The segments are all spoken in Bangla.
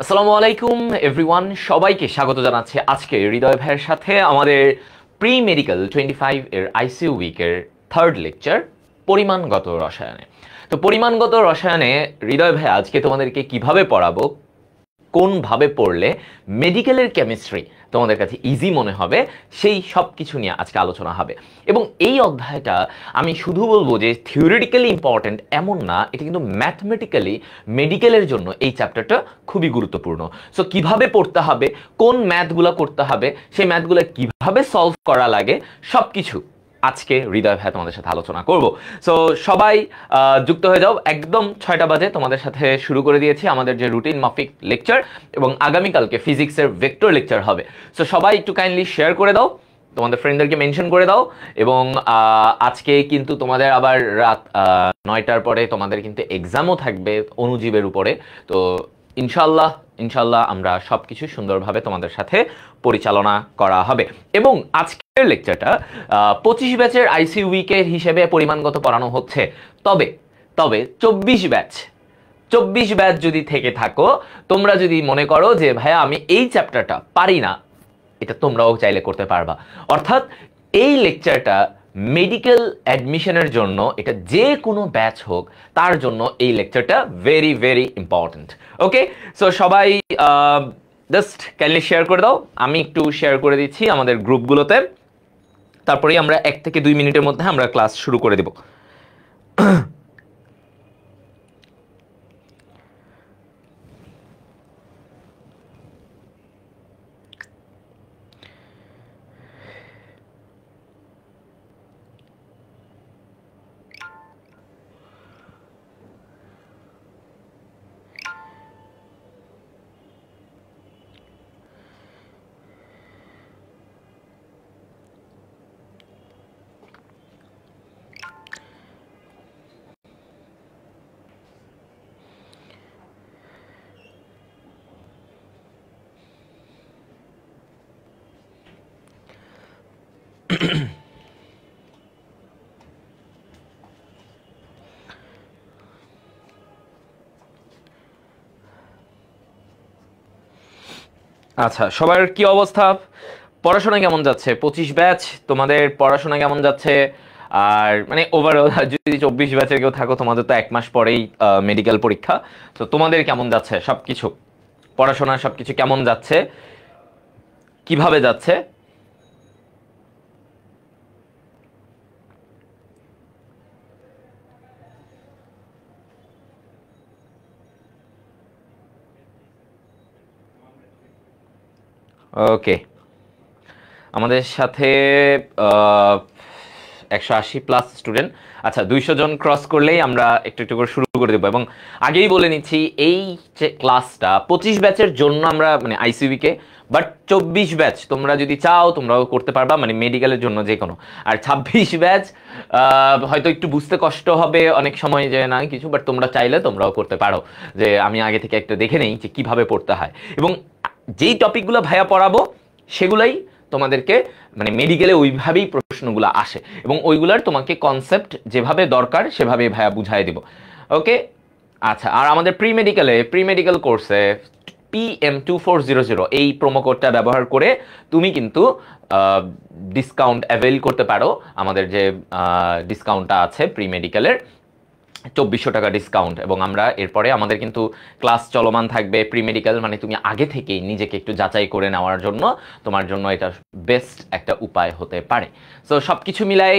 আসসালামু আলাইকুম এভরিওয়ান, সবাইকে স্বাগত জানাচ্ছি আজকে হৃদয় ভাইয়ের সাথে আমাদের প্রি মেডিকেল 25 এর আইসিইউ উইকের থার্ড লেকচার পরিমাণগত রসায়নে। তো পরিমাণগত রসায়নে হৃদয় ভাই আজকে তোমাদেরকে কিভাবে পড়াবো, কোনভাবে পড়লে মেডিকেলের কেমিস্ট্রি তোমাদের কাছে ইজি মনে হবে, সেই সব কিছু নিয়ে আজকে আলোচনা হবে। এবং এই অধ্যায়টা আমি শুধু বলবো যে থিওরিটিক্যালি ইম্পর্ট্যান্ট এমন না, এটা কিন্তু ম্যাথমেটিক্যালি মেডিকেলের জন্য এই চ্যাপ্টারটা খুবই গুরুত্বপূর্ণ। সো কিভাবে পড়তে হবে, কোন ম্যাথগুলো করতে হবে, সেই ম্যাথগুলো কিভাবে সলভ করা লাগে, সব কিছু আজকে হৃদয় ভাই তোমাদের সাথে আলোচনা করব। সো সবাই যুক্ত হয়ে যাও। একদম 6টা বাজে তোমাদের সাথে শুরু করে দিয়েছি আমাদের যে রুটিন মাফিক লেকচার, এবং আগামীকালকে ফিজিক্সের ভেক্টর লেকচার হবে। সো সবাই একটু কাইন্ডলি শেয়ার করে দাও, তোমাদের ফ্রেন্ডদেরকে মেনশন করে দাও। এবং আজকে কিন্তু তোমাদের আবার রাত 9টার পরে তোমাদের কিন্তু এক্সামও থাকবে অণুজীবের উপরে। তো ইনশাল্লাহ আমরা সব কিছু সুন্দরভাবে তোমাদের সাথে পরিচালনা করা হবে। এবং আজকের লেকচারটা 25 ব্যাচের আইসিইউ উইকের হিসেবে পরিমাণগত পড়ানো হচ্ছে। তবে 24 ব্যাচ যদি থেকে থাকো, তোমরা যদি মনে করো যে ভাইয়া আমি এই চ্যাপ্টারটা পারি না, এটা তোমরাও চাইলে করতে পারবা। অর্থাৎ এই লেকচারটা মেডিকেল অ্যাডমিশনের জন্য, এটা যে কোনো ব্যাচ হোক তার জন্য এই লেকচারটা ভেরি ভেরি ইম্পর্ট্যান্ট। ওকে, সো সবাই জাস্ট কাইন্ডলি শেয়ার করে দাও। আমি একটু শেয়ার করে দিচ্ছি আমাদের গ্রুপগুলোতে, তারপরেই আমরা 1 থেকে 2 মিনিটের মধ্যে আমরা ক্লাস শুরু করে দেব। আচ্ছা, সবার কি অবস্থা, পড়াশোনা কেমন যাচ্ছে? 25 ব্যাচ তোমাদের পড়াশোনা কেমন যাচ্ছে? আর মানে ওভারঅল যদি 24 ব্যাচের কেউ থাকো, তোমাদের তো 1 মাস পরেই মেডিকেল পরীক্ষা। তো তোমাদের কেমন যাচ্ছে সবকিছু, পড়াশোনা সবকিছু কেমন যাচ্ছে, কিভাবে যাচ্ছে? ওকে, আমাদের সাথে 180+ স্টুডেন্ট। আচ্ছা, 200 জন ক্রস করলেই আমরা একটু একটু করে শুরু করে দেবো। এবং আগেই বলে নিচ্ছি, এই যে ক্লাসটা 25 ব্যাচের জন্য আমরা মানে আইসিইউকে, বাট 24 ব্যাচ তোমরা যদি চাও তোমরাও করতে পারবা, মানে মেডিকেলের জন্য যে কোনো। আর 26 ব্যাচ হয়তো একটু বুঝতে কষ্ট হবে অনেক সময় যে না কিছু, বাট তোমরা চাইলে তোমরাও করতে পারো, যে আমি আগে থেকে একটা দেখে নেই যে কিভাবে পড়তে হয়। এবং যেই টপিকগুলো ভাইয়া পড়াবো সেগুলাই তোমাদেরকে মানে মেডিকেলে ওইভাবেই প্রশ্নগুলো আসে, এবং ওইগুলার তোমাকে কনসেপ্ট যেভাবে দরকার সেভাবে ভাইয়া বুঝাই দিব। ওকে, আচ্ছা। আর আমাদের প্রি মেডিকেল কোর্সে PM2400 এই প্রোমো কোডটা ব্যবহার করে তুমি কিন্তু ডিসকাউন্ট অ্যাভেল করতে পারো। আমাদের যে ডিসকাউন্টটা আছে প্রি মেডিকেলের 2400 টাকা ডিসকাউন্ট। এবং আমরা এরপরে আমাদের কিন্তু ক্লাস চলমান থাকবে। প্রি মেডিকেল মানে তুমি আগে থেকেই নিজেকে একটু যাচাই করে নেওয়ার জন্য তোমার জন্য এটা বেস্ট একটা উপায় হতে পারে। সো সব কিছু মিলাই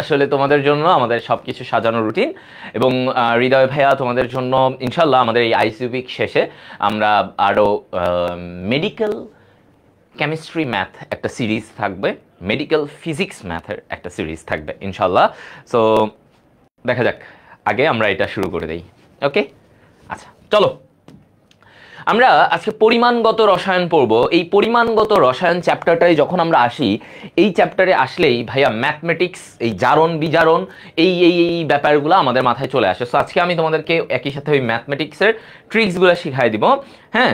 আসলে তোমাদের জন্য আমাদের সব কিছু সাজানো রুটিন। এবং হৃদয় ভাইয়া তোমাদের জন্য ইনশাল্লাহ আমাদের এই আইসিইউ উইক শেষে আমরা আরও মেডিকেল কেমিস্ট্রি ম্যাথ একটা সিরিজ থাকবে, মেডিকেল ফিজিক্স ম্যাথের একটা সিরিজ থাকবে ইনশাল্লাহ। সো দেখা যাক, আগে আমরা এটা শুরু করে দেই। ওকে, আচ্ছা চলো আমরা আজকে পরিমাণগত রসায়ন পড়ব। এই পরিমাণগত রসায়ন চ্যাপ্টারটায় যখন আমরা আসি, এই চ্যাপ্টারে আসলেই ভাইয়া ম্যাথমেটিক্স, এই জারণ বিজারণ, এই এই এই ব্যাপারগুলো আমাদের মাথায় চলে আসে। সো আজকে আমি তোমাদেরকে একই সাথে ওই ম্যাথমেটিক্সের ট্রিক্সগুলো শিখাই দিব, হ্যাঁ,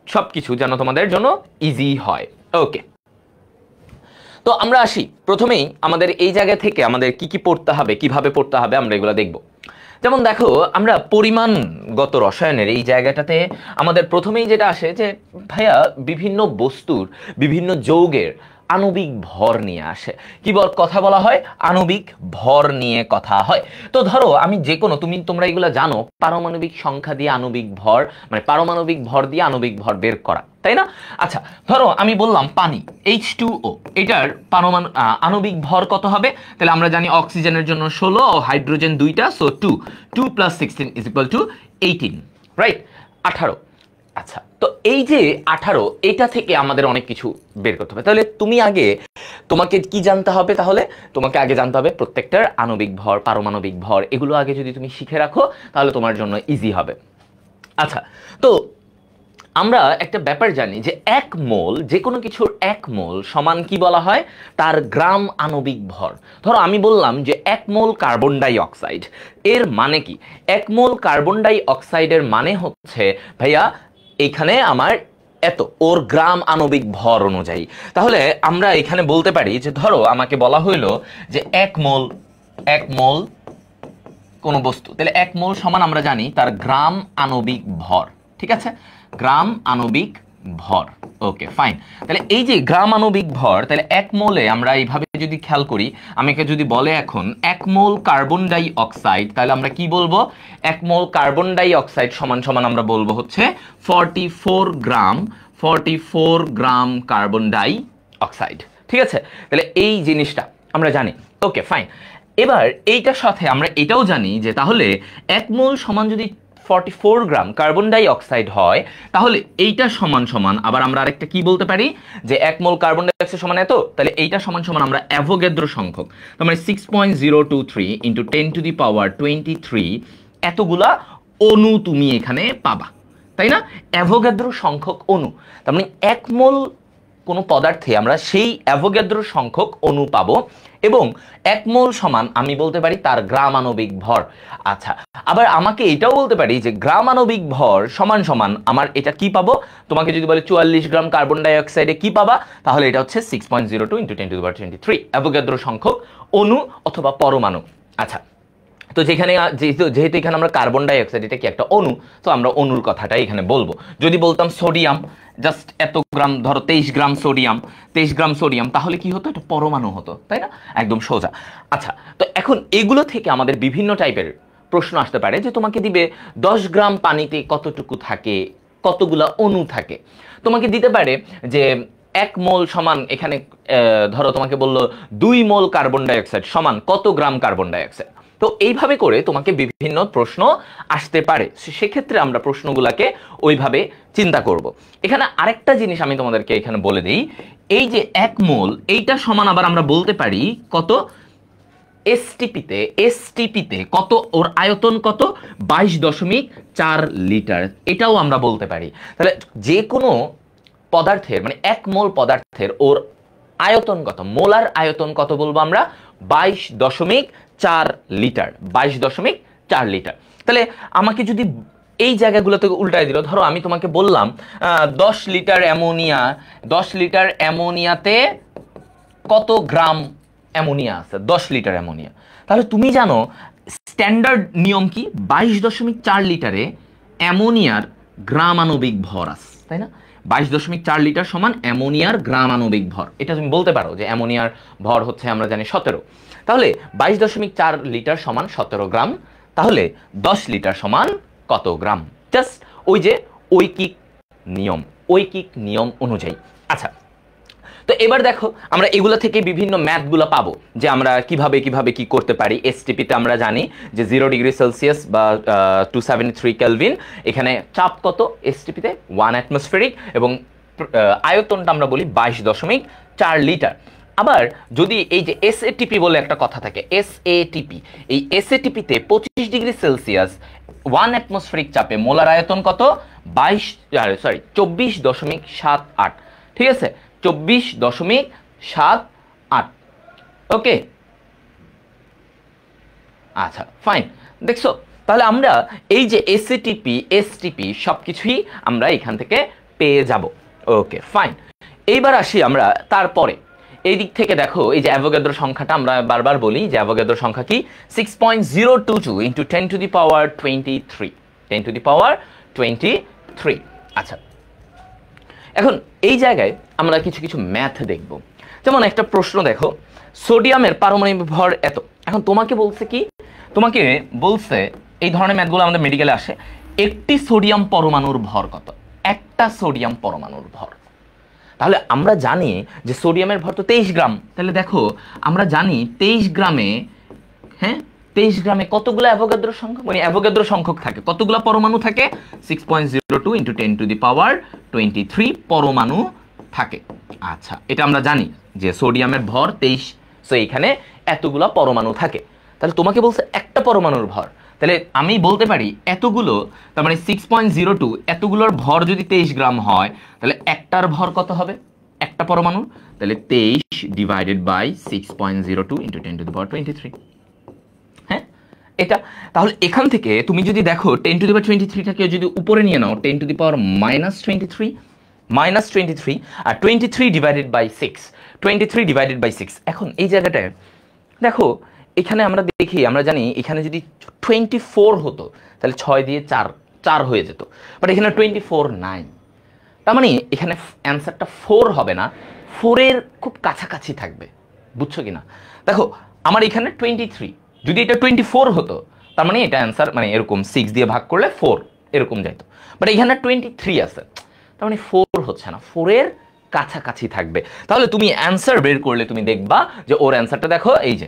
সব কিছু যেন তোমাদের জন্য ইজি হয়। ওকে, তো আমরা আসি প্রথমেই আমাদের এই জায়গা থেকে আমাদের কি কি পড়তে হবে, কিভাবে পড়তে হবে আমরা এগুলো দেখব। যেমন দেখো, আমরা পদার্থগত রসায়নের এই জায়গাটাতে আমাদের প্রথমেই যেটা আসে যে ভাইয়া বিভিন্ন বস্তুর বিভিন্ন যৌগের আণবিক ভর নিয়ে আসে, কি কথা বলা হয়, আণবিক ভর নিয়ে কথা হয়। তো ধরো আমি যে কোনো তোমরা এগুলো জানো, পারমাণবিক সংখ্যা দিয়ে আণবিক ভর, মানে পারমাণবিক ভর দিয়ে আণবিক ভর বের করা, তাই না? আচ্ছা, ধরো আমি বললাম পানি H2O, এটার আণবিক ভর কত হবে? তাহলে আমরা জানি অক্সিজেনের জন্য 16 ও হাইড্রোজেন 2টা, সো 2 + 16 = 18, রাইট? 18। আচ্ছা, তো এই যে 18, এটা থেকে আমাদের অনেক কিছু বের করতে হবে। তাহলে তোমাকে কি জানতে হবে? তাহলে তোমাকে আগে জানতে হবে প্রত্যেকটার আণবিক ভর, পারমাণবিক ভর, এগুলো আগে যদি তুমি শিখে রাখো তাহলে তোমার জন্য ইজি হবে। আচ্ছা, তো আমরা একটা ব্যাপার জানি যে 1 মোল, যে কোনো কিছুর 1 মোল সমান কি বলা হয়? তার গ্রাম আণবিক ভর। ধরো আমি বললাম যে 1 মোল কার্বন ডাই অক্সাইড, এর মানে কি? 1 মোল কার্বন ডাই অক্সাইডের মানে হচ্ছে ভাইয়া এখানে আমার এত, ওর গ্রাম আণবিক ভর অনুযায়ী। তাহলে আমরা এখানে বলতে পারি যে ধরো আমাকে বলা হইলো যে 1 মোল কোন বস্তু, তাহলে 1 মোল সমান আমরা জানি তার গ্রাম আণবিক ভর, ঠিক আছে? গ্রাম আণবিক ভর, ওকে ফাইন। তাহলে এই যে গ্রাম আণবিক ভর, তাহলে 1 মোলে আমরা এইভাবে যদি খেয়াল করি, আমাকে যদি বলে এখন 1 মোল কার্বন ডাই অক্সাইড, তাহলে আমরা কি বলবো? 1 মোল কার্বন ডাই অক্সাইড সমান সমান আমরা বলবো হচ্ছে 44 গ্রাম কার্বন ডাই অক্সাইড, ঠিক আছে? তাহলে এই জিনিসটা আমরা জানি, ওকে ফাইন। এবার এইটার সাথে আমরা এটাও জানি যে তাহলে 1 মোল সমান যদি 44 গ্রাম কার্বন ডাই অক্সাইড হয়, তাহলে এইটা সমান সমান আবার আমরা আরেকটা কি বলতে পারি যে 1 মোল কার্বন ডাই অক্সাইড সমান এত, তাহলে এইটা সমান সমান আমরা অ্যাভোগাদ্রো সংখ্যক, তার মানে 6.023 × 10⁻23 এতগুলা অণু তুমি এখানে পাবা, তাই না? অ্যাভোগাদ্রো সংখ্যক অণু, তার মানে 1 মোল কোনো পদার্থে আমরা সেই অ্যাভোগাদ্রো সংখ্যক অণু পাবো, এবং 1 মোল সমান আমি বলতে পারি তার গ্রাম আণবিক ভর। আচ্ছা, আবার আমাকে এটাও বলতে পারি যে গ্রাম আণবিক ভর সমান সমান আমার এটা কি পাবো? তোমাকে যদি বলে 44 গ্রাম কার্বন ডাই অক্সাইডে কি পাবা, তাহলে এটা হচ্ছে 6.02 × 10⁻23 অ্যাভোগাদ্রো সংখ্যক অণু অথবা পরমাণু। আচ্ছা, তো যেহেতু এখানে আমরা কার্বন ডাই অক্সাইড, এটা কি একটা অণু, তো আমরা অণুর কথাটাই এখানে বলবো। যদি বলতাম সোডিয়াম, জাস্ট এত গ্রাম, ধরো 23 গ্রাম সোডিয়াম, তাহলে কি হতো? এটা পরমাণু হতো, তাই না? একদম সোজা। আচ্ছা, তো এখন এগুলো থেকে আমাদের বিভিন্ন টাইপের প্রশ্ন আসতে পারে যে তোমাকে দিবে 10 গ্রাম পানিতে কতটুকু থাকে, কতগুলা অণু থাকে। তোমাকে দিতে পারে যে 1 মোল সমান, এখানে ধরো তোমাকে বললো 2 মোল কার্বন ডাই অক্সাইড সমান কত গ্রাম কার্বন ডাই অক্সাইড। তো এইভাবে করে তোমাকে বিভিন্ন প্রশ্ন আসতে পারে, সেক্ষেত্রে আমরা প্রশ্নগুলোকে ওইভাবে চিন্তা করব। এখানে আরেকটা জিনিস আমি তোমাদেরকে এখানে বলে দিই, এই যে 1 মোল, এইটা সমান আবার আমরা বলতে পারি কত? এসটিপিতে কত? ওর আয়তন কত? 22.4 লিটার, এটাও আমরা বলতে পারি। তাহলে যে কোনো পদার্থের, মানে 1 মোল পদার্থের ওর আয়তন কত, মোলার আয়তন কত বলবো আমরা? 22.4 লিটার, 22.4 লিটার। তাহলে আমাকে যদি এই জায়গাগুলো থেকে উল্টায় দিল, ধরো আমি তোমাকে বললাম 10 লিটার অ্যামোনিয়াতে কত গ্রাম অ্যামোনিয়া আছে? 10 লিটার অ্যামোনিয়া। তাহলে তুমি জানো স্ট্যান্ডার্ড নিয়ম কি? 22.4 লিটারে অ্যামোনিয়ার গ্রাম আণবিক ভর আছে, তাই না? 22.4 লিটার সমান অ্যামোনিয়ার গ্রাম আণবিক ভর। এটা তুমি বলতে পারো যে অ্যামোনিয়ার ভর হচ্ছে আমরা জানি 17। তাহলে 22.4 লিটার সমান 17 গ্রাম। তাহলে 10 লিটার সমান কত গ্রাম? জাস্ট ওই যে ঐকিক নিয়ম অনুযায়ী। আচ্ছা, তো এবার দেখো আমরা এগুলো থেকে বিভিন্ন ম্যাথগুলো পাবো যে আমরা কিভাবে কি করতে পারি। এসটিপিতে আমরা জানি যে 0 ডিগ্রি সেলসিয়াস বা 273 কেলভিন, এখানে চাপ কত এসটিপিতে? 1 অ্যাটমসফেরিক, এবং আয়তনটা আমরা বলি 22.4 লিটার। আবার যদি এই যে এসএটিপি বলে একটা কথা থাকে, এসএটিপি, এই এসএটিপিতে 25 ডিগ্রি সেলসিয়াস 1 অ্যাটমসফেরিক চাপে মোলার আয়তন কত? 24.78, ঠিক আছে? 24.78, ওকে। আচ্ছা ফাইন, দেখছো? তাহলে আমরা এই যে এসএটিপি, এসটিপি সবকিছুই আমরা এখান থেকে পেয়ে যাব, ওকে ফাইন। এইবার আসি আমরা তারপরে এই দিক থেকে দেখো, এই যে অ্যাভোগাদ্রো সংখ্যাটা আমরা বারবার বলি যে অ্যাভোগাদ্রো সংখ্যা কি? 6.022 × 10⁻23, 10 টু দি পাওয়ার 23। আচ্ছা, এখন এই জায়গায় আমরা কিছু কিছু ম্যাথ দেখব। যেমন একটা প্রশ্ন দেখো, সোডিয়ামের পারমাণবিক ভর এত। এখন তোমাকে বলছে কি, তোমাকে বলছে এই ধরনের ম্যাথগুলো আমাদের মেডিকেলে আসে, একটি সোডিয়াম পরমাণুর ভর কত, একটা সোডিয়াম পরমাণুর ভর। তাহলে আমরা জানি যে সোডিয়ামের ভর তো 23 গ্রাম। তাহলে দেখো আমরা জানি 23 গ্রামে, হ্যাঁ 23 গ্রামে কতগুলো অ্যাভোগাদ্রো সংখ্যক, মানে অ্যাভোগাদ্রো সংখ্যক থাকে, কতগুলো পরমাণু থাকে, 6.02 ইন্টু 10 টু দি পাওয়ার 23 পরমাণু থাকে। আচ্ছা, এটা আমরা জানি যে সোডিয়ামের ভর 23, সো এখানে এতগুলো পরমাণু থাকে। তাহলে তোমাকে বলছে একটা পরমাণুর ভর, তাহলে আমি বলতে পারি এতগুলো, তার মানে 6.02, এতগুলোর ভর যদি 23 গ্রাম হয়, তাহলে একটার ভর কত হবে, একটা পরমাণু, তাহলে 23 divided by 6.02 into 10 to the power 23। হ্যাঁ, এটা তাহলে এখান থেকে তুমি যদি দেখো 10 টু দি পাওয়ার 23টাকে যদি উপরে নিয়ে নাও, 10 টু দি পাওয়ার -23 আর 23 ডিভাইডেড বাই 6, 23 ডিভাইডেড বাই 6। এখন এই জায়গাটায় দেখো, এখানে আমরা দেখি, আমরা জানি এখানে যদি 24 হতো তাহলে 6 দিয়ে 4 হয়ে যেত, বাট এখানে 24 নাই। তার মানে এখানে অ্যান্সারটা 4 হবে না, 4-এর খুব কাছাকাছি থাকবে। বুঝছো কিনা? দেখো আমার এখানে 23, যদি এটা 24 হতো তার মানে এটা অ্যান্সার, মানে এরকম 6 দিয়ে ভাগ করলে 4 এরকম যাইতো, বাট এখানে 23 আছে, তার মানে 4 হচ্ছে না, 4-এর কাছাকাছি থাকবে। তাহলে তুমি অ্যান্সার বের করলে তুমি দেখবা যে ওর অ্যান্সারটা দেখো, এই যে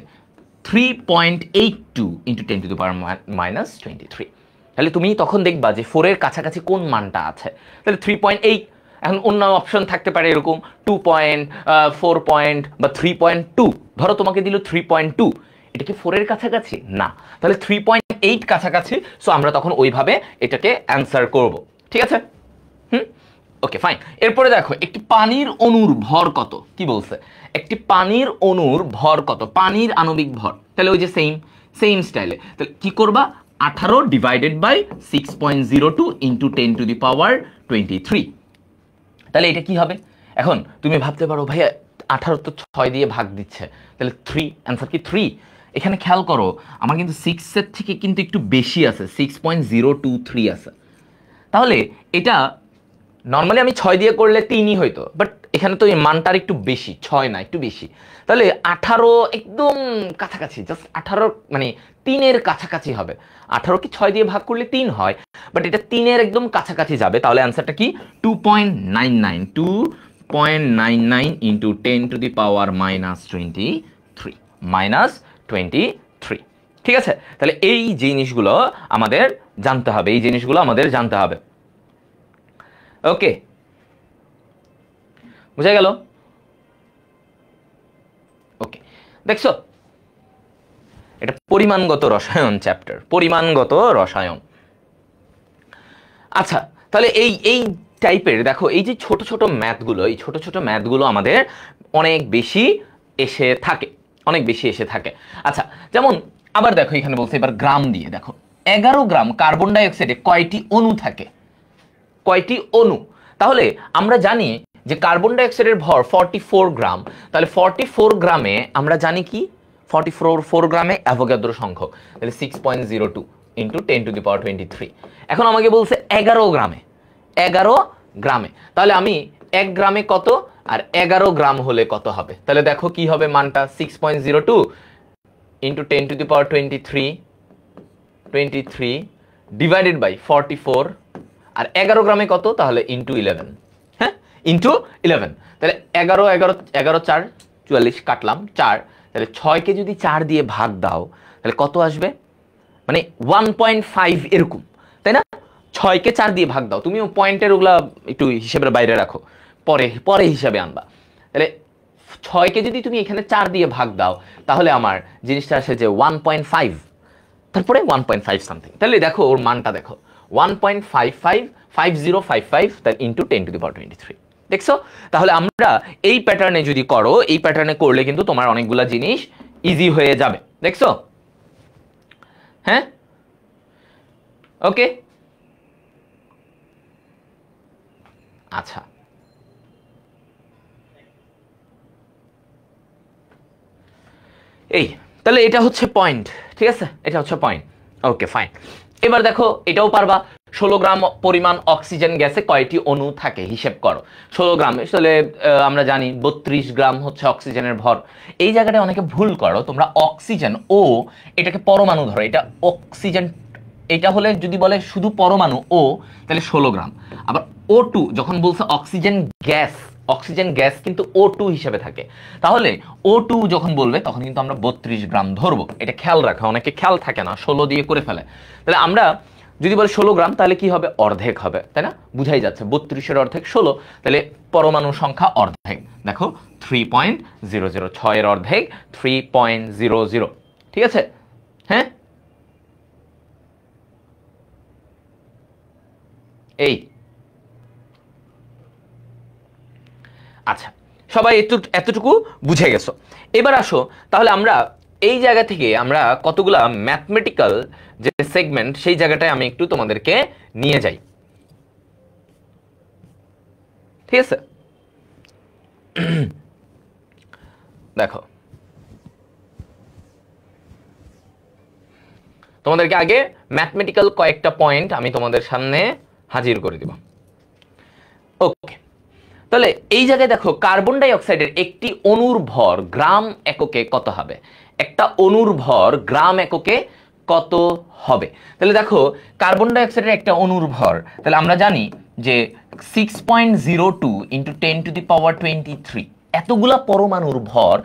3.82 ইন্টু 10 টু দি পাওয়ার -23। তাহলে তুমি তখন দেখবা যে 4-এর কাছাকাছি কোন মানটা আছে। তাহলে 3.8, এখন অন্য অপশন থাকতে পারে এরকম 2.4 পয়েন্ট বা 3.2, ধরো তোমাকে দিল 3.2, এটা কি 4-এর কাছাকাছি না, তাহলে 3.8 কাছাকাছি, সো আমরা তখন ওইভাবে এটাকে অ্যান্সার করব। ঠিক আছে? Okay fine. এরপরে দেখো একটি পানির অণুর ভর কত, কি বলছে, একটি পানির অণুর ভর কত, পানির আণবিক ভর। তাহলে ওই যে সেম স্টাইলে, তাহলে কি করবা, 18 divided by 6.02 into 10 to the power 23। তাহলে এটা কি হবে? এখন তুমি ভাবতে পারো ভাইয়া 18 তো 6 দিয়ে ভাগ দিচ্ছে, তাহলে 3, অ্যান্সার কি 3? এখানে খেয়াল করো আমার কিন্তু 6-এর থেকে কিন্তু একটু বেশি আছে, 6.023 আছে। তাহলে এটা নর্মালি আমি 6 দিয়ে করলে 3ই হইতো, বাট এখানে তো এই মানটার একটু বেশি, 6 না একটু বেশি, তাহলে 18 একদম কাছাকাছি, জাস্ট 18 মানে 3-এর কাছাকাছি হবে। 18 কি 6 দিয়ে ভাগ করলে 3 হয়, বাট এটা 3-এর একদম কাছাকাছি যাবে। তাহলে অ্যান্সারটা কি 2.99 ইন্টু 10 টু দি পাওয়ার -23। ঠিক আছে? তাহলে এই জিনিসগুলো আমাদের জানতে হবে, এই জিনিসগুলো আমাদের জানতে হবে। ওকে, বুঝা গেল? ওকে, দেখছো এটা পরিমাণগত রসায়ন চ্যাপ্টার, পরিমাণগত রসায়ন। আচ্ছা, তাহলে এই টাইপের দেখো, এই যে ছোট ছোট ম্যাথগুলো, এই ছোট ছোট ম্যাথগুলো আমাদের অনেক বেশি এসে থাকে, অনেক বেশি এসে থাকে। আচ্ছা, যেমন আবার দেখো এখানে বলছে, এবার গ্রাম দিয়ে দেখো, 11 গ্রাম কার্বন ডাই অক্সাইডে কয়টি অণু থাকে, কয়টি অণু? তাহলে আমরা জানি যে কার্বন ডাই অক্সাইডের ভর 44 গ্রাম, তাহলে 44 গ্রামে আমরা জানি কি, 44 গ্রামে অ্যাভোগাদ্রো সংখ্যক, তাহলে 6.02 ইন্টু 10 টু দি পাওয়ার 23। এখন আমাকে বলছে 11 গ্রামে, 11 গ্রামে, তাহলে আমি 1 গ্রামে কত আর 11 গ্রাম হলে কত হবে? তাহলে দেখো কি হবে মানটা, 6.02 into 10 to the power 23 divided by 44, আর 11 গ্রামে কত, তাহলে ইন্টু 11, হ্যাঁ ইন্টু 11। তাহলে 11 11 11 4 44, কাটলাম 4, তাহলে 6কে যদি 4 দিয়ে ভাগ দাও তাহলে কত আসবে, মানে 1.5 এরকম, তাই না? 6কে 4 দিয়ে ভাগ দাও, তুমিও পয়েন্টের ওগুলা একটু হিসেবের বাইরে রাখো, পরে হিসাবে আনবা। তাহলে 6কে যদি তুমি এখানে 4 দিয়ে ভাগ দাও তাহলে আমার জিনিসটা আসে যে 1.5, তারপরে 1.5 সামথিং। তাহলে দেখো ওর মানটা দেখো, 1.55 তার ইন্টু 10 টু দি পাওয়ার 23। দেখছো? তাহলে আমরা এই প্যাটার্নে যদি করো, এই প্যাটার্নে করলে কিন্তু তোমার অনেকগুলা জিনিস ইজি হয়ে যাবে। দেখছো? হ্যাঁ, ওকে, আচ্ছা, এই তাহলে এটা হচ্ছে পয়েন্ট, ঠিক আছে, এটা হচ্ছে পয়েন্ট। Okay fine. এবার দেখো এটাও পারবা, 16 গ্রাম পরিমাণ অক্সিজেন গ্যাসে কয়টি অণু থাকে হিসেব করো। 16 গ্রাম আসলে আমরা জানি 32 গ্রাম হচ্ছে অক্সিজেনের ভর। এই জায়গাটা অনেকে ভুল করো তোমরা, অক্সিজেন ও এটাকে পরমাণু ধরো, এটা অক্সিজেন, এটা হলে যদি বলে শুধু পরমাণু ও তাহলে 16 গ্রাম। আবার O2 যখন বলছে অক্সিজেন গ্যাস, অক্সিজেন গ্যাস কিন্তু O2 হিসেবে থাকে, তাহলে O2 যখন বলবে তখন কিন্তু আমরা 32 গ্রাম ধরবো। এটা খেয়াল রাখা, অনেকে খেয়াল থাকে না, 16 দিয়ে করে ফেলে। তাহলে আমরা যদি বলে 16 গ্রাম তাহলে কি হবে, অর্ধেক হবে, তাই না? বুঝাই যাচ্ছে 32-এর অর্ধেক 16, তাহলে পরমাণু সংখ্যা অর্ধেক। দেখো 3.00, 6 এর অর্ধেক 3.00, ঠিক আছে? হ্যাঁ, এই আচ্ছা, সবাই এতটুকু বুঝে গেছো। এবার আসো তাহলে আমরা এই জায়গা থেকে আমরা কতগুলা ম্যাথমেটিক্যাল যে সেগমেন্ট সেই জায়গাটায় আমি একটু তোমাদেরকে নিয়ে যাই, ঠিক আছে? দেখো তোমাদেরকে আগে ম্যাথমেটিক্যাল কয়েকটা পয়েন্ট আমি তোমাদের সামনে হাজির করে দিব। ওকে, তাহলে এই জায়গায় দেখো কার্বন ডাই অক্সাইডের একটি অণুর ভর গ্রাম এককে কত হবে, একটা অণুর ভর গ্রাম এককে কত হবে। তাহলে দেখো কার্বন ডাই অক্সাইডের একটা অণুর ভর, তাহলে আমরা জানি যে 6.02 ইন্টু 10⁻23, এতগুলা পরমাণুর ভর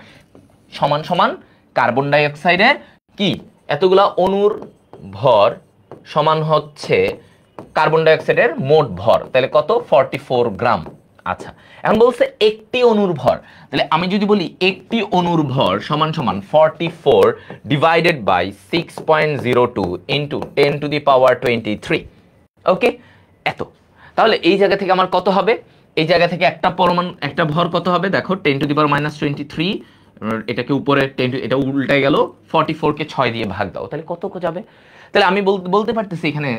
সমান সমান কার্বন ডাই অক্সাইডের কি, এতগুলা অণুর ভর সমান হচ্ছে কার্বন ডাই অক্সাইডের মোট ভর, তাহলে কত, 44 গ্রাম। আচ্ছা, এখন বলছে একটি অণুর ভর, তাহলে আমি যদি বলি একটি অণুর ভর সমান সমান 44 ডিভাইডেড বাই 6.02 ইন্টু 10⁻23, ওকে, এত। তাহলে এই জায়গা থেকে আমার কত হবে, এই জায়গা থেকে একটা পরমাণু একটা ভর কত হবে, দেখো 10⁻23, এটাকে উপরে 10, এটা উল্টে গেল, 44 কে 6 দিয়ে ভাগ দাও, তাহলে কত যাবে। তাহলে আমি বলতে পারতেছি এখানে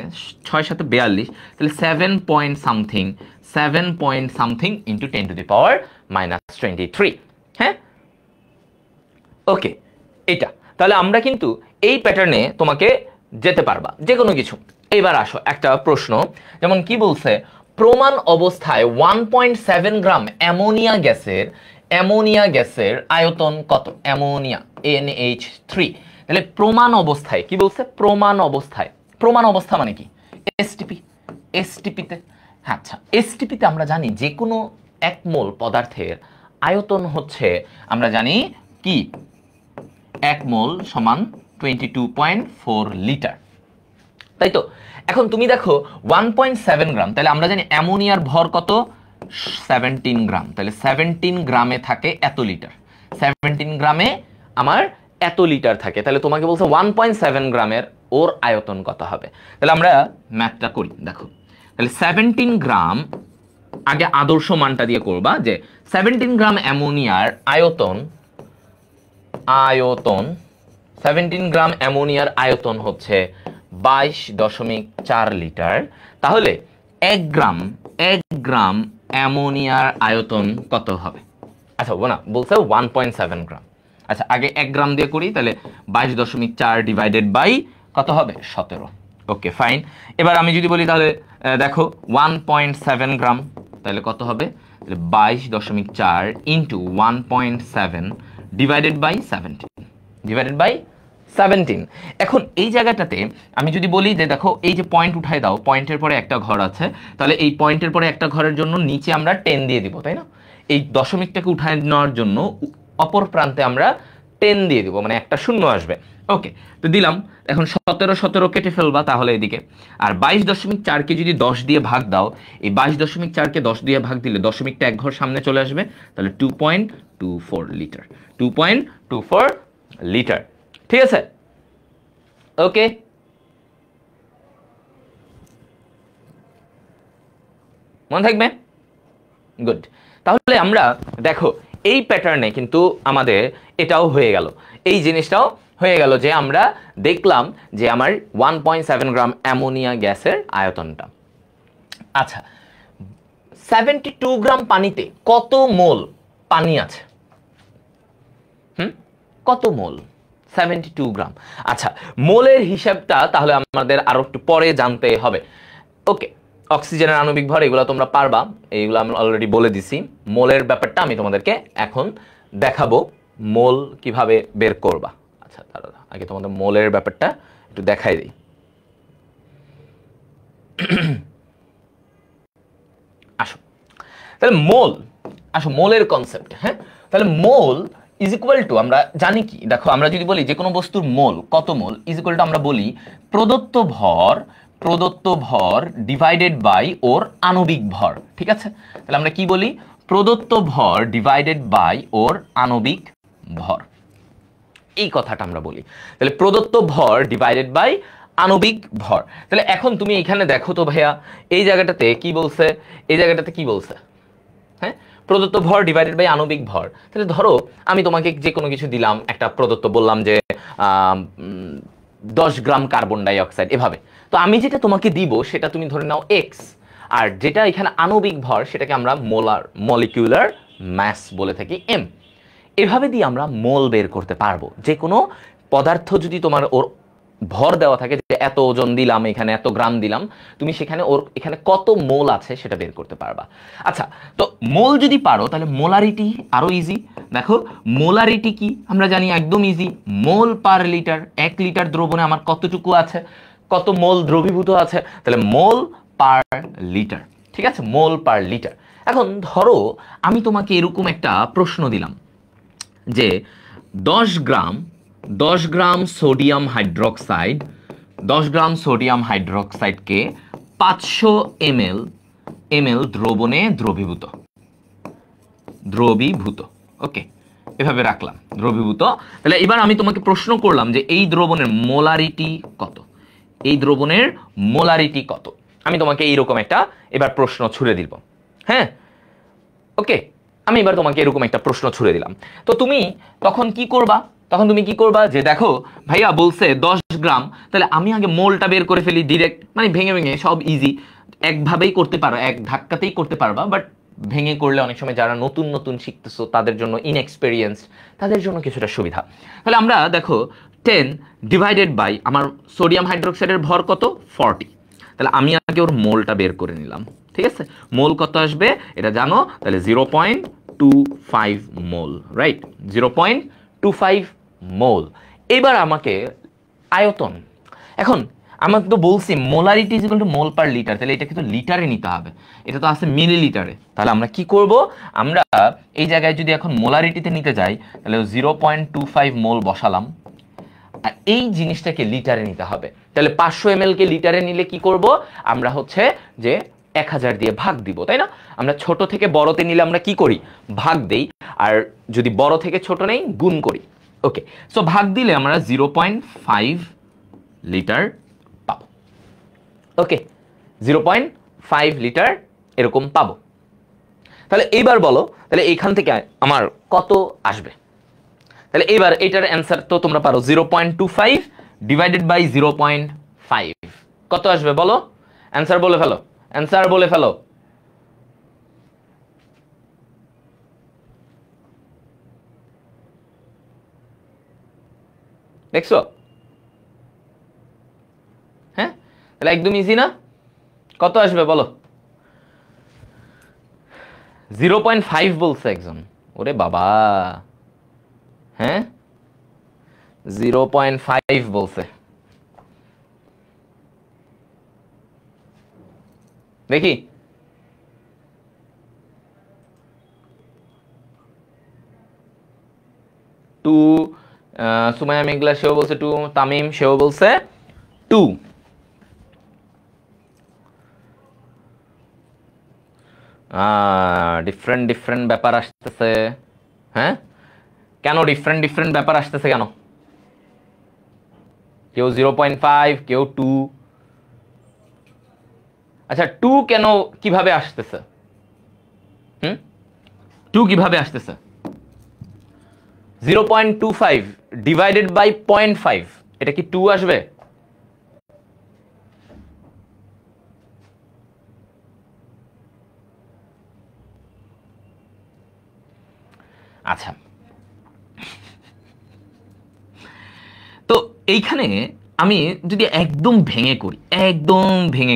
6 সাথে 42, তাহলে 7 পয়েন্ট সামথিং ইন্টু 10⁻23। হ্যাঁ, ওকে, এটা তাহলে আমরা কিন্তু এই প্যাটার্নে তোমাকে যেতে পারবা যে কোনো কিছু। এবার আসো একটা প্রশ্ন, যেমন কি বলছে, প্রমাণ অবস্থায় 1.7 গ্রাম অ্যামোনিয়া গ্যাসের আয়তন কত, অ্যামোনিয়া NH3। তাহলে প্রমাণ অবস্থায় কি বলছে, প্রমাণ অবস্থা মানে কি, এসটিপিতে। আচ্ছা, এসটিপিতে আমরা জানি যে কোনো 1 মোল পদার্থের আয়তন হচ্ছে, আমরা জানি কি, 1 মোল সমান 22.4 লিটার, তাই তো? এখন তুমি দেখো 1.7 গ্রাম, তাহলে আমরা জানি অ্যামোনিয়ার ভর কত, 17 গ্রাম, তাহলে 17 গ্রামে থাকে এত লিটার, 17 গ্রামে আমার এত লিটার থাকে, তাহলে তোমাকে বলছে 1.7 গ্রামের ওর আয়তন কত হবে। তাহলে আমরা ম্যাথটা করি, দেখো তাহলে 17 গ্রাম, আগে আদর্শ মানটা দিয়ে করবা, যে 17 গ্রাম অ্যামোনিয়ার আয়তন 17 গ্রাম অ্যামোনিয়ার আয়তন হচ্ছে 22.4 লিটার, তাহলে 1 গ্রাম অ্যামোনিয়ার আয়তন কত হবে। আচ্ছা না, বলছে 1.7 গ্রাম। আচ্ছা, আগে 1 গ্রাম দিয়ে করি, তাহলে 22.4 ডিভাইডেড বাই কত হবে, 17। ওকে, ফাইন। এবার আমি যদি বলি তাহলে দেখো 1.7 গ্রাম, তাহলে কত হবে, 22.4 ইন্টু 1.7 ডিভাইডেড বাই 17। এখন এই জায়গাটাতে আমি যদি বলি যে দেখো এই যে পয়েন্ট উঠাই দাও, পয়েন্টের পরে একটা ঘর আছে, তাহলে এই পয়েন্টের পরে একটা ঘরের জন্য নিচে আমরা 10 দিয়ে দিব, তাই না? এই দশমিকটাকে উঠায় নেওয়ার জন্য অপর প্রান্তে আমরা 10 দিয়ে দিব, মানে একটা শূন্য আসবে। ওকে, তো দিলাম। এখন 17 কেটে ফেলবা তাহলে এদিকে, আর 22.4কে যদি 10 দিয়ে ভাগ দাও, এই 22.4কে 10 দিয়ে ভাগ দিলে দশমিকটা এক ঘর সামনে চলে আসবে, তাহলে 2.24 লিটার, 2.24 লিটার, ঠিক আছে? ওকে, মনে থাকবে, গুড। তাহলে আমরা দেখো এই প্যাটার্নে কিন্তু আমাদের এটাও হয়ে গেল, এই জিনিসটাও হয়ে গেল, যে আমরা দেখলাম যে আমার 1.7 গ্রাম অ্যামোনিয়া গ্যাসের আয়তনটা। আচ্ছা, 72 গ্রাম পানিতে কত মোল পানি আছে, কত মোল, 72 গ্রাম। আচ্ছা, মোলের হিসাবটা তাহলে আমাদের আরো একটু পরে জানতে হবে। ওকে, অক্সিজেনের আণবিক ভর এগুলো তোমরা পারবা, এইগুলো আমি অলরেডি বলে দিছি। মোলের ব্যাপারটা আমি তোমাদেরকে এখন দেখাবো, মোল কিভাবে বের করবা। আচ্ছা, তার আগে তোমাদের মোলের ব্যাপারটা একটু দেখাই দিই। আসো তাহলে মোল, আসো মোলের কনসেপ্ট। হ্যাঁ, তাহলে মোল ইজ ইকুয়াল টু, আমরা জানি কি, দেখো আমরা যদি বলি যে কোনো বস্তুর মোল কত মোল, ইজ ইকুয়াল টু আমরা বলি প্রদত্ত ভর ডিভাইডেড বাই ওর আণবিক ভর। ঠিক আছে, তাহলে আমরা কি বলি, প্রদত্ত ভর ডিভাইডেড বাই ওর আণবিক ভর, এই কথাটা আমরা বলি। তাহলে প্রদত্ত ভর ডিভাইডেড বাই আণবিক ভর। তাহলে এখন তুমি এখানে দেখো তো ভাইয়া, এই জায়গাটাতে কি বলছে, এই জায়গাটাতে কি বলছে, হ্যাঁ, প্রদত্ত ভর ডিভাইডেড বাই আণবিক ভর। তাহলে ধরো আমি তোমাকে যে কোনো কিছু দিলাম, একটা প্রদত্ত বললাম যে 10 গ্রাম কার্বন ডাই অক্সাইড, এভাবে। তো আমি যেটা তোমাকে দিব সেটা তুমি ধরে নাও এক্স, আর যেটা এখানে আণবিক ভর সেটাকে আমরা মলিকিউলার ম্যাস বলে থাকি এম। এভাবে দিয়ে আমরা মোল বের করতে পারবো। যে কোনো পদার্থ যদি তোমার ওর ভর দেওয়া থাকে যে এত ওজন দিলাম, এখানে এত গ্রাম দিলাম, তুমি সেখানে ওর এখানে কত মোল আছে সেটা বের করতে পারবা। আচ্ছা, তো মোল যদি পারো তাহলে মোলারিটি আরো ইজি। দেখো মোলারিটি কি আমরা জানি, একদম ইজি, মোল পার লিটার। 1 লিটার দ্রবণে আমার কতটুকু আছে, কত মোল দ্রবীভূত আছে, তাহলে মোল পার লিটার। ঠিক আছে, মোল পার লিটার। এখন ধরো আমি তোমাকে এরকম একটা প্রশ্ন দিলাম যে 10 gram sodium hydroxide, 10 gram sodium হাইড্রোক্সাইডকে 500 এমএল দ্রবণে দ্রবীভূত। ওকে, এভাবে রাখলাম দ্রবীভূত। তাহলে এবার আমি তোমাকে প্রশ্ন করলাম যে এই দ্রবণের মোলারিটি কত, এই দ্রবণের মোলারিটি কত। আমি তোমাকে এইরকম একটা এবার প্রশ্ন ছুড়ে দিব। হ্যাঁ, ওকে, আমি এবার তোমাকে এরকম একটা প্রশ্ন ছুড়ে দিলাম। তো তুমি তখন কি করবা, তখন তুমি কি করবা যে দেখো ভাইয়া বলছে 10 গ্রাম, তাহলে আমি আগে মোলটা বের করে ফেলি ডিরেক্ট, মানে ভেঙে ভেঙে, সব ইজি, একভাবেই করতে পারো, এক ধাক্কাতেই করতে পারবা। বাট ভেঙে করলে অনেক সময় যারা নতুন নতুন শিখতেছো তাদের জন্য, ইনএক্সপেরিয়েন্স, তাদের জন্য কিছুটা সুবিধা। তাহলে আমরা দেখো 10 ডিভাইডেড বাই আমার সোডিয়াম হাইড্রোক্সাইডের ভর কত, 40। তাহলে আমি আগে ওর মোলটা বের করে নিলাম। ঠিক আছে, মোল কত আসবে এটা জানো, তাহলে 0.25 মোল, রাইট, 0.25 মোল। এবার আমাকে আয়তন, এখন আমাকে তো বলছি molarity is equal to mole per litre, তাহলে এটা কিন্তু লিটারে নিতে হবে, এটা তো আছে মিলিলিটারে। তাহলে আমরা কি করব, আমরা এই জায়গায় যদি এখন মোলারিটিতে নিতে যাই তাহলে 0.25 মোল বসালাম, আর এই জিনিসটাকে লিটারে নিতে হবে। তাহলে 500 ml কে লিটারে নিলে কি করব, আমরা হচ্ছে যে 1000 দিয়ে ভাগ দিব, তাই না? আমরা ছোট থেকে বড়তে নিলে আমরা কি করি, ভাগ দেই, আর যদি বড় থেকে ছোট নেই গুণ করি। ওকে, সো ভাগ দিলে আমরা 0.5 লিটার পাবো। ওকে, 0.5 লিটার এরকম পাবো। তাহলে এইবার বলো, তাহলে এইখান থেকে আমার কত আসবে? তাহলে এবার এটার অ্যান্সার তো তোমরা পারো, 0.25 ডিভাইডেড বাই 0.5 কত আসবে বলো? অ্যান্সার বলে ফেলো, অ্যান্সার বলে ফেলো। দেখছো? হ্যাঁ, তাহলে একদম ইজি না? কত আসবে বলো? 0.5 বলছে একজন, ওরে বাবা, হ্যাঁ 0.5 বলছে। দেখি টু, সুমাইয়া মেঘলা সেও বলছে 2, তামিম সেও বলছে 2। ডিফারেন্ট ডিফারেন্ট ব্যাপার আসতেছে। হ্যাঁ, কেন ডিফারেন্ট ডিফারেন্ট ব্যাপার আসতেছে কেন? কেউ 0.5, কেউ 2। আচ্ছা 2 কেন, কিভাবে আসতেছে? 2 কিভাবে আসতেছে? 0.25 ডিভাইডেড বাই 0.5, এটা কি 2 আসবে? আচ্ছা এইখানে আমি যদি একদম ভেঙে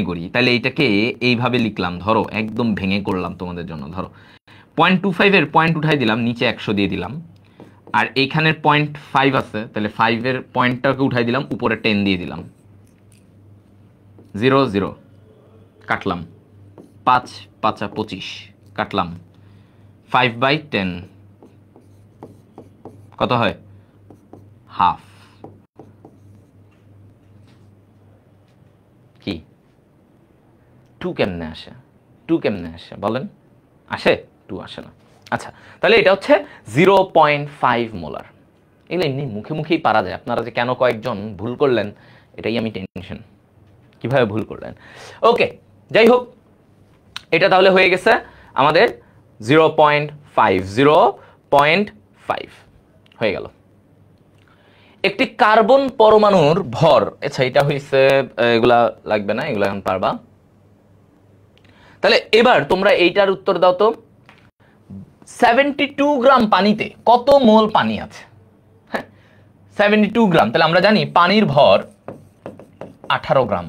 করি তাহলে এইটাকে এইভাবে লিখলাম, ধরো একদম ভেঙে করলাম তোমাদের জন্য। ধরো 0.25 এর পয়েন্ট উঠাই দিলাম, নিচে 100 দিয়ে দিলাম, আর এইখানের 0.5 আছে, তাহলে 5 এর পয়েন্টটাকে উঠাই দিলাম, উপরে 10 দিয়ে দিলাম, 0 0 কাটলাম, 5 5 25 কাটলাম, 5/10 কত হয়? হাফ। কি 2 কেমনে আসে? 2 কেমনে আসে বলেন? আসে? 2 আসে না। আচ্ছা, তাহলে এটা হচ্ছে 0.5 মোলার। এগুলো এমনি মুখে মুখেই পারা যায়। আপনারা যে কেন কয়েকজন ভুল করলেন, এটাই আমি টেনশন, কিভাবে ভুল করলেন। ওকে, যাই হোক, এটা তাহলে হয়ে গেছে আমাদের 0.5 হয়ে গেল। একটি কার্বন পরমাণুর ভর, আচ্ছা এটা হয়েছে, এগুলা লাগবে না, এগুলা এখন পারবা। তাহলে এবার তোমরা এইটার উত্তর দাও তো, 72 গ্রাম পানিতে কত মোল পানি আছে? হ্যাঁ, 72 গ্রাম, তাহলে আমরা জানি পানির ভর 18 গ্রাম,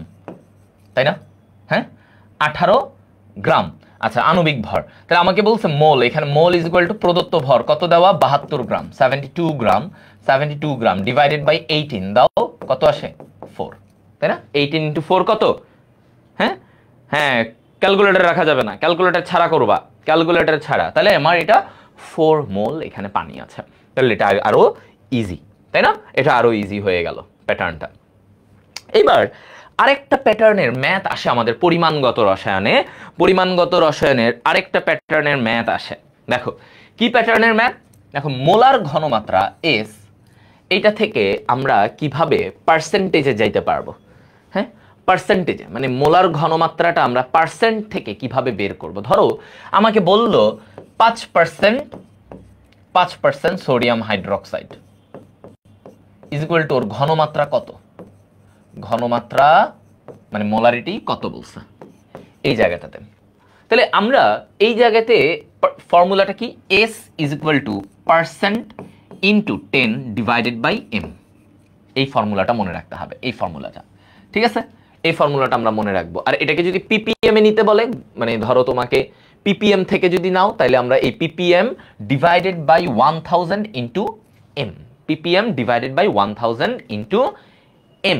তাই না? হ্যাঁ, 18 গ্রাম। আচ্ছা, আণবিক ভর, তাহলে আমাকে বলছে মোল, এখানে মোল ইজ ইকুয়াল টু প্রদত্ত ভর কত দেওয়া? 72 গ্রাম। 72 গ্রাম ডিভাইডেড বাই 18 দাও, কত আসে? 4, তাই না? 18 ইন্টু 4 কত? হ্যাঁ হ্যাঁ, ক্যালকুলেটর রাখা যাবে না, ক্যালকুলেটর ছাড়া করবা, ক্যালকুলেটর ছাড়া। তাহলে আমার এটা 4 মোল এখানে পানি আছে। তাহলে এটা আরো ইজি, তাই না? এটা আরো ইজি হয়ে গেল প্যাটার্নটা। এবার আরেকটা প্যাটার্নের ম্যাথ আসে আমাদের পরিমাণগত রসায়নে। পরিমাণগত রসায়নের আরেকটা প্যাটার্নের ম্যাথ আসে। দেখো কি প্যাটার্নের ম্যাথ? দেখো, মোলার ঘনমাত্রা এস, এইটা থেকে আমরা কিভাবে পার্সেন্টেজে যাইতে পারবো। হ্যাঁ, পার্সেন্টেজে মানে মোলার ঘনমাত্রাটা আমরা পার্সেন্ট থেকে কিভাবে বের করব। ধরো আমাকে বলল 5% sodium hydroxide is equal to ওর ঘনমাত্রা কত? ঘনমাত্রা মানে মোলারিটি কত বলছে এই জায়গাটাতে। তাহলে আমরা এই জায়গাতে ফর্মুলাটা কি? S is equal to percent into 10 divided by M. এই ফর্মুলাটা মনে রাখতে হবে, এই ফর্মুলাটা, ঠিক আছে? এই ফর্মুলাটা আমরা মনে রাখবো। আর এটাকে যদি পিপিএম এ নিতে বলে, মানে ধরো তোমাকে পিপিএম থেকে যদি নাও, তাহলে আমরা এই PPM divided by 1000 into M, PPM divided by 1000 into M,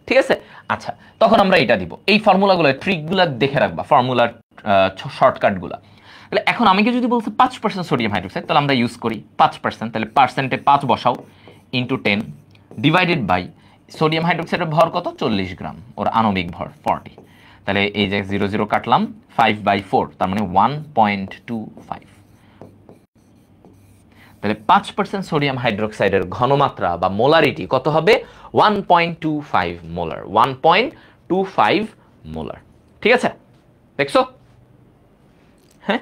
ঠিক আছে? আচ্ছা, তখন আমরা এটা দিব। এই ফর্মুলাগুলো, ট্রিকগুলো দেখে রাখবা, ফর্মুলার শর্টকাটগুলো। তাহলে এখন আমাকে যদি বলছে 5% সোডিয়াম হাইড্রোক্সাইড, তাহলে আমরা ইউজ করি 5%, তাহলে পার্সেন্টে 5 বসাও, ইন্টু 10 ডিভাইডেড বাই সোডিয়াম হাইড্রোক্সাইডের ভর কত? 40 গ্রাম, ওর আণবিক ভর 40। তাহলে এই যে 0 0 কাটলাম, 5/4, তার মানে 1.25। তাহলে 5% সোডিয়াম হাইড্রোক্সাইডের ঘনমাত্রা বা মোলারিটি কত হবে? 1.25 মোলার, 1.25 মোলার, ঠিক আছে? দেখছো? হ্যাঁ,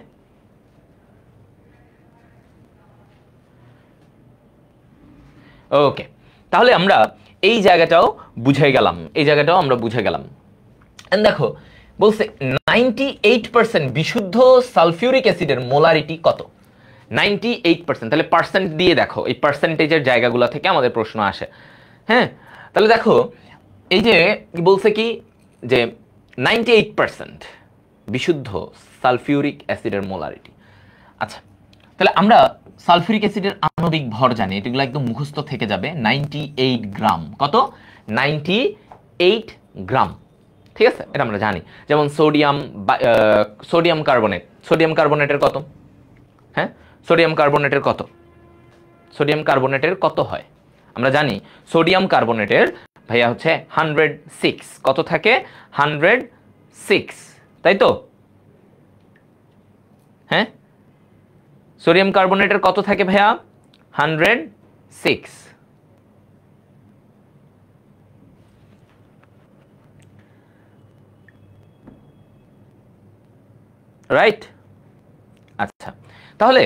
ওকে, তাহলে আমরা এই জায়গাটাও বুঝে গেলাম, এই জায়গাটাও আমরা বুঝে গেলাম। দেখো বলছে 98% বিশুদ্ধ সালফিউরিক অ্যাসিডের মোলারিটি কত? 98%। তাহলে পার্সেন্ট দিয়ে দেখো, এই পার্সেন্টেজের জায়গাগুলো থেকে আমাদের প্রশ্ন আসে। হ্যাঁ, তাহলে দেখো এই যে বলছে কি যে 98% বিশুদ্ধ সালফিউরিক অ্যাসিডের মোলারিটি। আচ্ছা, তাহলে আমরা সালফিউরিক অ্যাসিডের আণবিক ভর জানি, এগুলো একদম মুখস্থ থেকে যাবে। 98 গ্রাম, কত? 98 গ্রাম, ঠিক আছে? এটা আমরা জানি। যেমন সোডিয়াম কার্বনেটের কত? হ্যাঁ, সোডিয়াম কার্বনেটের কত হয় আমরা জানি। সোডিয়াম কার্বনেটের ভাইয়া হচ্ছে 106, কত থাকে? 106, তাই তো? হ্যাঁ, সোডিয়াম কার্বনেটের কত থাকে ভাইয়া? 106, রাইট? আচ্ছা, তাহলে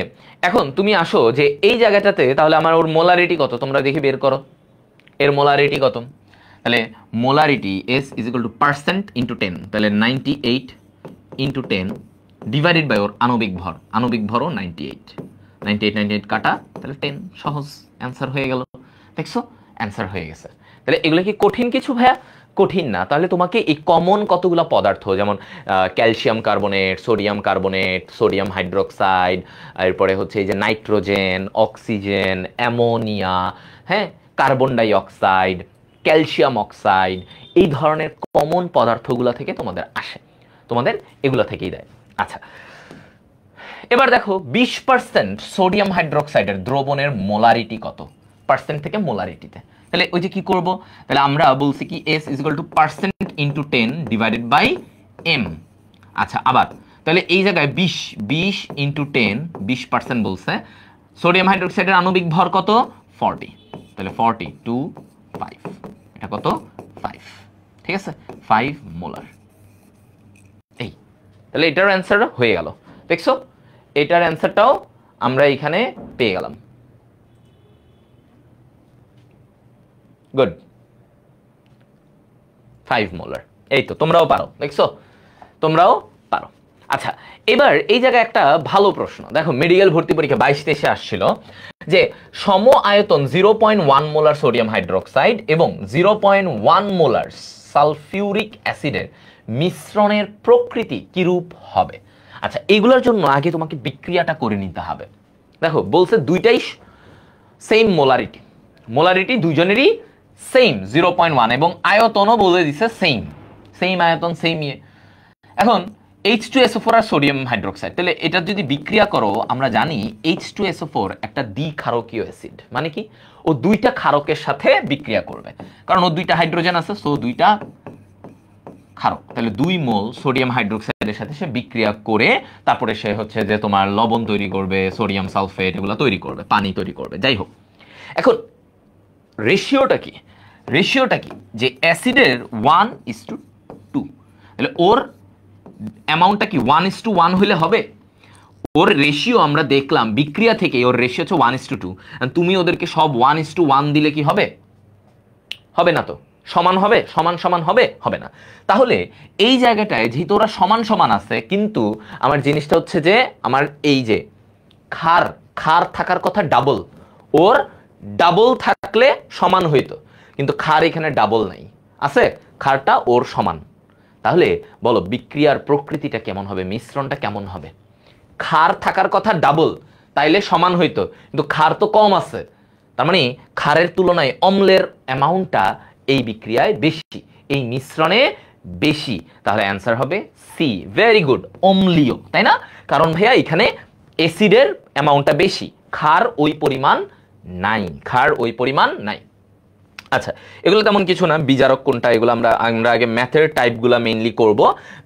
এখন তুমি আসো যে এই জায়গাটাতে, তাহলে আমার ওর মোলারিটি কত তোমরা দেখি বের করো। এর মোলারিটি কত? তাহলে molarity S is equal to percent into 10, তাহলে 98 ইন্টু 10 ডিভাইডেড বাই ওর আণবিক ভরও 98 কাটা, তাহলে 10, সহজ অ্যান্সার হয়ে গেল। দেখছো, অ্যান্সার হয়ে গেছে। তাহলে এগুলো কি কঠিন কিছু ভাইয়া? কঠিন না। তাহলে তোমাকে এই কমন কতগুলো পদার্থ, যেমন ক্যালসিয়াম কার্বনেট, সোডিয়াম হাইড্রোক্সাইড, এরপরে হচ্ছে এই যে নাইট্রোজেন, অক্সিজেন, অ্যামোনিয়া, হ্যাঁ, carbon die oxide, calcium oxide, এই ধরনের কমন পদার্থগুলো থেকে তোমাদের আসে, তোমাদের এগুলো থেকেই দেয়। আচ্ছা, এবার দেখো 20% সোডিয়াম হাইড্রোক্সাইডের দ্রবণের মোলারিটি কত? পার্সেন্ট থেকে মোলারিটিতে। তাহলে ওই যে কি করব, তাহলে আমরা বলছি কি S = percent into 10 divided by M। আচ্ছা, আবার তাহলে এই জায়গায় 20 ইন্টু 10, 20% বলছে। সোডিয়াম হাইড্রোক্সাইডের আণবিক ভর কত? 40। তাহলে 40 টু 5, এটা কত? 5। ঠিক আছে, 5 মোলার। এই তাহলে এটার অ্যান্সার হয়ে গেল। দেখছো, এটার অ্যান্সারটাও আমরা এখানে পেয়ে গেলাম। Good, 5 molar. এই তো, তোমরাও পারো, দেখছো, তোমরাও পারো। আচ্ছা, এবার এই জায়গায় একটা ভালো প্রশ্ন দেখো, মেডিকেল ভর্তি পরীক্ষা 22-23 আসছিল যে সম আয়তন 0.1 মোলার সোডিয়াম হাইড্রোক্সাইড এবং 0.1 মোলার সালফিউরিক অ্যাসিডের মিশ্রণের প্রকৃতি কিরূপ হবে। আচ্ছা, এগুলোর জন্য আগে তোমাকে বিক্রিয়াটা করে নিতে হবে। দেখো বলছে দুইটাই সেম মোলারিটি দুইজনেরই সেম 0.1 এবং আয়তনও বলে দিছে সেম আয়তন, সেম ইয়ে। এখন H2SO4 আর সোডিয়াম হাইড্রোক্সাইড, তাহলে এটা যদি বিক্রিয়া করো, আমরা জানি H2SO4 একটা দ্বিক্ষারকীয় অ্যাসিড, মানে কি ও দুইটা ক্ষারকের সাথে বিক্রিয়া করবে, কারণ ও দুইটা হাইড্রোজেন আছে, সো দুইটা ক্ষারক। তাহলে 2 মোল সোডিয়াম হাইড্রোক্সাইডের সাথে সে বিক্রিয়া করে তারপরে সে হচ্ছে যে তোমার লবণ তৈরি করবে, সোডিয়াম সালফেট এগুলো তৈরি করবে, পানি তৈরি করবে। যাই হোক, এখন রেশিওটা কি যে অ্যাসিডের 1:2, তাহলে ওর অ্যামাউন্টটা কি 1:1 হলে হবে? ওর রেশিও আমরা দেখলাম বিক্রিয়া থেকে, ওর রেশিও হচ্ছে 1:2। তুমি ওদেরকে সব 1:1 দিলে কি হবে? হবে না তো। সমান হবে? সমান হবে না। তাহলে এই জায়গাটায় যেহেতু ওরা সমান আছে, কিন্তু আমার জিনিসটা হচ্ছে যে আমার এই যে ক্ষার থাকার কথা ডাবল, ওর ডাবল থাকলে সমান হইতো, কিন্তু ক্ষার এখানে ডাবল নাই, আছে ক্ষারটা ওর সমান। তাহলে বলো বিক্রিয়ার প্রকৃতিটা কেমন হবে, মিশ্রণটা কেমন হবে? ক্ষার থাকার কথা ডাবল, তাইলে সমান হইতো, কিন্তু ক্ষার তো কম আছে, তার মানে ক্ষারের তুলনায় অম্লের অ্যামাউন্টটা এই বিক্রিয়ায় বেশি, এই মিশ্রণে বেশি। তাহলে অ্যান্সার হবে সি, ভেরি গুড, অম্লীয়, তাই না? কারণ ভাইয়া এখানে অ্যাসিডের অ্যামাউন্টটা বেশি, ক্ষার ওই পরিমাণ নাই। আচ্ছা, এগুলো তেমন কিছু না, বিজারক কোনটা এগুলো আমরা আগে ম্যাথের টাইপগুলো মেইনলি করব।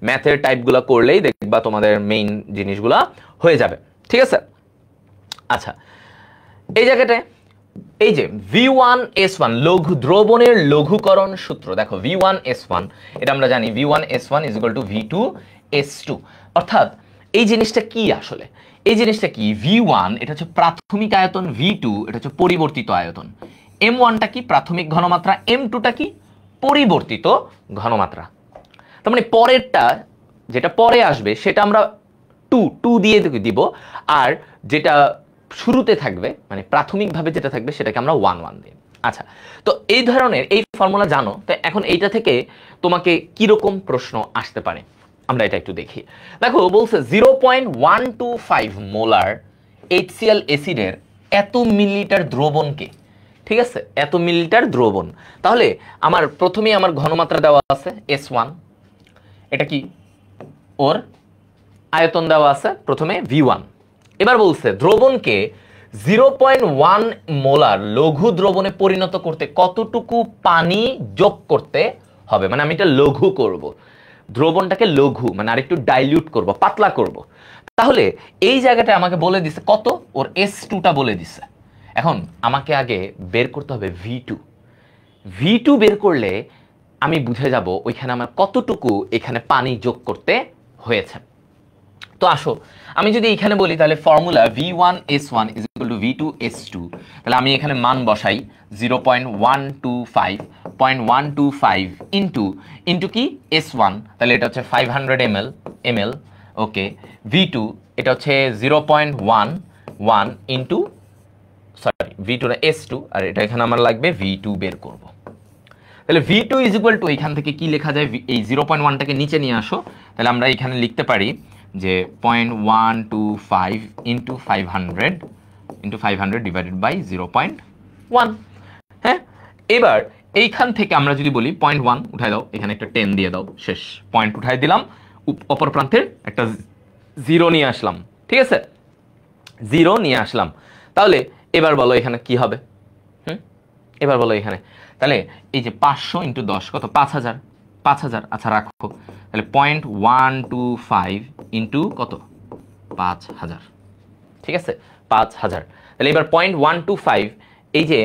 ম্যাথের টাইপগুলো করলেই দেখবা তোমাদের মেইন জিনিসগুলো হয়ে যাবে, ঠিক আছে? আচ্ছা, এই জায়গাটায় এই যে V1S1 দ্রবণের লঘুকরণ সূত্র, দেখো V1S1 এটা আমরা জানি, V1S1 = V2S2। অর্থাৎ এই জিনিসটা কি আসলে? এই জিনিসটা কি? V1 এটা হচ্ছে প্রাথমিক আয়তন, V2 এটা হচ্ছে পরিবর্তিত আয়তন। M1টা কি? প্রাথমিক ঘনমাত্রা, M2টা কি? পরিবর্তিত ঘনমাত্রা। তার মানে পরেরটা যেটা পরে আসবে সেটা আমরা 2 দিয়ে দিব, আর যেটা শুরুতে থাকবে মানে প্রাথমিকভাবে যেটা থাকবে সেটাকে আমরা 1 দিই। আচ্ছা, তো এই ধরনের এই ফর্মুলা জানো, তো এখন এইটা থেকে তোমাকে কিরকম প্রশ্ন আসতে পারে আমরা এটা একটু দেখি। দেখো বলছে 0.125 মোলার HCl অ্যাসিডের এত মিলিলিটার দ্রবণকে, ঠিক আছে, এত মিলিলিটার দ্রবণ। তাহলে আমার প্রথমেই আমার ঘনমাত্রা দেওয়া আছে S1, এটা কি ওর আয়তন দেওয়া আছে প্রথমে V1। এবার বলছে দ্রবণকে 0.1 মোলার লঘু দ্রবণে পরিণত করতে কতটুকু পানি যোগ করতে হবে, মানে আমি এটা লঘু করব, দ্রবণটাকে লঘু মানে আরেকটু ডাইলিউট করব, পাতলা করব। তাহলে এই জায়গাটা আমাকে বলে দিছে কত, ওর S2টা বলে দিছে। এখন আমাকে আগে বের করতে হবে V2 বের করলে আমি বুঝে যাব ওইখানে আমার কতটুকু এখানে পানি যোগ করতে হয়েছে। তো আসো আমি যদি এখানে বলি, তাহলে ফর্মুলা V1S1 = V2S2, তাহলে আমি এখানে মান বসাই 0.125 ইন্টু কি S1, তাহলে এটা হচ্ছে 500 ml, ওকে। V2 এটা হচ্ছে 0.11 ইন্টু V2 না S2, আর এটা এখানে আমার লাগবে V2 বের করব। তাহলে V2 ইজ ইকুয়াল টু এখান থেকে কি লেখা যায়, এই 0.1টাকে নিচে নিয়ে আসো, তাহলে আমরা এখানে লিখতে পারি যে 0.125 ইন্টু 500 ডিভাইডেড বাই 0.1। হ্যাঁ, এবার এইখান থেকে আমরা যদি বলি 0.1 উঠাই দাও, এখানে একটা 10 দিয়ে দাও, শেষ, পয়েন্ট উঠাই দিলাম, অপর প্রান্তের একটা 0 নিয়ে আসলাম, ঠিক আছে, 0 নিয়ে আসলাম। তাহলে এবার বলো এখানে কি হবে, এবার বলো এখানে, তাহলে এই যে 500 ইন্টু 10 কত, 5000, 5000, আচ্ছা রাখো, তাহলে 0.125 ইন্টু কত, 5000, ঠিক আছে, 5000। তাহলে এবার 0.125, এই যে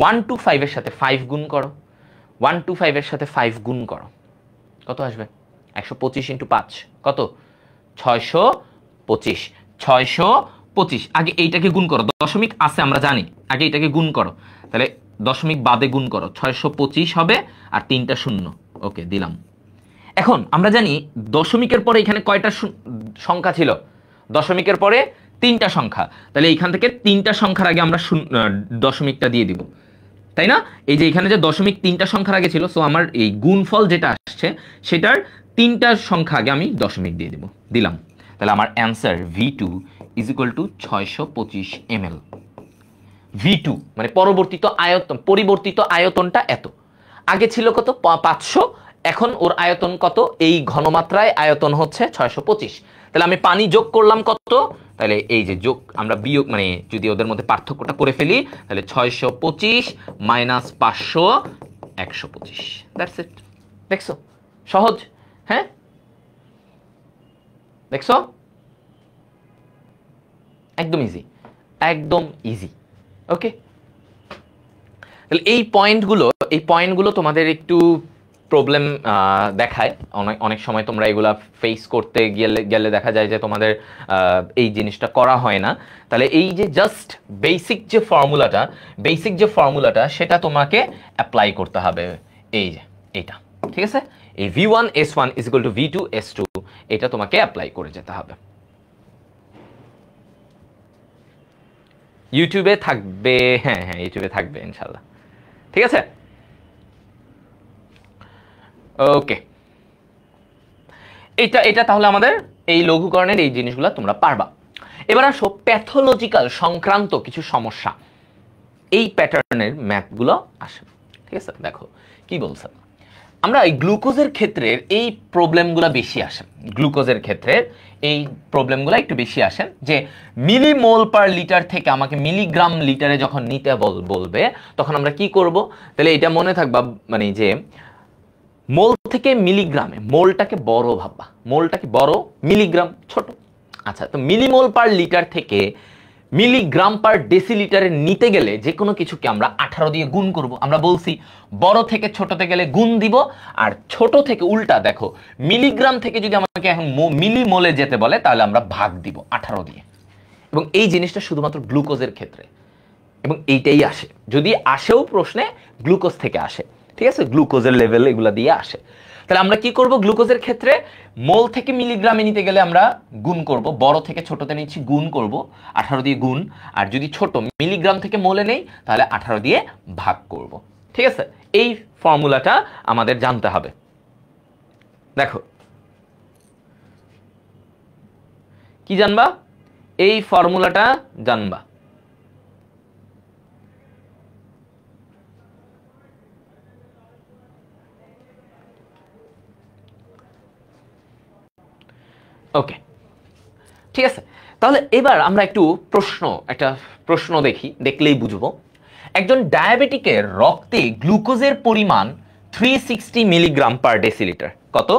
125 এর সাথে 5 গুণ করো, 125 এর সাথে 5 গুণ করো, কত আসবে, 125 ইন্টু 5 কত, 625, 625। আগে এইটাকে গুণ করো, দশমিক আছে আমরা জানি, আগে এইটাকে গুণ করো, তাহলে দশমিক বাদে গুণ করো, 625 হবে আর 3টা শূন্য, ওকে দিলাম। এখন আমরা জানি দশমিকের পরে এখানে কয়টা সংখ্যা ছিল, দশমিকের পরে 3টা সংখ্যা, তাহলে এইখান থেকে 3টা সংখ্যার আগে আমরা দশমিকটা দিয়ে দিব, তাই না? এই যে এখানে যে দশমিক 3টা সংখ্যার আগে ছিল, সো আমার এই গুণফল যেটা আসছে সেটার 3টা সংখ্যা আগে আমি দশমিক দিয়ে দিব, দিলাম। তাহলে আমার answer V2 is equal two 625 ml। V2 মানে পরিবর্তিত আয়তনটা এত, আগে ছিল কত, 500, এখন ওর আয়তন কত, এই ঘনমাত্রায় আয়তন হচ্ছে 625। তাহলে আমি পানি যোগ করলাম কত, তাহলে এই যে যোগ আমরা বিয়োগ, মানে যদি ওদের মধ্যে পার্থক্যটা করে ফেলি, তাহলে 625 মাইনাস 500, 125, দ্যাটস ইট। দেখছো সহজ, হ্যাঁ দেখছো, একদম ইজি, একদম ইজি, ওকে। তাহলে এই পয়েন্টগুলো তোমাদের একটু প্রবলেম দেখায়, অনেক সময় তোমরা এগুলা ফেস করতে গেলে দেখা যায় যে তোমাদের এই জিনিসটা করা হয় না। তাহলে এই যে জাস্ট বেসিক যে ফর্মুলাটা সেটা তোমাকে অ্যাপ্লাই করতে হবে, এই যে এইটা, ঠিক আছে, এই V1 S1 is equal two V2 S2, এটা তোমাকে অ্যাপ্লাই করে যেতে হবে। ইউটিউবে থাকবে, হ্যাঁ ইউটিউবে থাকবে ইনশাল্লাহ, ঠিক আছে, ওকে। এটা তাহলে আমাদের এই লঘুকরণের এই জিনিসগুলো তোমরা পারবা। এবার আসো প্যাথোলজিক্যাল সংক্রান্ত কিছু সমস্যা, এই প্যাটার্নের ম্যাথগুলো আসে, ঠিক আছে। দেখো কি বলছে, আমরা এই গ্লুকোজের ক্ষেত্রে এই প্রবলেমগুলো বেশি আসে, গ্লুকোজের ক্ষেত্রে এই প্রবলেমগুলো একটু বেশি আসে, যে মিলিমোল পার লিটার থেকে আমাকে মিলিগ্রাম লিটারে যখন নিতে বলবে তখন আমরা কি করব, তাহলে এটা মনে থাকবা, মানে যে মোল থেকে মিলিগ্রামে, মোলটাকে বড় ভাববা, মোলটাকে বড়, মিলিগ্রাম ছোট। আচ্ছা, তো মিলিমোল পার লিটার থেকে মিলিগ্রাম পার ডেসিলিটারে নিতে গেলে যে কোনো কিছুকে আমরা 18 দিয়ে গুণ করব। আমরা বলছি বড় থেকে ছোটতে গেলে গুণ দিব, আর ছোট থেকে উল্টা, দেখো মিলিগ্রাম থেকে যদি আমাকে এখন মিলিমোলে যেতে বলে তাহলে আমরা ভাগ দিব 18 দিয়ে। এবং এই জিনিসটা শুধুমাত্র গ্লুকোজের ক্ষেত্রে, এবং এইটাই আসে, যদি আসেও প্রশ্নে গ্লুকোজ থেকে আসে, ঠিক আছে, গ্লুকোজের লেভেল এগুলা দিয়ে আসে। তাহলে আমরা কি করব, গ্লুকোজের ক্ষেত্রে মোল থেকে মিলিগ্রামে নিতে গেলে আমরা গুণ করব, বড় থেকে ছোটতে নিচ্ছি গুণ করব, 18 দিয়ে গুণ, আর যদি ছোট মিলিগ্রাম থেকে মোলে নেই তাহলে 18 দিয়ে ভাগ করব, ঠিক আছে। এই ফর্মুলাটা আমাদের জানতে হবে। দেখো কি জানবা, এই ফর্মুলাটা জানবা, ওকে, ঠিক আছে। তাহলে এবার আমরা একটা প্রশ্ন দেখলেই বুঝবো। একজন ডায়াবেটিকের রক্তে গ্লুকোজের পরিমাণ 360 মিলিগ্রাম পার ডেসিলিটার, কত,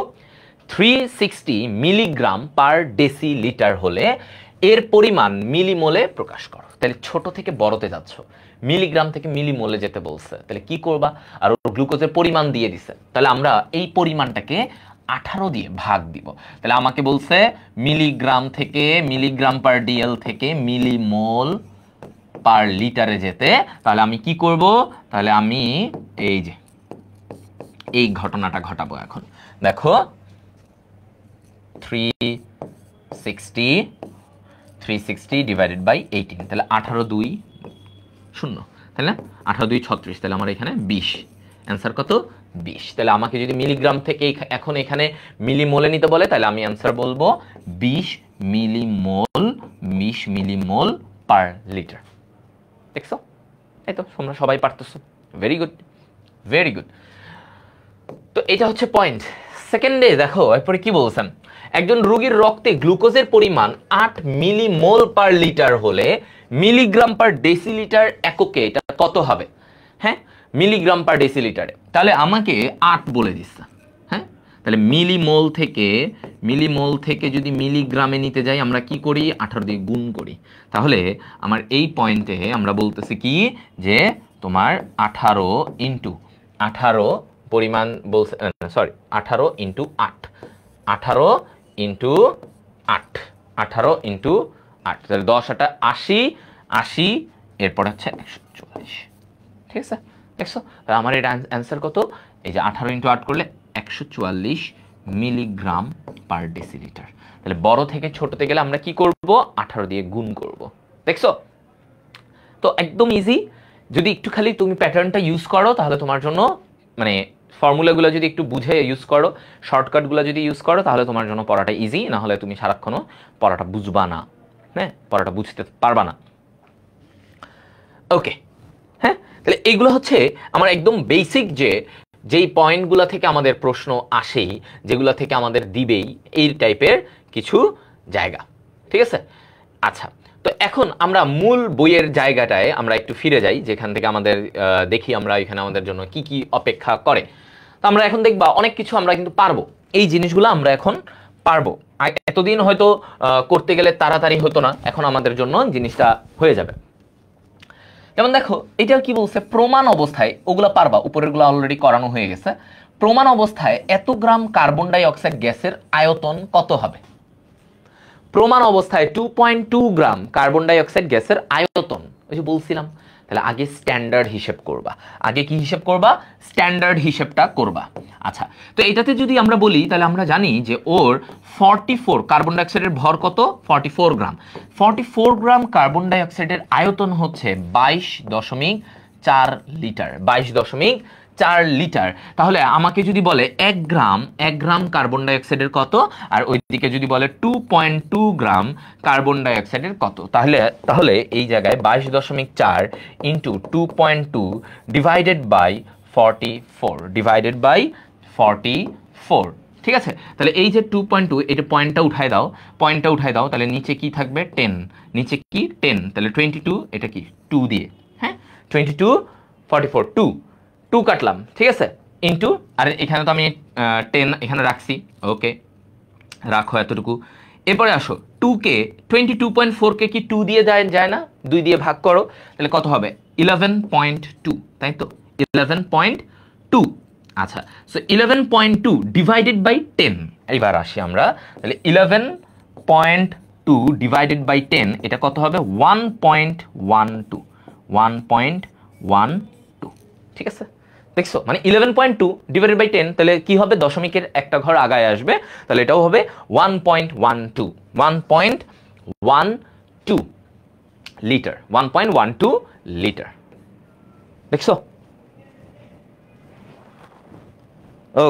360 মিলিগ্রাম পার ডেসিলিটার হলে এর পরিমাণ মিলিমোলে প্রকাশ করো। তাহলে ছোট থেকে বড়তে যাচ্ছ, মিলিগ্রাম থেকে মিলিমোলে যেতে বলছে, তাহলে কি করবা, আর গ্লুকোজের পরিমাণ দিয়ে দিছে, তাহলে আমরা এই পরিমাণটাকে 18 দিয়ে ভাগ দিব। তাহলে আমাকে বলছে মিলিগ্রাম থেকে, মিলিগ্রাম পার ডিএল থেকে মিলিমোল পার লিটারে যেতে, তাহলে আমি কি করব, তাহলে আমি এই যে এই ঘটনাটা ঘটাবো এখন। দেখো 360 ডিভাইডেড বাই 18, তাহলে 18 2 0, তাহলে 18 2 36, তাহলে আমার এখানে 20, অ্যান্সার কত 20। তাহলে আমাকে যদি মিলিগ্রাম থেকে এখন এখানে মিলিমোলে নিতে বলে, তাহলে আমি অ্যান্সার বলবো 20 মিলিমোল, 20 মিলিমোল পার লিটার। দেখছো, এই তো তোমরা সবাই পারতেছো, ভেরি গুড, ভেরি গুড। তো এটা হচ্ছে পয়েন্ট। সেকেন্ডে দেখো এরপরে কি বলছেন, একজন রোগীর রক্তে গ্লুকোজের পরিমাণ 8 মিলিমোল পার লিটার হলে মিলিগ্রাম পার ডেসিলিটার এককে এটা কত হবে? হ্যাঁ, মিলিগ্রাম পার ডেসিলিটারে। তাহলে আমাকে 8 বলে দিচ্ছে। হ্যাঁ, তাহলে মিলিমোল থেকে যদি মিলিগ্রামে নিতে যাই আমরা কি করি, 18 দিয়ে গুণ করি। তাহলে আমার এই পয়েন্টে আমরা বলতেছি কি যে তোমার 18 পরিমাণ বলছে, সরি 18 ইন্টু 8, 18 ইন্টু 8, 18 ইন্টু 8, তাহলে 10 8 80, 80 এরপর হচ্ছে 144। ঠিক আছে, দেখছো আমার এটা অ্যান্সার কত? এই যে 18 ইন্টু 8 করলে 144 মিলিগ্রাম পার ডেসিলিটার। তাহলে বড় থেকে ছোটতে গেলে আমরা কি করব, 18 দিয়ে গুণ করব। দেখছো, তো একদম ইজি। যদি একটু খালি তুমি প্যাটার্নটা ইউজ করো তাহলে তোমার জন্য, মানে ফর্মুলাগুলো যদি একটু বুঝে ইউজ করো, শর্টকাটগুলো যদি ইউজ করো তাহলে তোমার জন্য পড়াটা ইজি। না হলে তুমি সারাক্ষণও পড়াটা বুঝবা না, হ্যাঁ, পড়াটা বুঝতে পারবা না। ওকে, হ্যাঁ, তাহলে এইগুলো হচ্ছে আমার একদম বেসিক যেই পয়েন্টগুলো থেকে আমাদের প্রশ্ন আসেই, যেগুলো থেকে আমাদের দিবেই, এই টাইপের কিছু জায়গা। ঠিক আছে, আচ্ছা, তো এখন আমরা মূল বইয়ের জায়গাটায় আমরা একটু ফিরে যাই, যেখান থেকে আমাদের দেখি আমরা এখানে আমাদের জন্য কি কি অপেক্ষা করে। তো আমরা এখন দেখবা অনেক কিছু আমরা কিন্তু পারবো, এই জিনিসগুলো আমরা এখন পারবো। এতদিন হয়তো করতে গেলে তাড়াতাড়ি হতো না, এখন আমাদের জন্য জিনিসটা হয়ে যাবে। যেমন দেখো এটা কি বলছে, প্রমাণ অবস্থায় ওগুলা পারবা, উপরেরগুলো অলরেডি করানো হয়ে গেছে। প্রমাণ অবস্থায় এত গ্রাম কার্বন ডাই অক্সাইড গ্যাসের আয়তন কত হবে? প্রমাণ অবস্থায় 2.2 গ্রাম কার্বন ডাই অক্সাইড গ্যাসের আয়তন, ওই যে বলছিলাম। তাহলে আগে স্ট্যান্ডার্ড হিসেব করবা, আগে কি হিসেব করবা, স্ট্যান্ডার্ড হিসেবটা করবা। আচ্ছা, তো এটাতে যদি আমরা বলি তাহলে আমরা জানি যে ওর 44 কার্বন ডাই অক্সাইডের ভর কত, 44 গ্রাম। 44 গ্রাম কার্বন ডাই অক্সাইডের আয়তন হচ্ছে 22.4 লিটার, 22.4 লিটার। তাহলে আমাকে যদি বলে 1 গ্রাম কার্বন ডাই অক্সাইডের কত, আর ওইদিকে যদি বলে 2.2 গ্রাম কার্বন ডাই অক্সাইডের কত, তাহলে এই জায়গায় 22.4 ইন্টু 2.2 ডিভাইডেড বাই 44, ঠিক আছে। তাহলে এই যে 2.2, এটা পয়েন্টটা উঠায় দাও, তাহলে নিচে কি থাকবে, 10, নিচে কি 10, তাহলে 22, এটা কি 2 দিয়ে, হ্যাঁ 22 44 2 কাটলাম, ঠিক আছে, ইন্টু, আর এখানে তো আমি 10 এখানে রাখছি, ওকে রাখো এতটুকু। এরপরে আসো 22.4 কে কি 2 দিয়ে যায় না, 2 দিয়ে ভাগ করো, তাহলে কত হবে 11.2, তাই তো 11.2। আচ্ছা, সো 11.2 ডিভাইডেড বাই 10, এইবার আসি আমরা, তাহলে 11.2 ডিভাইডেড বাই 10 এটা কত হবে 1.12, ঠিক আছে। দেখছো, মানে 11.2 ডিভাইডেড বাই 10, তাহলে কি হবে, দশমিকের একটা ঘর আগায় আসবে, তাহলে এটাও হবে 1.12 লিটার, 1.12 লিটার। দেখছো,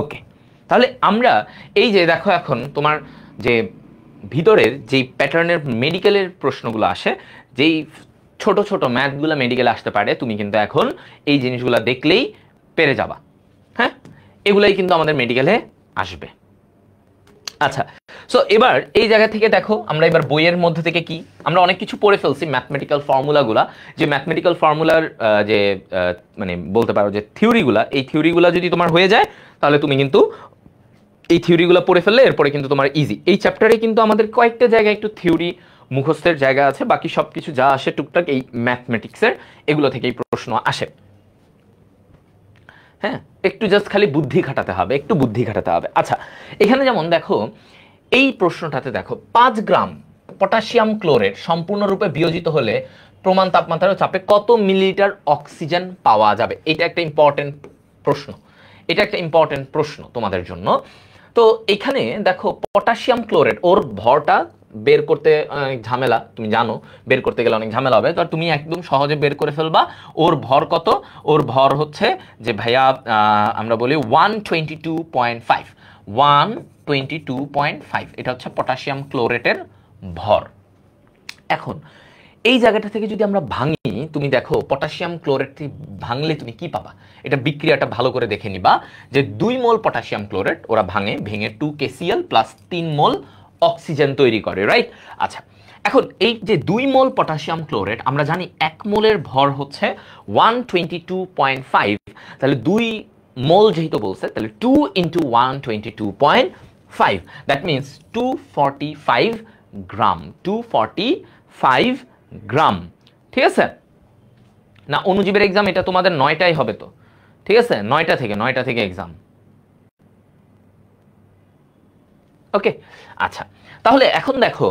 ওকে। তাহলে আমরা এই যে দেখো এখন তোমার যে ভিতরের যেই প্যাটার্নের মেডিকেলের প্রশ্নগুলো আসে, যেই ছোট ছোট ম্যাথগুলো মেডিকেলে আসতে পারে, তুমি কিন্তু এখন এই জিনিসগুলো দেখলেই পেরে যাবা, হ্যাঁ, এগুলাই কিন্তু আমাদের মেডিকেলে আসবে। আচ্ছা, সো এবার এই জায়গা থেকে দেখো আমরা এবার বইয়ের মধ্যে থেকে কি আমরা অনেক কিছু পড়ে ফেলছি, ম্যাথমেটিক্যাল ফর্মুলাগুলা, যে ম্যাথমেটিক্যাল ফর্মুলার যে মানে বলতে পারো যে থিওরিগুলা, এই থিওরিগুলা যদি তোমার হয়ে যায় তাহলে তুমি কিন্তু এই থিওরিগুলো পড়ে ফেললে এরপরে কিন্তু তোমার ইজি। এই চ্যাপ্টারে কিন্তু আমাদের কয়েকটা জায়গায় একটু থিওরি মুখস্থের জায়গা আছে, বাকি সব কিছু যা আসে টুকটাক এই ম্যাথমেটিক্সের এগুলো থেকেই প্রশ্ন আসে। হ্যাঁ, একটু জাস্ট খালি বুদ্ধি খাটাতে হবে, একটু বুদ্ধি খাটাতে হবে। আচ্ছা, এখানে যেমন দেখো এই প্রশ্নটাতে দেখো 5 গ্রাম পটাশিয়াম ক্লোরেট সম্পূর্ণরূপে বিয়োজিত হলে প্রমাণ তাপমাত্রার চাপে কত মিলিলিটার অক্সিজেন পাওয়া যাবে? এটা একটা ইম্পর্টেন্ট প্রশ্ন তোমাদের জন্য। তো এখানে দেখো পটাশিয়াম ক্লোরেট ওর ভরটা বের করতে অনেক ঝামেলা, তুমি জানো বের করতে গেলে অনেক ঝামেলা হবে, তো তুমি একদম সহজে বের করে ফেলবা। ওর ভর কত? ওর ভর হচ্ছে যে ভাইয়া আমরা বলি 122.5, 122.5, এটা হচ্ছে পটাশিয়াম ক্লোরেটের ভর। এখন এই জায়গাটা থেকে যদি আমরা ভাঙি, তুমি দেখো পটাশিয়াম ক্লোরেটটি ভাঙলে তুমি কি পাবা, এটা বিক্রিয়াটা ভালো করে দেখে নিবা যে 2 মোল পটাশিয়াম ক্লোরেট ওরা ভেঙে 2 KCl প্লাস 3 মোল অক্সিজেন তৈরি করে, রাইট? আচ্ছা, এখন এই যে 2 মোল পটাশিয়াম ক্লোরেট, আমরা জানি 1 মোলের ভর হচ্ছে 122.5, তাহলে 2 মোল যেহেতু বলছে, তাহলে 2 ইন্টু 122.5, দ্যাট মিনস 245 গ্রাম, 245 গ্রাম। ঠিক আছে না? অণুজীবের এক্সাম এটা তোমাদের 9টায় হবে তো, ঠিক আছে? 9টা থেকে এক্সাম। ওকে, আচ্ছা, তাহলে এখন দেখো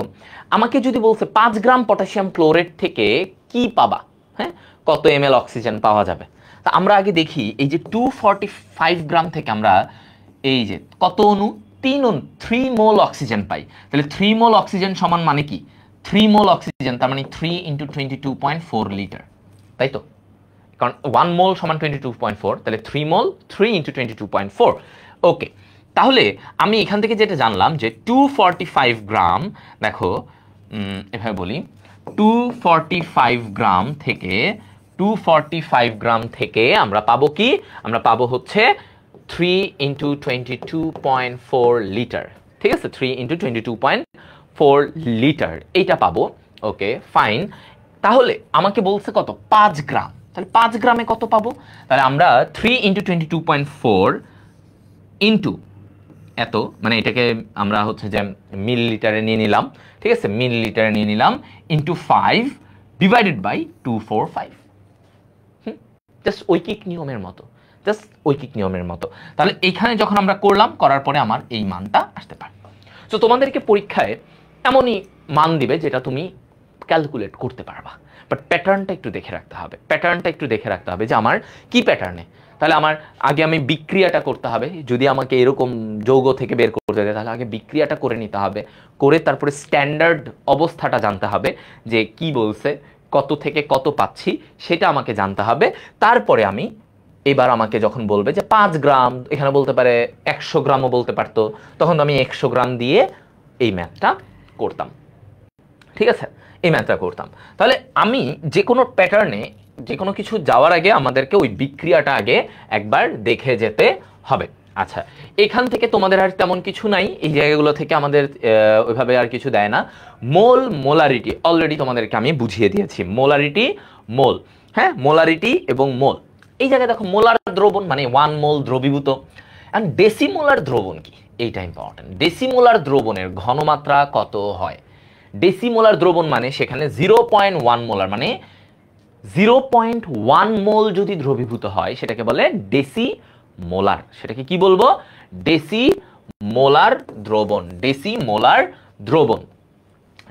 আমাকে যদি বলছে 5 গ্রাম পটাশিয়াম ক্লোরেট থেকে কি পাবা, হ্যাঁ, কত ml অক্সিজেন পাওয়া যাবে। তা আমরা আগে দেখি এই যে 245 গ্রাম থেকে আমরা এই যে কত অণু, 3 মোল অক্সিজেন পাই। তাহলে 3 মোল অক্সিজেন সমান মানে কি, 3 মোল অক্সিজেন তার মানে 3 ইন্টু 22.4 লিটার, তাই তো? কারণ 1 মোল সমান 22.4, তাহলে 3 মোল 3 ইন্টু 22.4। ওকে, তাহলে আমি এখান থেকে যেটা জানলাম যে 245 গ্রাম, দেখো এভাবে বলি, 245 গ্রাম থেকে আমরা পাবো কি, আমরা পাবো হচ্ছে 3 ইন্টু 22.4 লিটার, ঠিক আছে? 3 ইন্টু 22.4 লিটার এইটা পাবো। ওকে, ফাইন। তাহলে আমাকে বলছে কত, 5 গ্রাম, তাহলে 5 গ্রামে কত পাবো? তাহলে আমরা 3 ইন্টু 22.4 ইন্টু এত, মানে এটাকে আমরা হচ্ছে যে মিলিলিটারে নিয়ে নিলাম, ঠিক আছে? মিলিলিটারে নিয়ে নিলাম, ইন্টু 5 ডিভাইডেড বাই 245, জাস্ট ঐকিক নিয়মের মতো, তাহলে এইখানে যখন আমরা করার পরে আমার এই মানটা আসতে পারে। তো তোমাদেরকে পরীক্ষায় এমনই মান দিবে যেটা তুমি ক্যালকুলেট করতে পারবা, বাট প্যাটার্নটা একটু দেখে রাখতে হবে যে আমার কি প্যাটার্নে। তাহলে আমার আগে আমি বিক্রিয়াটা করতে হবে, যদি আমাকে এরকম যৌগ থেকে বের করতে দেয় তাহলে আগে বিক্রিয়াটা করে নিতে হবে, করে তারপরে স্ট্যান্ডার্ড অবস্থাটা জানতে হবে যে কি বলছে, কত থেকে কত পাচ্ছি সেটা আমাকে জানতে হবে। তারপরে আমি এবার আমাকে যখন বলবে যে 5 গ্রাম, এখানে বলতে পারে 100 গ্রামও বলতে পারতো, তখন আমি 100 গ্রাম দিয়ে এই ম্যাথটা করতাম, ঠিক আছে? এই ম্যাথটা করতাম। তাহলে আমি যে কোনো প্যাটার্নে যে কোনো কিছু যাওয়ার আগে আমাদেরকে ওই বিক্রিয়াটা আগে একবার দেখে যেতে হবে। আচ্ছা, এখান থেকে তোমাদের আর তেমন কিছু নাই, এই জায়গাগুলো থেকে আমাদের ওইভাবে আর কিছু দেয় না। মোলারিটি অলরেডি তোমাদেরকে আমি বুঝিয়ে দিয়েছি, মোল, হ্যাঁ, মোলারিটি এবং মোল। এই জায়গায় দেখো মোলার দ্রবণ মানে 1 মোল দ্রবীভূত। এন্ড ডেসিমোলার দ্রবণ কি, এইটা ইম্পর্টেন্ট। ডেসিমোলার দ্রবণের ঘনমাত্রা কত হয়? ডেসিমোলার দ্রবণ মানে সেখানে 0.1 মোলার, মানে 0.1 মোল যদি দ্রবীভূত হয় সেটাকে বলে ডেসিমোলার। সেটাকে কি বলবো? ডেসিমোলার দ্রবণ,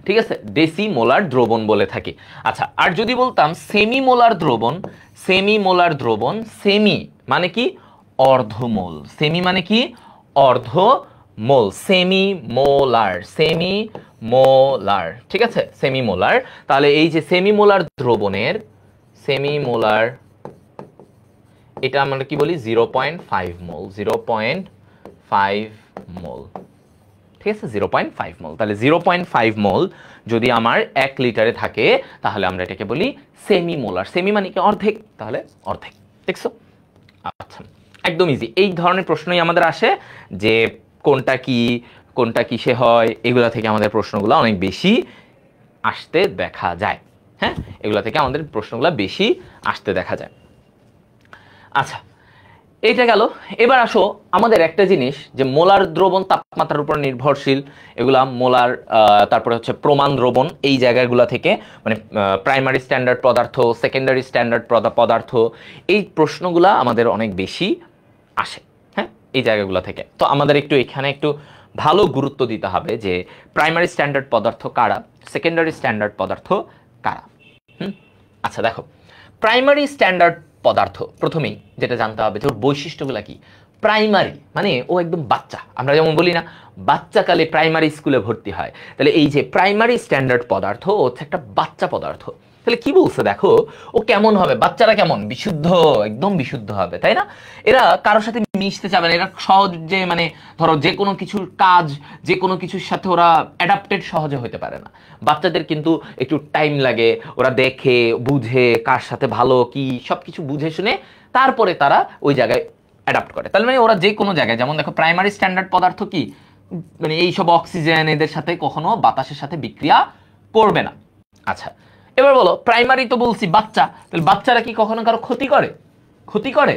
ঠিক আছে? ডেসিমোলার দ্রবণ বলে থাকি। আচ্ছা, আর যদি বলতাম সেমিমোলার দ্রবণ, সেমি মানে কি, অর্ধমোল। সেমি মানে কি, অর্ধমোল। সেমিমোলার, ঠিক আছে? সেমিমোলার। তাহলে এই যে সেমিমোলার দ্রবণের, এটা আমরা কি বলি, 0.5 মোল, 0.5 মোল, ঠিক আছে? 0.5 মোল। তাহলে 0.5 মোল যদি আমার 1 লিটারে থাকে তাহলে আমরা এটাকে বলি সেমিমোলার। সেমি মানে কি, অর্ধেক, তাহলে অর্ধেক, দেখছো? আচ্ছা, একদম ইজি। এই ধরনের প্রশ্নই আমাদের আসে যে কোনটা কিসে হয়, এগুলা থেকে আমাদের প্রশ্নগুলো অনেক বেশি আসতে দেখা যায়। হ্যাঁ, এগুলা থেকে আমাদের প্রশ্নগুলো বেশি আসতে দেখা যায়। আচ্ছা, এইটা গেল। এবার আসো আমাদের একটা জিনিস, যে মোলার দ্রবণ তাপমাত্রার উপর নির্ভরশীল, এগুলা মোলার, তারপরে হচ্ছে প্রমাণ দ্রবণ, এই জায়গাগুলো থেকে, মানে প্রাইমারি স্ট্যান্ডার্ড পদার্থ, সেকেন্ডারি স্ট্যান্ডার্ড পদার্থ, এই প্রশ্নগুলা আমাদের অনেক বেশি আসে, হ্যাঁ, এই জায়গাগুলো থেকে। তো আমাদের এখানে একটু ভালো গুরুত্ব দিতে হবে যে প্রাইমারি স্ট্যান্ডার্ড পদার্থ কারা, সেকেন্ডারি স্ট্যান্ডার্ড পদার্থ কারা। আচ্ছা, দেখো প্রাইমারি স্ট্যান্ডার্ড পদার্থ প্রথমেই যেটা জানতে হবে যে ওর বৈশিষ্ট্যগুলো কি। প্রাইমারি মানে ও একদম বাচ্চা, আমরা যেমন বলি না বাচ্চাকালে প্রাইমারি স্কুলে ভর্তি হয়, তাহলে এই যে প্রাইমারি স্ট্যান্ডার্ড পদার্থ ও হচ্ছে একটা বাচ্চা পদার্থ। তাহলে কি বলছে দেখো, ও কেমন হবে, বাচ্চারা কেমন বিশুদ্ধ, একদম বিশুদ্ধ হবে, তাই না? এরা কারোর সাথে মিশতে চাবে না, এরা সহজে মানে ধরো যে কোনো কিছুর কাজ, যে কোনো কিছুর সাথে ওরা অ্যাডাপ্টেড সহজে হতে পারে না। বাচ্চাদের কিন্তু একটু টাইম লাগে, ওরা দেখে বুঝে কার সাথে ভালো কি সব কিছু বুঝে শুনে তারপরে তারা ওই জায়গায় অ্যাডাপ্ট করে। তাহলে মানে ওরা যে কোনো জায়গায়, যেমন দেখো প্রাইমারি স্ট্যান্ডার্ড পদার্থ কি, মানে এইসব অক্সিজেন এদের সাথে কখনো বাতাসের সাথে বিক্রিয়া করবে না। আচ্ছা এবার বলো, প্রাইমারি তো বলছি বাচ্চা, তাহলে বাচ্চারা কি কখনো কারো ক্ষতি করে? ক্ষতি করে?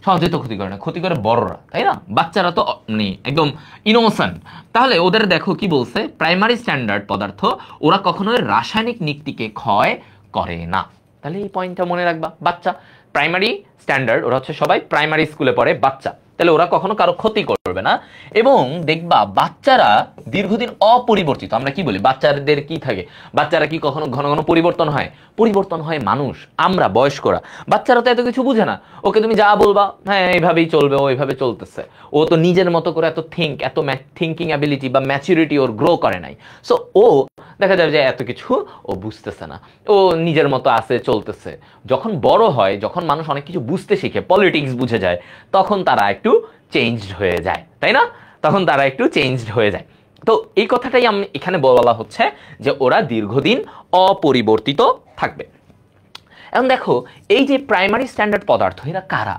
সহজে তো ক্ষতি করে না, ক্ষতি করে বড়রা, তাই না? বাচ্চারা তো মানে একদম ইনোসেন্ট। তাহলে ওদের দেখো কি বলছে, প্রাইমারি স্ট্যান্ডার্ড পদার্থ ওরা কখনোই রাসায়নিক নিক্তিকে ক্ষয় করে না। তাহলে এই পয়েন্টটা মনে রাখবা, বাচ্চা প্রাইমারি স্ট্যান্ডার্ড, ওরা হচ্ছে সবাই প্রাইমারি স্কুলে পড়ে বাচ্চা, তাহলে ওরা কখনো কারো ক্ষতি করবে না। এবং দেখবা বাচ্চারা দীর্ঘদিন অপরিবর্তিত, আমরা কি বলি বাচ্চাদের কি থাকে, বাচ্চারা কি কখনো ঘন ঘন পরিবর্তন হয়? পরিবর্তন হয় মানুষ, আমরা বয়স্করা। বাচ্চারা তো এত কিছু বুঝে না, ওকে তুমি যা বলবা হ্যাঁ এইভাবেই চলবে, ও এইভাবে চলতেছে। ও তো নিজের মতো করে এত থিঙ্কিং অ্যাবিলিটি বা ম্যাচুরিটি ওর গ্রো করে নাই। সো ও দেখা যাবে যে এত কিছু ও বুঝতেছে না, ও নিজের মতো আছে চলতেছে। যখন বড় হয়, যখন মানুষ অনেক কিছু বুঝতে শিখে, পলিটিক্স বুঝে যায়, তখন তারা একটু চেঞ্জড হয়ে যায়, তাই না? তখন তারা একটু চেঞ্জড হয়ে যায়। তো এই কথাটাই আমি এখানে বলা হচ্ছে যে ওরা দীর্ঘদিন অপরিবর্তিত থাকবে। এখন দেখো এই যে প্রাইমারি স্ট্যান্ডার্ড পদার্থ এরা কারা?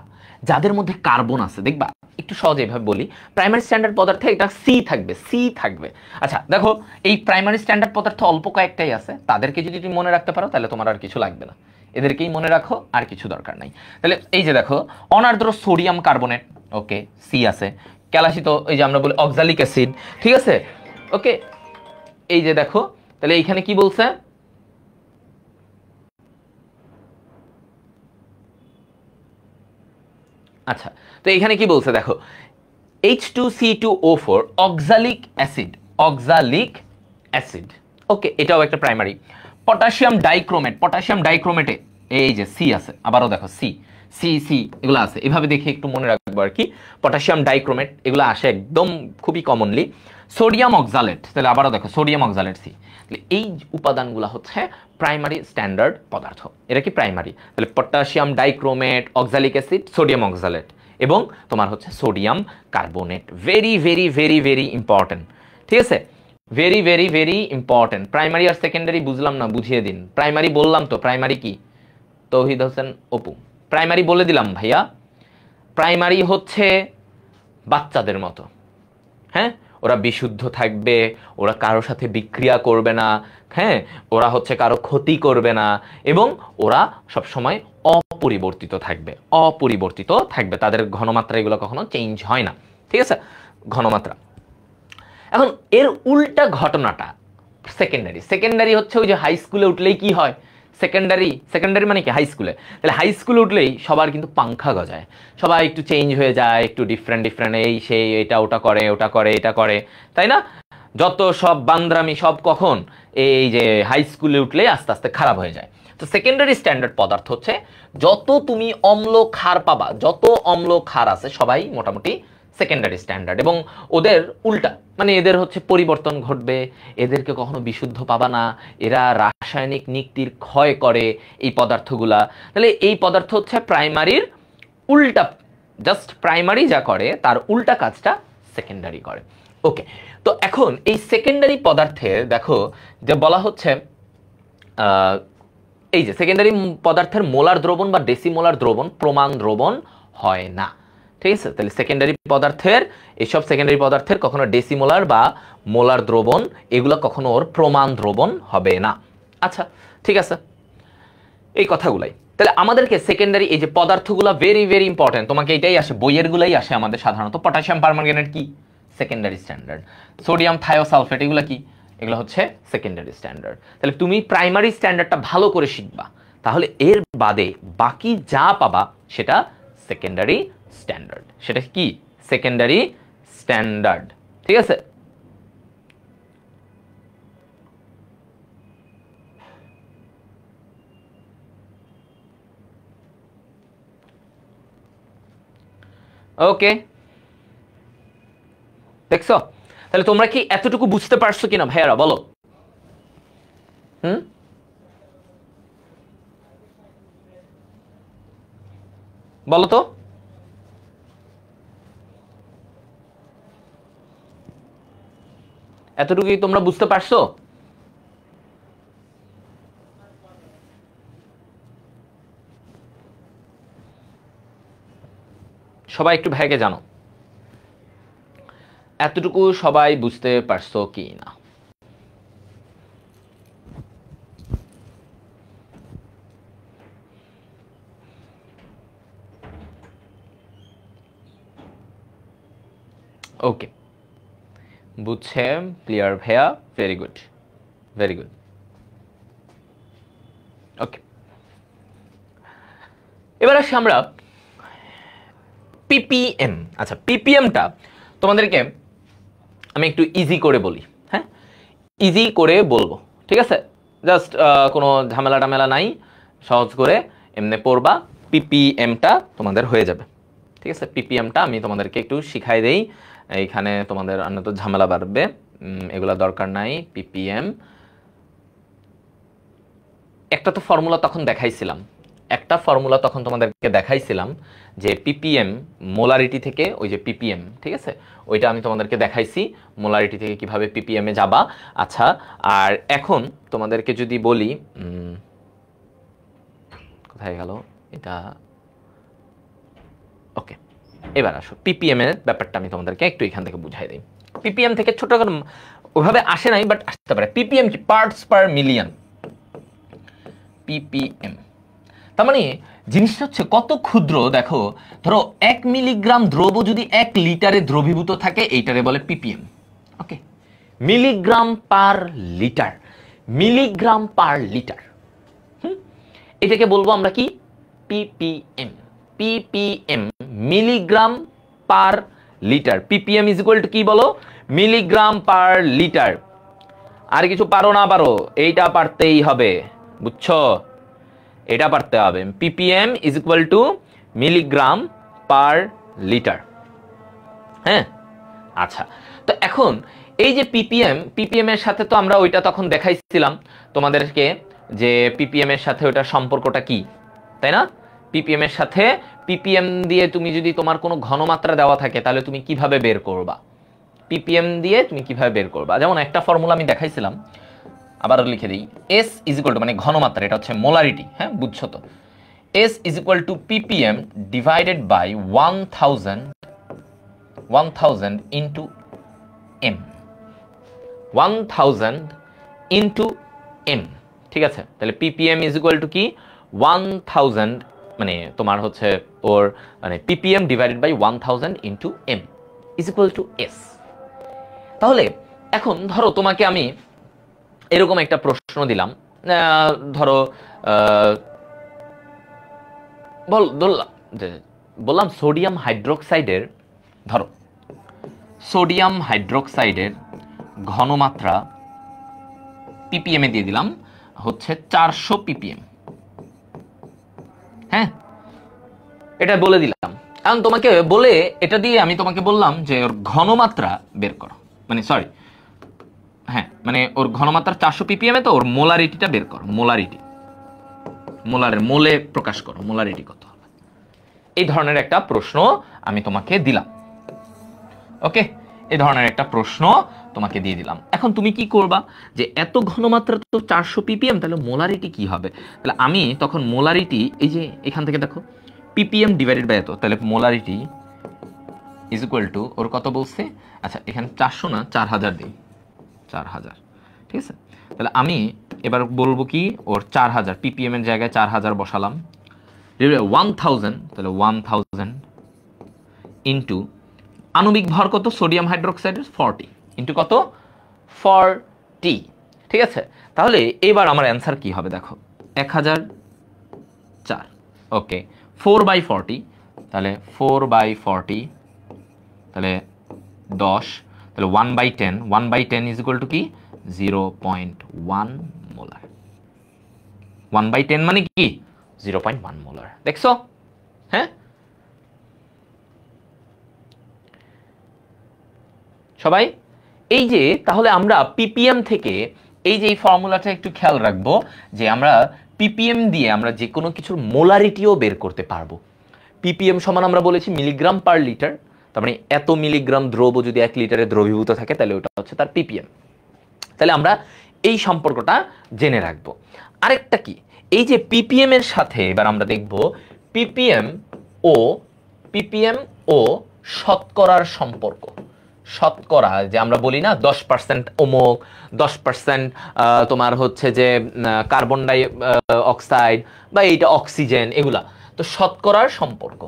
যাদের মধ্যে কার্বন আছে, দেখবা একটু সহজে এভাবে বলি, প্রাইমারি স্ট্যান্ডার্ড পদার্থে এটা সি থাকবে, সি থাকবে। আচ্ছা দেখো এই প্রাইমারি স্ট্যান্ডার্ড পদার্থ অল্প কয়েকটাই আছে, তাদেরকে যদি তুমি মনে রাখতে পারো তাহলে তোমার আর কিছু লাগবে না, এদেরকেই মনে রাখো, আর কিছু দরকার নাই। তাহলে এই যে দেখো অনার্দ্র সোডিয়াম কার্বনেট, ওকে সি আছে। ক্যালাসিত এই যে আমরা বলি অক্সালিক অ্যাসিড, ঠিক আছে ওকে। এই যে দেখো তাহলে এইখানে কি বলছে, আচ্ছা তো এখানে কি বলছে দেখো H2C2O4 oxalic acid, oxalic acid, okay এটাও একটা প্রাইমারি। পটাশিয়াম ডাইক্রোমেট, পটাশিয়াম ডাইক্রোমেটে এই যে সি আছে, আবারও দেখো সি সি সি এগুলো আছে, এভাবে দেখে একটু মনে রাখবো আর কি। পটাশিয়াম ডাইক্রোমেট এগুলো আসে একদম খুবই কমনলি। সোডিয়াম অক্সালেট, তাহলে আবারও দেখো সোডিয়াম অক্সালেট সি। এই উপাদানগুলো হচ্ছে প্রাইমারি স্ট্যান্ডার্ড পদার্থ, এটা কি প্রাইমারি। তাহলে potassium dichromate, oxalic acid, sodium oxalate এবং তোমার হচ্ছে sodium carbonate. Very very very very important, ঠিক আছে, very very very important. Primary আর সেকেন্ডারি বুঝলাম না, বুঝিয়ে দিন। প্রাইমারি বললাম তো, প্রাইমারি কি? তৌহিদ হোসেন অপু, প্রাইমারি বলে দিলাম ভাইয়া। প্রাইমারি হচ্ছে বাচ্চাদের মতো, হ্যাঁ ওরা বিশুদ্ধ থাকবে, ওরা কারোর সাথে বিক্রিয়া করবে না, হ্যাঁ ওরা হচ্ছে কারো ক্ষতি করবে না, এবং ওরা সবসময় অপরিবর্তিত থাকবে, অপরিবর্তিত থাকবে, তাদের ঘনমাত্রা এগুলো কখনো চেঞ্জ হয় না, ঠিক আছে ঘনমাত্রা। এখন এর উল্টা ঘটনাটা সেকেন্ডারি। সেকেন্ডারি হচ্ছে ওই যে হাই স্কুলে উঠলেই কি হয়, সেকেন্ডারি, সেকেন্ডারি মানে কি হাই স্কুলে। তাহলে হাই স্কুলে উঠলেই সবার কিন্তু পাংখা গজায়, সবাই একটু চেঞ্জ হয়ে যায়, একটু ডিফারেন্ট ডিফারেন্ট, এই সেই এটা ওটা করে, ওটা করে এটা করে, তাই না? যত সব বান্দ্রামি সব কখন এই যে হাই স্কুলে উঠলেই আস্তে আস্তে খারাপ হয়ে যায়। তো সেকেন্ডারি স্ট্যান্ডার্ড পদার্থ হচ্ছে যত তুমি অম্ল ক্ষার পাবা, যত অম্ল ক্ষার আছে সবাই মোটামুটি সেকেন্ডারি স্ট্যান্ডার্ড। এবং ওদের উল্টা মানে এদের হচ্ছে পরিবর্তন ঘটবে, এদেরকে কখনো বিশুদ্ধ পাবা না, এরা রাসায়নিক নিক্তির ক্ষয় করে এই পদার্থগুলা। তাহলে এই পদার্থ হচ্ছে প্রাইমারির উল্টা, জাস্ট প্রাইমারি যা করে তার উল্টা কাজটা সেকেন্ডারি করে, ওকে। তো এখন এই সেকেন্ডারি পদার্থের দেখো যে বলা হচ্ছে এই যে সেকেন্ডারি পদার্থের মোলার দ্রবণ বা ডেসিমোলার দ্রবণ প্রমাণ দ্রবণ হয় না, ঠিক আছে। তাহলে সেকেন্ডারি পদার্থের, এইসব সেকেন্ডারি পদার্থের কখনো ডেসিমোলার বা মোলার দ্রবণ এগুলো কখনো ওর প্রমাণ দ্রবণ হবে না। আচ্ছা ঠিক আছে, এই কথাগুলাই। তাহলে আমাদেরকে সেকেন্ডারি এই যে পদার্থগুলো ভেরি ভেরি ইম্পর্টেন্ট, তোমাকে এটাই আসে, বইয়ের গুলাই আসে আমাদের সাধারণত। পটাশিয়াম পারম্যাঙ্গানেট কি সেকেন্ডারি স্ট্যান্ডার্ড, সোডিয়াম থায়োসালফেট এগুলো কি, এগুলো হচ্ছে সেকেন্ডারি স্ট্যান্ডার্ড। তাহলে তুমি প্রাইমারি স্ট্যান্ডার্ডটা ভালো করে শিখবা, তাহলে এর বাদে বাকি যা পাবা সেটা সেকেন্ডারি স্ট্যান্ডার্ড। সেটা কি সেকেন্ডারি স্ট্যান্ডার্ড, ঠিক আছে। ওকে দেখছো? তাহলে তোমরা কি এতটুকু বুঝতে পারছো কিনা ভাইয়ারা বলো? বলো তো। এতটুকুই তোমরা বুঝতে পারছো? সবাই একটু ভাইকে জানো এতটুকু সবাই বুঝতে পারছো কি না? ওকে, বুঝছে ক্লিয়ার ভাইয়া, ভেরি গুড, ভেরি গুড। ওকে, এবার আসি আমরা পিপিএম। আচ্ছা, পিপিএমটা তোমাদেরকে আমি একটু ইজি করে বলি, হ্যাঁ, ইজি করে বলবো, ঠিক আছে? জাস্ট কোনো ঝামেলা টামেলা নাই, সহজ করে এমনি পড়বা, পিপিএমটা তোমাদের হয়ে যাবে, ঠিক আছে? পিপিএমটা আমি তোমাদেরকে একটু শিখাই দেই, এইখানে তোমাদের অন্য ঝামেলা বাড়বে, এগুলা দরকার নাই। পিপিএম একটা তো ফর্মুলা তখন দেখাইছিলাম, একটা ফর্মুলা তখন তোমাদেরকে দেখাইছিলাম যে পিপিএম মোলারিটি থেকে, ওই যে পিপিএম, ঠিক আছে, ওইটা আমি তোমাদেরকে দেখাইছি মোলারিটি থেকে কিভাবে পিপিএম এ যাবা। আচ্ছা, আর এখন তোমাদেরকে যদি বলি, কোথায় গেল এটা, ওকে, এবার আসো পিপিএম এর ব্যাপারটা আমি তোমাদেরকে একটু এখান থেকে বুঝাই দিই। পিপিএম থেকে ছোট করে ওইভাবে আসে নাই, বাট আসতে পারে। পিপিএম কি? Parts per million. পিপিএম তার মানে জিনিসটা হচ্ছে কত ক্ষুদ্র, দেখো, ধরো 1 মিলিগ্রাম দ্রব্য যদি 1 লিটারে দ্রবীভূত থাকে, এইটারে বলে PPM. Okay, milligram per litre, milligram per litre, এটাকে বলবো আমরা কি? PPM. PPM, milligram per litre. PPM is equal to কি বলো? Milligram per litre. আর কিছু পারো না পারো, এইটা পারতেই হবে, বুঝছো? এটা পারতে হবে। PPM is equal two milligram per litre, হ্যাঁ? আচ্ছা, তো এখন এই যে পিপিএম, পিপিএম এর সাথে তো আমরা ওইটা তখন দেখাইছিলাম তোমাদেরকে যে পিপিএম এর সাথে ওইটা সম্পর্কটা কি, তাই না? পিপিএম এর সাথে, পিপিএম দিয়ে তুমি যদি তোমার কোনো ঘনমাত্রা দেওয়া থাকে তাহলে তুমি কিভাবে বের করবা? পিপিএম দিয়ে তুমি কিভাবে বের করবা? যেমন একটা ফর্মুলা আমি দেখাইছিলাম, আবার লিখে দিই। এস ইজ ইকুয়াল টু, মানে ঘনমাত্রা, এটা হচ্ছে মোলারিটি, হ্যাঁ, বুঝছো তো? S is equal to PPM divided by 1000 into M, 1000 into M, ঠিক আছে? তাহলে পিপিএম ইজ ইকুয়াল টু কি? 1000, মানে তোমার হচ্ছে ওর মানে PPM divided by 1000 into M is equal to S. তাহলে এখন ধরো তোমাকে আমি এরকম একটা প্রশ্ন দিলাম, ধরো বললাম সোডিয়াম হাইড্রোক্সাইডের, ধরো সোডিয়াম হাইড্রোক্সাইডের ঘনমাত্রা পিপিএম এ দিয়ে দিলাম হচ্ছে 400 পিপিএম, হ্যাঁ, এটা বলে দিলাম। এখন তোমাকে বলে এটা দিয়ে আমি তোমাকে বললাম যে ওর ঘনমাত্রা বের করো, মানে সরি, হ্যাঁ, মানে ওর ঘনমাত্রা 400 পিপিএম এ, তো ওর মোলারিটিটা বের করো, মোলারিটি, মোলারের মোলে প্রকাশ করো, মোলারিটি কত হবে। এই ধরনের একটা প্রশ্ন আমি তোমাকে দিলাম, ওকে, এই ধরনের একটা প্রশ্ন তোমাকে দিয়ে দিলাম। এখন তুমি কি করবা, যে এত ঘনমাত্রা তো 400 পিপিএম, তাহলে মোলারিটি কি হবে? তাহলে আমি তখন মোলারিটি, এই যে এখান থেকে দেখো পিপিএম ডিভাইডেড বাই এত, তাহলে মোলারিটি ইজ ইকুয়াল টু, ওর কত বলছে? আচ্ছা, এখানে 400 না, 4000 দিই, 4000, ঠিক আছে? তাহলে আমি এবার বলবো কি, ওর 4000 পিপিএম এর জায়গায় 4000 বসালাম, 1000, তাহলে 1000 ইন্টু আণবিক ভর কত সোডিয়াম হাইড্রোক্সাইডের? 40, ইন্টু কত? 40, ঠিক আছে? তাহলে এবার আমার অ্যান্সার কি হবে দেখো, 1004, ওকে, 4/40, তাহলে 4/40, তাহলে 10, তাহলে 1/10, 1/10 ইজ ইকুয়াল টু কি? 0.1 মোলার। 1/10 মানে কি? 0.1 মোলার, দেখছো? হ্যাঁ, সবাই এই যে তাহলে আমরা পিপিএম থেকে এই যে এই ফর্মুলাটা একটু খেয়াল রাখবো যে আমরা পিপিএম দিয়ে আমরা যে কোনো কিছুর মোলারিটিও বের করতে পারবো। পিপিএম সমান আমরা বলেছি মিলিগ্রাম পার লিটার, তার মানে এত মিলিগ্রাম দ্রব্য যদি 1 লিটারে দ্রবীভূত থাকে তাহলে ওটা হচ্ছে তার পিপিএম। তাহলে আমরা এই সম্পর্কটা জেনে রাখবো। আরেকটা কি, এই যে পিপিএম এর সাথে এবার আমরা দেখব পিপিএম ও শতকরার সম্পর্ক। শতকরা যে আমরা বলি না 10% অমুক, 10% তোমার হচ্ছে যে কার্বন ডাই অক্সাইড বা এইটা অক্সিজেন, এগুলা তো শতকরার সম্পর্ক।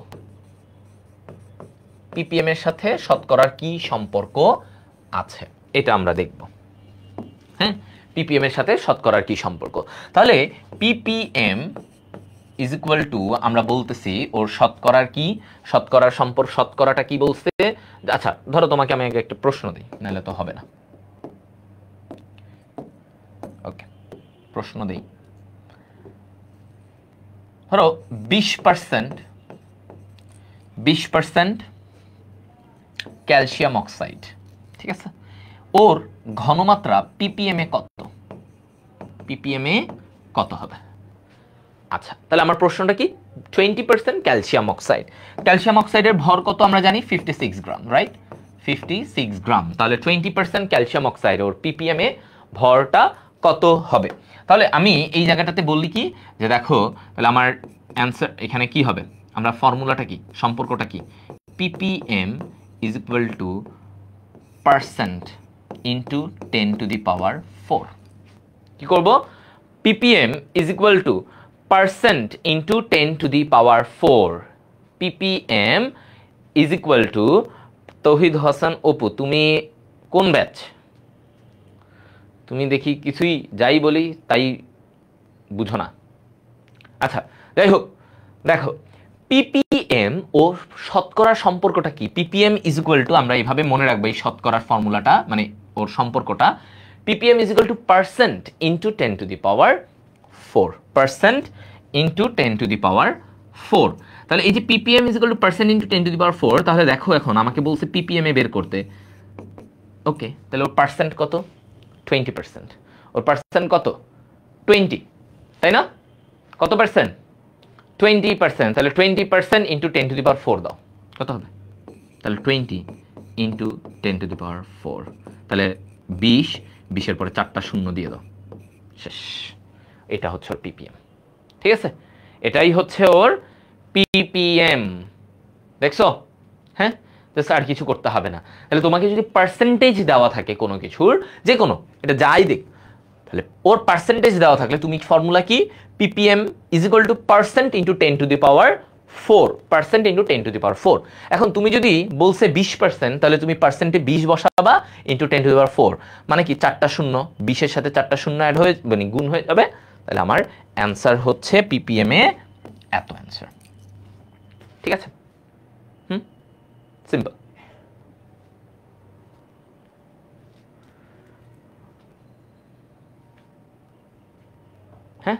পিপিএম এর সাথে শতকরার কি সম্পর্ক আছে এটা আমরা দেখব। হ্যাঁ, পিপিএম এর সাথে শতকরার কি সম্পর্ক। তাহলে পিপিএম ইজ ইকুয়াল টু আমরা বলতেছি ওর শতকরার কি, শতকরার সম্পর্ক, শতকরাটা কি বলছে। আচ্ছা ধরো তোমাকে আমি একটা প্রশ্ন দিই, নাহলে তো হবে না। ওকে, প্রশ্ন দিই। ধরো 20% ক্যালসিয়াম অক্সাইড, ঠিক আছে, ওর ঘনমাত্রা পিপিএম এ কত, পিপিএম এ কত হবে। আচ্ছা তাহলে আমার প্রশ্নটা কি, 20% ক্যালসিয়াম অক্সাইড, ক্যালসিয়াম অক্সাইডের ভর কত আমরা জানি 56 গ্রাম, রাইট, 56 গ্রাম। তাহলে 20% ক্যালসিয়াম অক্সাইড ওর পিপিএম এ ভরটা কত হবে। তাহলে আমি এই জায়গাটাতে বললি কি যে দেখো তাহলে আমার অ্যান্সার এখানে কি হবে, আমরা ফর্মুলাটা কি, সম্পর্কটা কি, PPM is equal to percent into 10 to the power 4। কি করব, PPM is equal to percent into 10 to the power 4। PPM is equal to, Tauhid Hasan Apu তুমি কোন ব্যাচ, তুমি দেখি কিছুই যাই বলি তাই বুঝো না। আচ্ছা যাই হোক, দেখো পিপিএম ও শতকরার সম্পর্কটা কি, পিপিএম ইজ ইকুয়াল টু, আমরা এইভাবে মনে রাখবো এই শতকরার ফর্মুলাটা, মানে ওর সম্পর্কটা, PPM is equal to percent into 10 to the power 4, percent into 10 to the power 4। তাহলে এই যে PPM is equal to percent into 10 to the power 4, তাহলে দেখো এখন আমাকে বলছে পিপিএম এ বের করতে। ওকে, তাহলে ওর পার্সেন্ট কত, 20%, ওর পার্সেন্ট কত 20, তাই না, কত পার্সেন্ট 20%, তাহলে 20% ইন্টু 10 টু দি পাওয়ার 4 দাও, কত হবে, তাহলে 20 ইন্টু 10 টু দি পাওয়ার 4, তাহলে 20 পরে 4টা শূন্য দিয়ে দাও, শেষ। এটা হচ্ছে ওর পিপিএম, ঠিক আছে, এটাই হচ্ছে ওর পিপিএম। দেখছো, হ্যাঁ, আর কিছু করতে হবে না। তাহলে তোমাকে যদি পার্সেন্টেজ দেওয়া থাকে কোনো কিছুর, যে কোনো, এটা যাই দেখ, তাহলে ওর পার্সেন্টেজ দেওয়া থাকলে তুমি ফর্মুলা কি, PPM is equal to percent into 10 to the power 4, percent into 10 to the power 4। এখন তুমি যদি বলছে 20%, তাহলে তুমি পার্সেন্টে 20 বসাবা ইন্টু 10 টু দি পাওয়ার 4, মানে কি 4টা শূন্য, 20-এর সাথে 4টা শূন্য অ্যাড হয়ে মানে গুণ হয়ে যাবে। তাহলে আমার অ্যান্সার হচ্ছে পিপিএম এ এত অ্যান্সার, ঠিক আছে, সিম্পল। হ্যাঁ,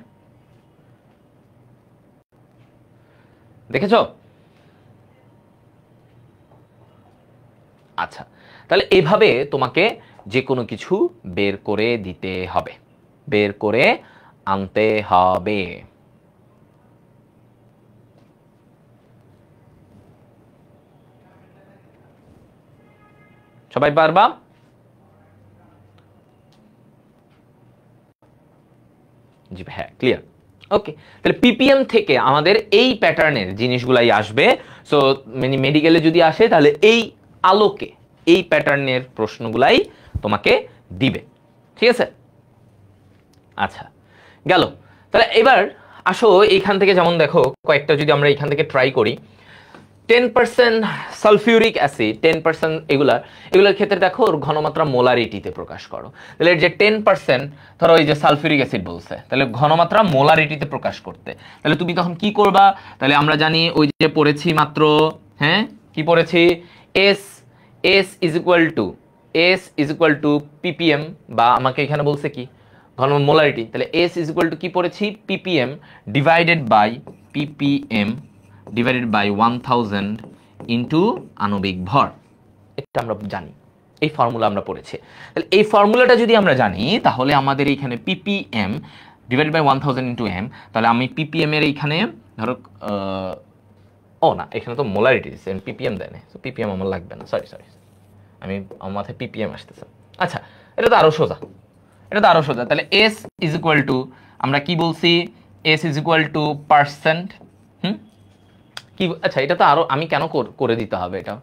দেখেছো? আচ্ছা তাহলে এভাবে তোমাকে যে কোনো কিছু বের করে দিতে হবে, বের করে আনতে হবে। সবাই পারবা? জি হ্যাঁ, ক্লিয়ার। ওকে, তাহলে পিপিএম থেকে আমাদের এই প্যাটার্নের জিনিসগুলাই আসবে। সো মানে মেডিকেলে যদি আসে তাহলে এই আলোকে এই প্যাটার্নের প্রশ্নগুলাই তোমাকে দিবে, ঠিক আছে। আচ্ছা গেল, তাহলে এবার আসো এইখান থেকে, যেমন দেখো কয়েকটা যদি আমরা এইখান থেকে ট্রাই করি, 10% সালফিউরিক অ্যাসিড, 10% এগুলার ক্ষেত্রে দেখো ওর ঘনমাত্রা মোলারিটিতে প্রকাশ করো। তাহলে যে 10% ধরো এই যে সালফিউরিক অ্যাসিড বলছে, তাহলে ঘনমাত্রা মোলারিটিতে প্রকাশ করতে, তাহলে তুমি তখন কি করবা, তাহলে আমরা জানি ওই যে পড়েছি মাত্র, হ্যাঁ কি পড়েছি, S is equal to PPM, বা আমাকে এখানে বলছে কি ঘন মোলারিটি, তাহলে এস ইজ ইকুয়াল টু কি পড়েছি, পিপিএম ডিভাইডেড বাই 1000 ইন্টু আণবিক ভর। এটা আমরা জানি, এই ফর্মুলা আমরা পড়েছি। তাহলে এই ফর্মুলাটা যদি আমরা জানি তাহলে আমাদের এইখানে ppm divided by 1000 into m, তাহলে আমি ppm এর এইখানে ধরো ও না, এখানে তো মোলারিটি দিচ্ছে, ppm দেয় না, ppm আমার লাগবে না, সরি আমি আমার মাথায় ppm আসতেছে। আচ্ছা, এটা তো আরো সোজা, তাহলে s ইজ ইকুয়াল টু, আমরা কি বলছি, s is equal to percent. কি, আচ্ছা এটা তো আরো আমি কেন করে দিতে হবে এটা?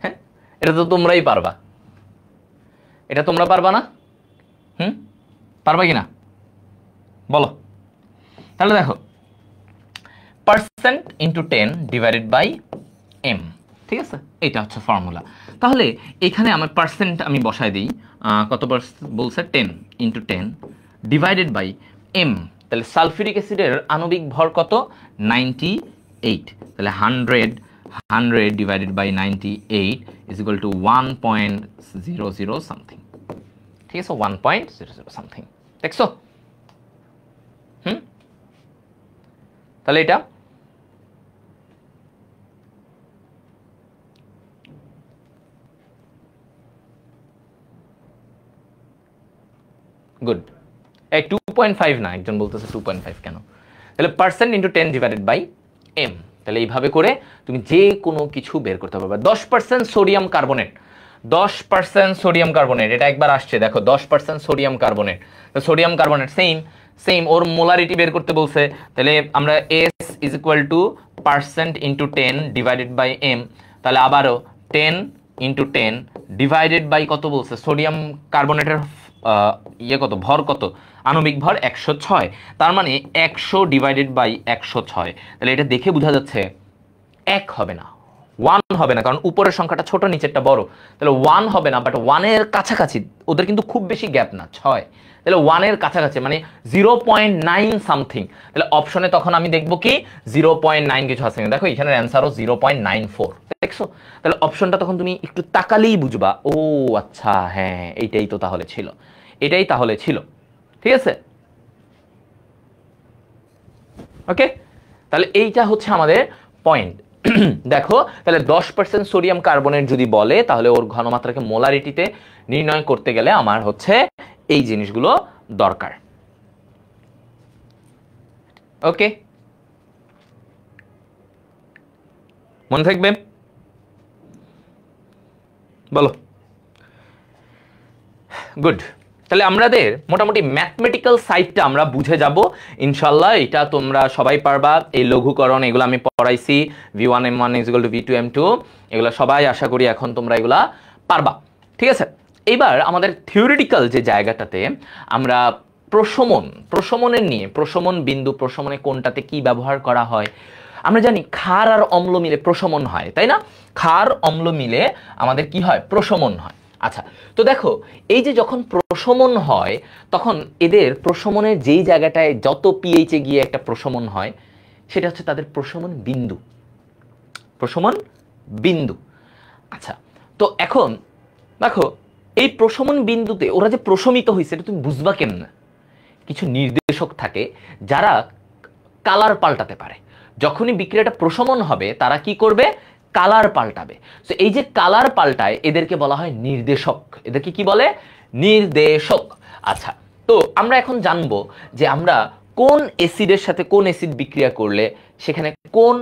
হ্যাঁ, এটা তো তোমরাই পারবা, এটা তোমরা পারবা না? পারবা কি না বলো? তাহলে দেখো, percent into 10 divided by m, ঠিক আছে, এটা হচ্ছে ফর্মুলা। তাহলে এখানে আমার পার্সেন্ট আমি বসায় দিই, কত বলছে 10 ইন্টু 10 ডিভাইডেড বাই m, তাহলে সালফিউরিক অ্যাসিডের আণবিক ভর কত? 98, তাহলে 100 divided by 98 is equal to 1.00 something, ঠিক আছে, 1.00 সামথিং, দেখছো? তাহলে এটা গুড। এই 2.5 না, একজন বলতেছে 2.5 কেন? তাহলে percent into 10 divided by m, তাহলে এইভাবে করে তুমি যে কোনো কিছু বের করতে পারবে। 10% সোডিয়াম কার্বনেট, 10% সোডিয়াম কার্বনেট, এটা একবার আসছে দেখো, 10% সোডিয়াম কার্বনেট, তো সোডিয়াম কার্বনেট সেম ওর মোলারিটি বের করতে বলছে, তাহলে আমরা s is equal to percent into 10 divided by m, তাহলে আবারও 10 ইন্টু 10 ডিভাইডেড বাই কত বলছে, সোডিয়াম কার্বনেটের কত, ভর কত, আণবিক ভর 106, তার মানে 100 ডিভাইডেড বাই 106, তাহলে এটা দেখে বোঝা যাচ্ছে 1 হবে না, 1 হবে না, কারণ উপরের সংখ্যাটা ছোট নিচেরটা বড়, তাহলে 1 হবে না, বাট 1 এর কাছাকাছি, ওদের কিন্তু খুব বেশি গ্যাপ না 6, তাহলে 1 এর কাছাকাছি মানে 0.9 সামথিং, তাহলে অপশনে তখন আমি দেখবো কি 0.9 কিছু আছে, দেখো এখানের অ্যান্সারও 0.94, দেখছো? তাহলে অপশনটা তখন তুমি একটু তাকালেই বুঝবা, ও আচ্ছা হ্যাঁ এইটাই তো তাহলে ছিল, এটাই তাহলে ছিল, ঠিক আছে, ওকে? তাহলে এইটা হচ্ছে আমাদের পয়েন্ট। দেখো, তাহলে 10% সোডিয়াম কার্বনেট যদি বলে, তাহলে ওর ঘনমাত্রাকে মোলারিটিতে নির্ণয় করতে গেলে আমার হচ্ছে এই জিনিসগুলো দরকার, ওকে? মনে থাকবে, বলো। গুড। তাহলে আমাদের মোটামুটি ম্যাথমেটিক্যাল সাইডটা আমরা বুঝে যাব ইনশাল্লাহ, এটা তোমরা সবাই পারবা। এই লঘুকরণ এগুলো আমি পড়াইছি, v1 m1 = v2 m2, এগুলো সবাই আশা করি এখন তোমরা এগুলা পারবা, ঠিক আছে? এইবার আমাদের থিওরিটিক্যাল যে জায়গাটাতে আমরা প্রশমনের নিয়ে, প্রশমন বিন্দু, প্রশমনে কোনটাতে কি ব্যবহার করা হয়, আমরা জানি ক্ষার আর অম্ল মিলে প্রশমন হয়, তাই না? ক্ষার অম্ল মিলে আমাদের কি হয়, প্রশমন হয়। আচ্ছা, তো দেখো এই যে যখন প্রশমন হয় তখন এদের প্রশমনের যেই জায়গাটায় যত পিএইচে গিয়ে একটা প্রশমন হয় সেটা হচ্ছে তাদের প্রশমন বিন্দু, প্রশমন বিন্দু। আচ্ছা, তো এখন দেখো এই প্রশমন বিন্দুতে ওরা যে প্রশমিত হয়েছে এটা তুমি বুঝবা কেমনে? কিছু নির্দেশক থাকে যারা কালার পাল্টাতে পারে, যখনই বিক্রিয়াটা প্রশমন হবে তারা কি করবে, কালার পাল্টাবে। তো এই যে কালার পাল্টায় এদেরকে বলা হয় নির্দেশক, এদেরকে কি বলে, নির্দেশক। আচ্ছা, তো আমরা এখন জানবো যে আমরা কোন অ্যাসিডের সাথে কোন অ্যাসিড বিক্রিয়া করলে সেখানে কোন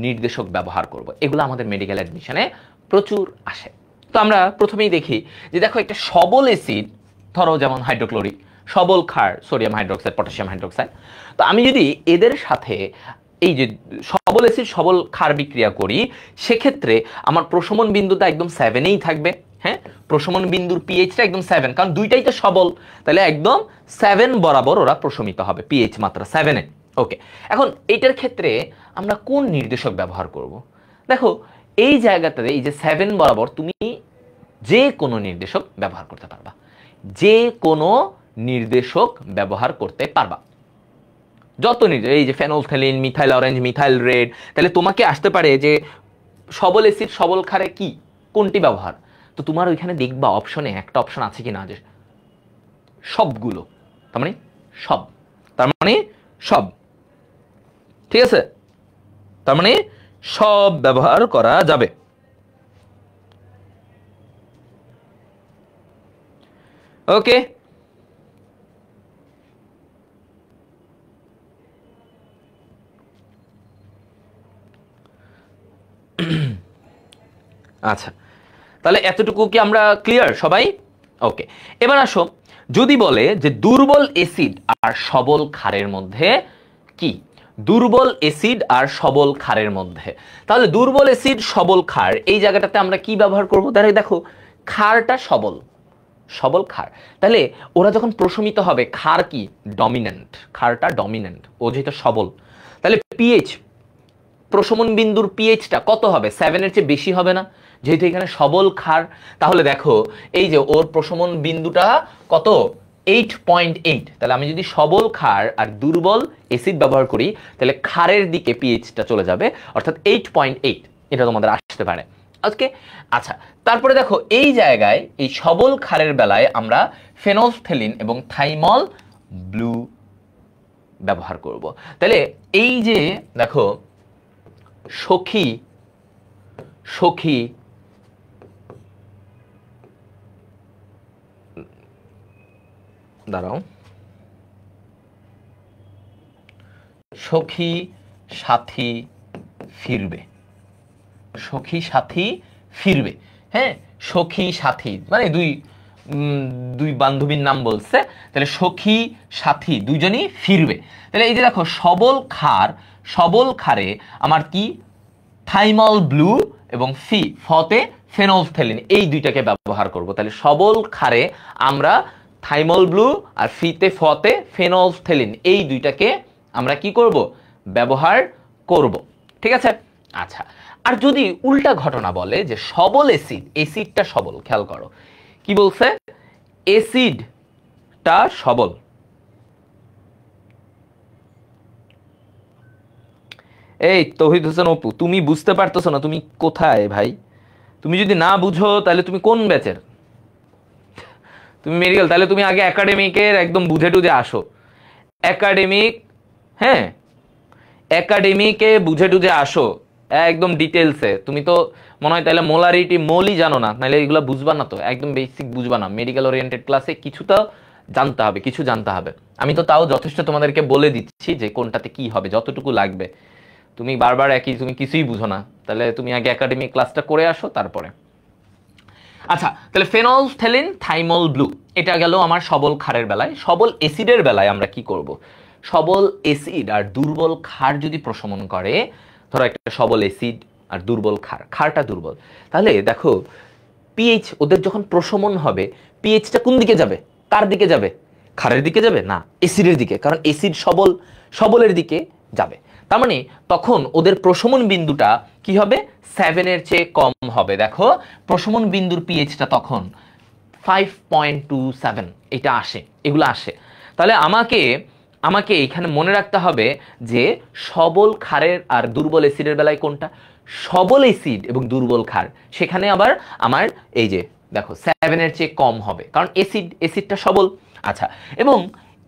নির্দেশক ব্যবহার করব, এগুলো আমাদের মেডিকেল অ্যাডমিশনে প্রচুর আসে। তো আমরা প্রথমেই দেখি যে দেখো একটা সবল অ্যাসিড, ধরো যেমন হাইড্রোক্লোরিক, সবল ক্ষার সোডিয়াম হাইড্রোক্সাইড, পটাশিয়াম হাইড্রোক্সাইড, তো আমি যদি এদের সাথে এই যে সবল অ্যাসিড সবল ক্ষার বিক্রিয়া করি সেক্ষেত্রে আমার প্রশমন বিন্দুটা একদম 7এই থাকবে। হ্যাঁ, প্রশমন বিন্দুর পিএইচটা একদম 7, কারণ দুইটাই তো সবল, তাহলে একদম 7 বরাবর ওরা প্রশমিত হবে, পিএইচ মাত্রা 7-এ। ওকে, এখন এইটার ক্ষেত্রে আমরা কোন নির্দেশক ব্যবহার করব? দেখো এই জায়গাটাতে এই যে 7 বরাবর তুমি যে কোনো নির্দেশক ব্যবহার করতে পারবা, যে কোনো নির্দেশক ব্যবহার করতে পারবা, যত নির্দেশক, এই যে ফেনলফথ্যালিন, মিথাইল অরেঞ্জ, মিথাইল রেড, তাহলে তোমাকে আসতে পারে যে সবল অ্যাসিড সবল ক্ষারে কি কোনটি ব্যবহার, তো তোমার ওইখানে দেখবা অপশনে একটা অপশন আছে কিনা যে সবগুলো, তার মানে সব, তার মানে সব, ঠিক আছে, তার মানে সব ব্যবহার করা যাবে। ওকে, আচ্ছা তাহলে এতটুকু কি আমরা ক্লিয়ার সবাই? ওকে, এবার আসো, যদি বলে যে দুর্বল অ্যাসিড আর সবল ক্ষারের মধ্যে কি, দুর্বল অ্যাসিড আর সবল ক্ষারের মধ্যে, তাহলে দুর্বল অ্যাসিড সবল ক্ষার এই জায়গাটাতে আমরা কি ব্যবহার করব? তাহলে দেখো ক্ষারটা সবল, সবল ক্ষার, তাহলে ওরা যখন প্রশমিত হবে ক্ষার কি ডমিন্যান্ট, ক্ষারটা ডমিন্যান্ট, ও যেটা সবল, তাহলে পিএইচ, প্রশমন বিন্দুর পিএইচটা কত হবে? 7 এর চেয়ে বেশি হবে না, যেহেতু এখানে সবল ক্ষার। তাহলে দেখো এই যে ওর প্রশমন বিন্দুটা কত, 8.8, তাহলে আমি যদি সবল ক্ষার আর দুর্বল অ্যাসিড ব্যবহার করি তাহলে ক্ষারের দিকে পিএইচটা চলে যাবে, অর্থাৎ 8.8, এটা তোমাদের আসতে পারে। ওকে, আচ্ছা তারপরে দেখো এই জায়গায় এই সবল ক্ষারের বেলায় আমরা ফেনলফথেলিন এবং থাইমল ব্লু ব্যবহার করব। তাহলে এই যে দেখো সখী, সখী দাঁড়াও, সখী সাথী ফিরবে, সখী সাথী ফিরবে, হ্যাঁ সখী সাথী মানে দুই বান্ধবীর নাম বলছে, তাহলে সখী সাথী দুইজনই ফিরবে। তাহলে এই যে দেখো সবল ক্ষার, সবল ক্ষারে আমার কি থাইমল ব্লু এবং ফতে ফেনলফথেলিন এই দুইটাকে ব্যবহার করব। তাহলে সবল ক্ষারে আমরা থাইমল ব্লু আর ফতে ফেনলফথেলিন এই দুইটাকে আমরা কি করব? ব্যবহার করব। ঠিক আছে, আচ্ছা আর যদি উল্টা ঘটনা বলে যে সবল অ্যাসিড, অ্যাসিডটা সবল, খেয়াল করো কি বলছে, অ্যাসিডটা সবল, এই তৌহিদ হোসেন অপু তুমি বুঝতে পারতেছো না তুমি কোথায় ভাই? তুমি যদি না বুঝো তাহলে তুমি কোন ব্যাচের? তুমি মেডিকেল, তাহলে তুমি আগে একাডেমিকের একদম বুঝে টুঝে আসো, একাডেমিক, হ্যাঁ একাডেমিকে বুঝে টুঝে আসো একদম ডিটেলসে। তুমি তো মনে হয় তাহলে মোলারিটি মোলই জানো না, নাহলে এগুলো বুঝবা না, তো একদম বেসিক বুঝবা না। মেডিকেল ওরিয়েন্টেড ক্লাসে কিছুটা জানতে হবে, কিছু জানতে হবে। আমি তো তাও যথেষ্ট তোমাদেরকে বলে দিচ্ছি যে কোনটাতে কি হবে, যতটুকু লাগবে। তুমি বারবার একই, তুমি কিছুই বুঝো না, তাহলে তুমি আগে একাডেমিক ক্লাসটা করে আসো তারপরে। আচ্ছা তাহলে ফেনলফথেলিন থাইমল ব্লু এটা গেল আমার সবল ক্ষারের বেলায়। সবল অ্যাসিডের বেলায় আমরা কি করব? সবল অ্যাসিড আর দুর্বল ক্ষার যদি প্রশমন করে, ধরো একটা সবল অ্যাসিড আর দুর্বল ক্ষার, ক্ষারটা দুর্বল, তাহলে দেখো পিএইচ ওদের যখন প্রশমন হবে পিএইচটা কোন দিকে যাবে? কার দিকে যাবে? ক্ষারের দিকে যাবে না, অ্যাসিডের দিকে, কারণ অ্যাসিড সবল, সবলের দিকে যাবে। তার মানে তখন ওদের প্রশমন বিন্দুটা কি হবে? 7 এর চেয়ে কম হবে। দেখো প্রশমন বিন্দুর পিএইচটা তখন 5.27 এটা আসে, এগুলো আসে। তাহলে আমাকে এখানে মনে রাখতে হবে যে সবল ক্ষারের আর দুর্বল অ্যাসিডের বেলায় কোনটা? সবল অ্যাসিড এবং দুর্বল ক্ষার, সেখানে আবার আমার এই যে দেখো 7 এর চেয়ে কম হবে, কারণ অ্যাসিডটা সবল। আচ্ছা, এবং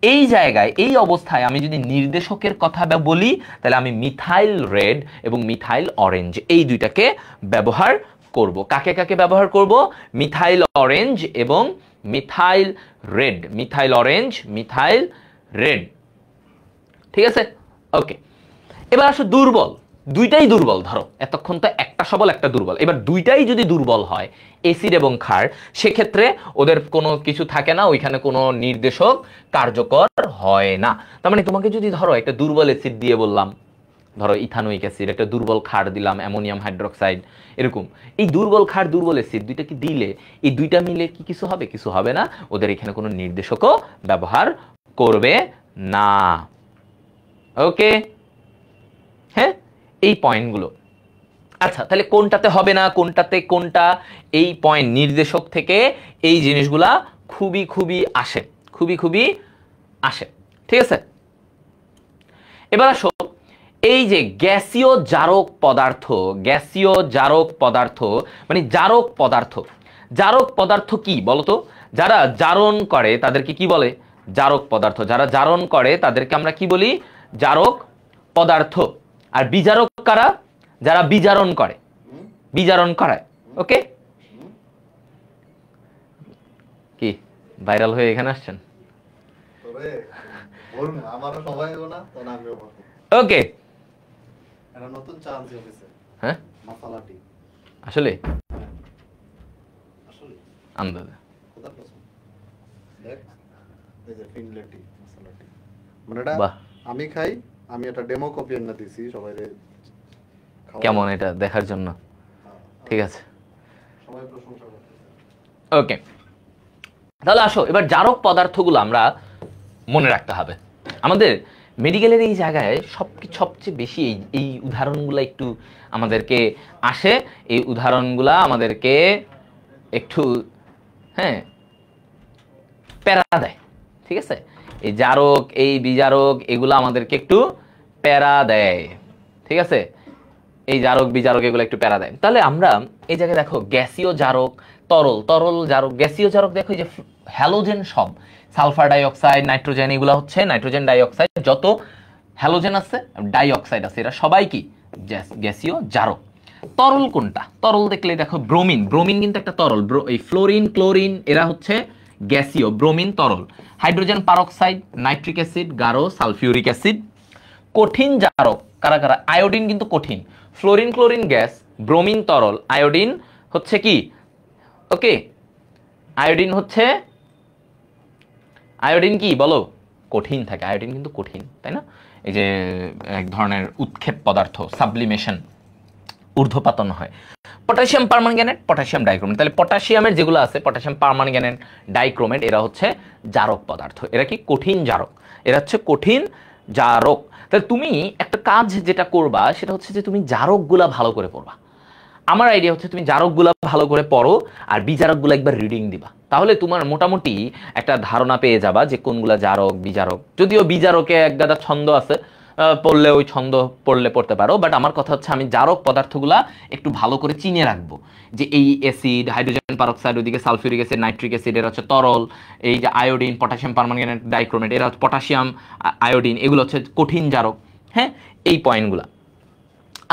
এই জায়গায় এই অবস্থায় আমি যদি নির্দেশকের কথা বলি তাহলে আমি মিথাইল রেড এবং মিথাইল অরেঞ্জ এই দুইটাকে ব্যবহার করব। কাকে কাকে ব্যবহার করব? মিথাইল অরেঞ্জ এবং methyl red, methyl orange methyl red. ঠিক আছে, ওকে। এবার আসো দুর্বল, দুইটাই দুর্বল, ধরো এতক্ষণ তো একটা সবল একটা দুর্বল, এবার দুইটাই যদি দুর্বল হয় অ্যাসিড এবং ক্ষার, সেক্ষেত্রে ওদের কোনো কিছু থাকে না, ওইখানে কোনো নির্দেশক কার্যকর হয় না। তার মানে তোমাকে যদি ধরো একটা দুর্বল অ্যাসিড দিয়ে বললাম, ধরো ইথানোয়িক অ্যাসিড, একটা দুর্বল ক্ষার দিলাম অ্যামোনিয়াম হাইড্রোক্সাইড, এরকম এই দুর্বল ক্ষার দুর্বল অ্যাসিড দুইটা কি দিলে এই দুইটা মিলে কি কিছু হবে? কিছু হবে না, ওদের এখানে কোনো নির্দেশকও ব্যবহার করবে না। ওকে, হ্যাঁ এই পয়েন্টগুলো। আচ্ছা তাহলে কোনটাতে হবে না, কোনটাতে কোনটা, এই পয়েন্ট নির্দেশক থেকে এই জিনিসগুলা খুবই খুবই আসে, খুবই খুবই আসে। ঠিক আছে, এবার আসো এই যে গ্যাসীয় জারক পদার্থ, গ্যাসীয় জারক পদার্থ মানে জারক পদার্থ, জারক পদার্থ কি বলতো? যারা জারণ করে তাদেরকে কি বলে? জারক পদার্থ। যারা জারণ করে তাদেরকে আমরা কি বলি? জারক পদার্থ। আর বিজারক কারা? যারা বিজারণ করে, বিজারণ করায়। ওকে, কি ভাইরাল হয়ে এখানে আসছেন। ওকে, হ্যাঁ আসলে আন্দাজে আমি খাই, আমি একটা ডেমো কপি এনে দিছি সবাই কেমন এটা দেখার জন্য। ঠিক আছে, সবাই প্রশংসা করতেছে। ওকে, তাহলে আসো এবার জারক পদার্থগুলো আমরা মনে রাখতে হবে। আমাদের মেডিকেলের এই জায়গায় সবচেয়ে বেশি এই উদাহরণগুলো একটু আমাদেরকে আসে, এই উদাহরণগুলা আমাদেরকে একটু হ্যাঁ প্যারা দেয়। ঠিক আছে, এই জারক এই বিজারক এগুলো আমাদেরকে একটু প্যারা দেয়। ঠিক আছে, এই জারক বিজারক এগুলো একটু প্যারা দেয়। তাহলে আমরা এই জায়গায় দেখো গ্যাসীয় জারক, তরল জারক, গ্যাসীয় জারক দেখো এই যে হ্যালোজেন, সব সালফার ডাইঅক্সাইড, নাইট্রোজেন, এগুলো হচ্ছে নাইট্রোজেন ডাইঅক্সাইড, যত হ্যালোজেন আছে ডাইঅক্সাইড আছে, এরা সবাই কি গ্যাসীয় জারক। তরল কোনটা? তরল দেখলে দেখো ব্রোমিন, ব্রোমিন কিন্তু একটা তরল। এই ফ্লোরিন, ক্লোরিন এরা হচ্ছে গ্যাসীয়, ব্রোমিন তরল। হাইড্রোজেন পারঅক্সাইড, নাইট্রিক অ্যাসিড, গাঢ় সালফিউরিক অ্যাসিড। কঠিন জারক কারা কারা? আয়োডিন কিন্তু কঠিন। ফ্লোরিন ক্লোরিন গ্যাস, ব্রোমিন তরল, আয়োডিন হচ্ছে কি? ওকে, আয়োডিন হচ্ছে, আয়োডিন কি বলো? কঠিন থাকে, আয়োডিন কিন্তু কঠিন, তাই না? এই যে এক ধরনের উৎক্ষেপ পদার্থ, সাবলিমেশন, ঊর্ধ্বপাতন হয়। Potassium permanganate, potassium dichromate. তাহলে পটাশিয়ামের যেগুলো আছে, পটাশিয়াম পারম্যাঙ্গানেট, ডাইক্রোমেট, এরা হচ্ছে জারক পদার্থ। এরা কি? কঠিন জারক। এরা হচ্ছে কঠিন জারক। তাহলে তুমি একটা কাজ যেটা করবা সেটা হচ্ছে যে তুমি জারকগুলা ভালো করে পড়বা। আমার আইডিয়া হচ্ছে তুমি জারকগুলা ভালো করে পড়ো আর বিজারকগুলো একবার রিডিং দিবা, তাহলে তোমার মোটামুটি একটা ধারণা পেয়ে যাবা যে কোনগুলা জারক বিজারক। যদিও বিজারকে এক গাদা ছন্দ আছে, পড়লে ওই ছন্দ পড়লে পড়তে পারো, বাট আমার কথা হচ্ছে আমি জারক পদার্থগুলা একটু ভালো করে চিনে রাখবো। যে এই অ্যাসিড, হাইড্রোজেন পারঅক্সাইড, ওইদিকে সালফিউরিক অ্যাসিড, নাইট্রিক অ্যাসিড, এরা হচ্ছে তরল। এই যে আয়োডিন, পটাশিয়াম পারম্যাঙ্গানেট, ডাইক্রোমেট, এরা হচ্ছে পটাশিয়াম আয়োডিন, এগুলো হচ্ছে কঠিন জারক। হ্যাঁ, এই পয়েন্টগুলা।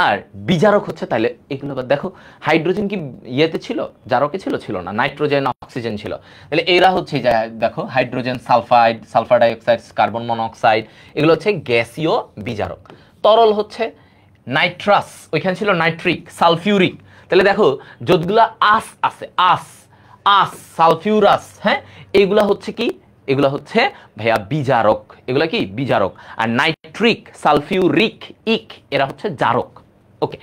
আর বিজারক হচ্ছে, তাহলে এগুলো দেখো, হাইড্রোজেন কি ইয়েতে ছিল? জারকে ছিল? ছিল না। নাইট্রোজেন, অক্সিজেন ছিল। তাহলে এরা হচ্ছে দেখো hydrogen sulphide, sulphur dioxide, carbon monoxide, এগুলো হচ্ছে গ্যাসীয় বিজারক। তরল হচ্ছে নাইট্রাস, ওইখানে ছিল নাইট্রিক, সালফিউরিক। তাহলে দেখো যতগুলা আস আছে, আস সালফিউরাস, হ্যাঁ, এগুলা হচ্ছে কি? এগুলা হচ্ছে ভাইয়া বিজারক। এগুলা কি? বিজারক। আর নাইট্রিক, সালফিউরিক, ইক, এরা হচ্ছে জারক। ওকে,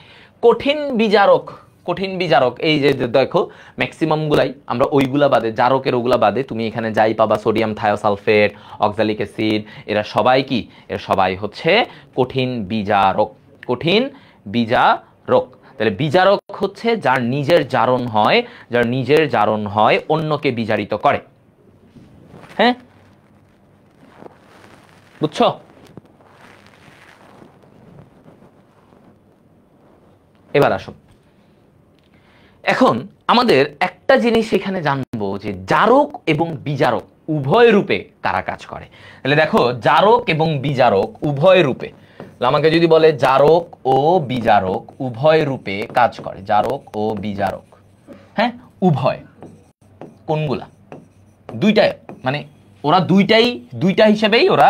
কঠিন বিজারক, কঠিন বিজারক এই যে দেখো ম্যাক্সিমাম গুলাই আমরা ওইগুলা বাদে, জারকের ওগুলা বাদে তুমি এখানে যাই পাবা, সোডিয়াম থায়োসালফেট, অক্সালিক অ্যাসিড, এরা সবাই কি? এরা সবাই হচ্ছে কঠিন বিজারক, কঠিন বিজারক। তাহলে বিজারক হচ্ছে যার নিজের জারণ হয়, যার নিজের জারণ হয় অন্যকে বিজারিত করে। হ্যাঁ, বুঝছো? এবার আসো, এখন আমাদের একটা জিনিস এখানে জানবো যে জারক এবং বিজারক উভয় রূপে কারা কাজ করে। তাহলে দেখো জারক এবং বিজারক উভয় রূপে, আমাকে যদি বলে জারক ও বিজারক উভয় রূপে কাজ করে, জারক ও বিজারক, হ্যাঁ, উভয়। কোনগুলা? দুইটাই, মানে ওরা দুইটা হিসেবেই ওরা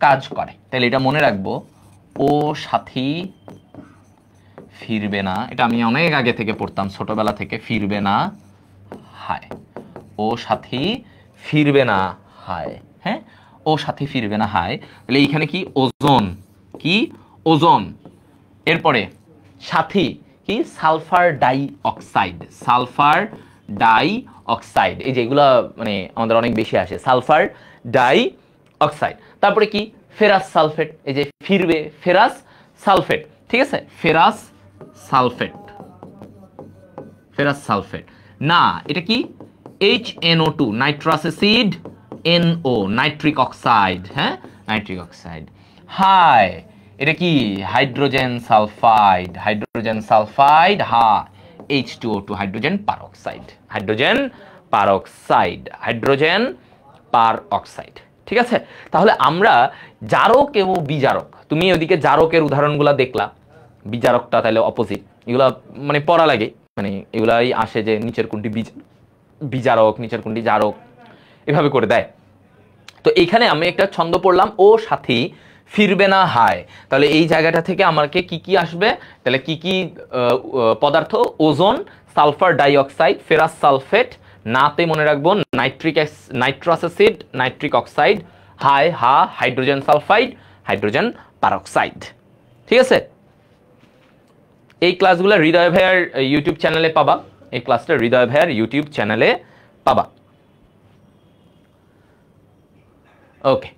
কাজ করে। তাহলে এটা মনে রাখবো, ও সাথী ফিরবে না, এটা আমি অনেক আগে থেকে পড়তাম, ছোটবেলা থেকে। ফিরবে না হায়, ও সাথী ফিরবে না হায়, হ্যাঁ, ও সাথী ফিরবে না হায়। তাহলে এইখানে কি? ওজোন, কি? ওজোন। এরপরে সাথী কি? Sulphur die oxide, sulphur die oxide. এই যে এগুলা মানে আমাদের অনেক বেশি আসে, সালফার ডাই অক্সাইড। তারপরে কি? ফেরাস সালফেট, এই যে ফিরবে, ফেরাস সালফেট, ঠিক আছে, ফেরাস সালফেট, ফেরাস সালফেট না, এটা কি? HNO2, nitrous acid, NO, nitric oxide, হ্যাঁ, নাইট্রিক অক্সাইড। হাই, এটা কি? হাইড্রোজেন সালফাইড, হাইড্রোজেন সালফাইড, হা, H2O2, hydrogen peroxide, hydrogen peroxide, hydrogen peroxide. ঠিক আছে, তাহলে আমরা জারক এবং বিজারক, তুমি ওইদিকে জারকের উদাহরণগুলো দেখলা, বিজারকটা তাহলে অপোজিট। এগুলা মানে পড়া লাগে, মানে এগুলাই আসে যে নিচের কোনটি বিজারক, নিচের কোনটি জারক, এভাবে করে দেয়। তো এইখানে আমি একটা ছন্দ পড়লাম, ও সাথী ফিরবে না হায়, তাহলে এই জায়গাটা থেকে আমাকে কি কি আসবে, তাহলে কি কি পদার্থ, ozone, sulphur dioxide, ferrous sulphate, নাতে মনে রাখবো নাইট্রাস অ্যাসিড, নাইট্রিক অক্সাইড, হায় হা হাইড্রোজেন সালফাইড, হাইড্রোজেন পারঅক্সাইড। ঠিক আছে, এই ক্লাসগুলো হৃদয় ভাইয়ার ইউটিউব চ্যানেলে পাবা, এই ক্লাসটা হৃদয় ভাইয়ার ইউটিউব চ্যানেলে পাবা। ওকে,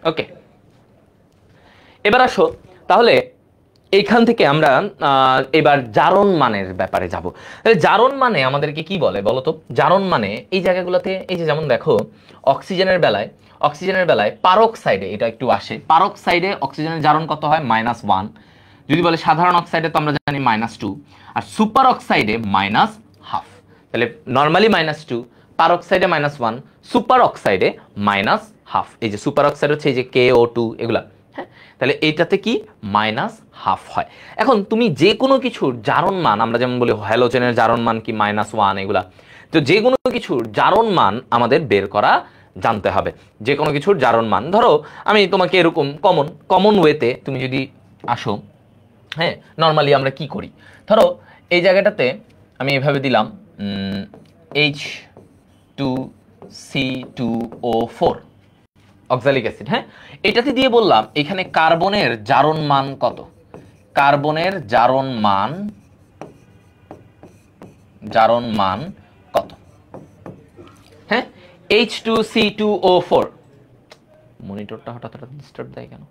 ওকে, এবার আসো তাহলে এইখান থেকে আমরা এবার জারণ মানের ব্যাপারে যাব। জারণ মানে আমাদেরকে কি বলে বলতো? জারণ মানে এই জায়গাগুলোতে, এই যে যেমন দেখো অক্সিজেনের বেলায় পারক্সাইডে এটা একটু আসে, পারক্সাইডে অক্সিজেনের জারণ কত হয়? -1। যদি বলে সাধারণ অক্সাইডে তো আমরা জানি -2, আর সুপার অক্সাইডে -12। তাহলে নর্মালি -2, পারক্সাইডে -1, সুপার অক্সাইডে -12। এই যে সুপার অক্সাইড হচ্ছে এই যে KO2 এগুলা, হ্যাঁ, তাহলে এইটাতে কি -12 হয়। এখন তুমি যে কোনো কিছুর জারণ মান, আমরা যেমন বলি হ্যালোজেনের জারণ মান কি -1 এগুলা, তো যে কোনো কিছুর জারণ মান আমাদের বের করা জানতে হবে। যে কোনো কিছুর জারণ মান, ধরো আমি তোমাকে এরকম কমন ওয়েতে তুমি যদি আসো, হ্যাঁ, নর্মালি আমরা কি করি, ধরো এই জায়গাটাতে আমি এভাবে দিলাম H2C2O4 অক্সালিক অ্যাসিড, হ্যাঁ, এটাতে দিয়ে বললাম এখানে কার্বনের জারণ মান কত, কার্বনের জারণ মান কত, হ্যাঁ, H2C2O4। মনিটরটা হঠাৎ ডিস্টার্ব দেয় কেন?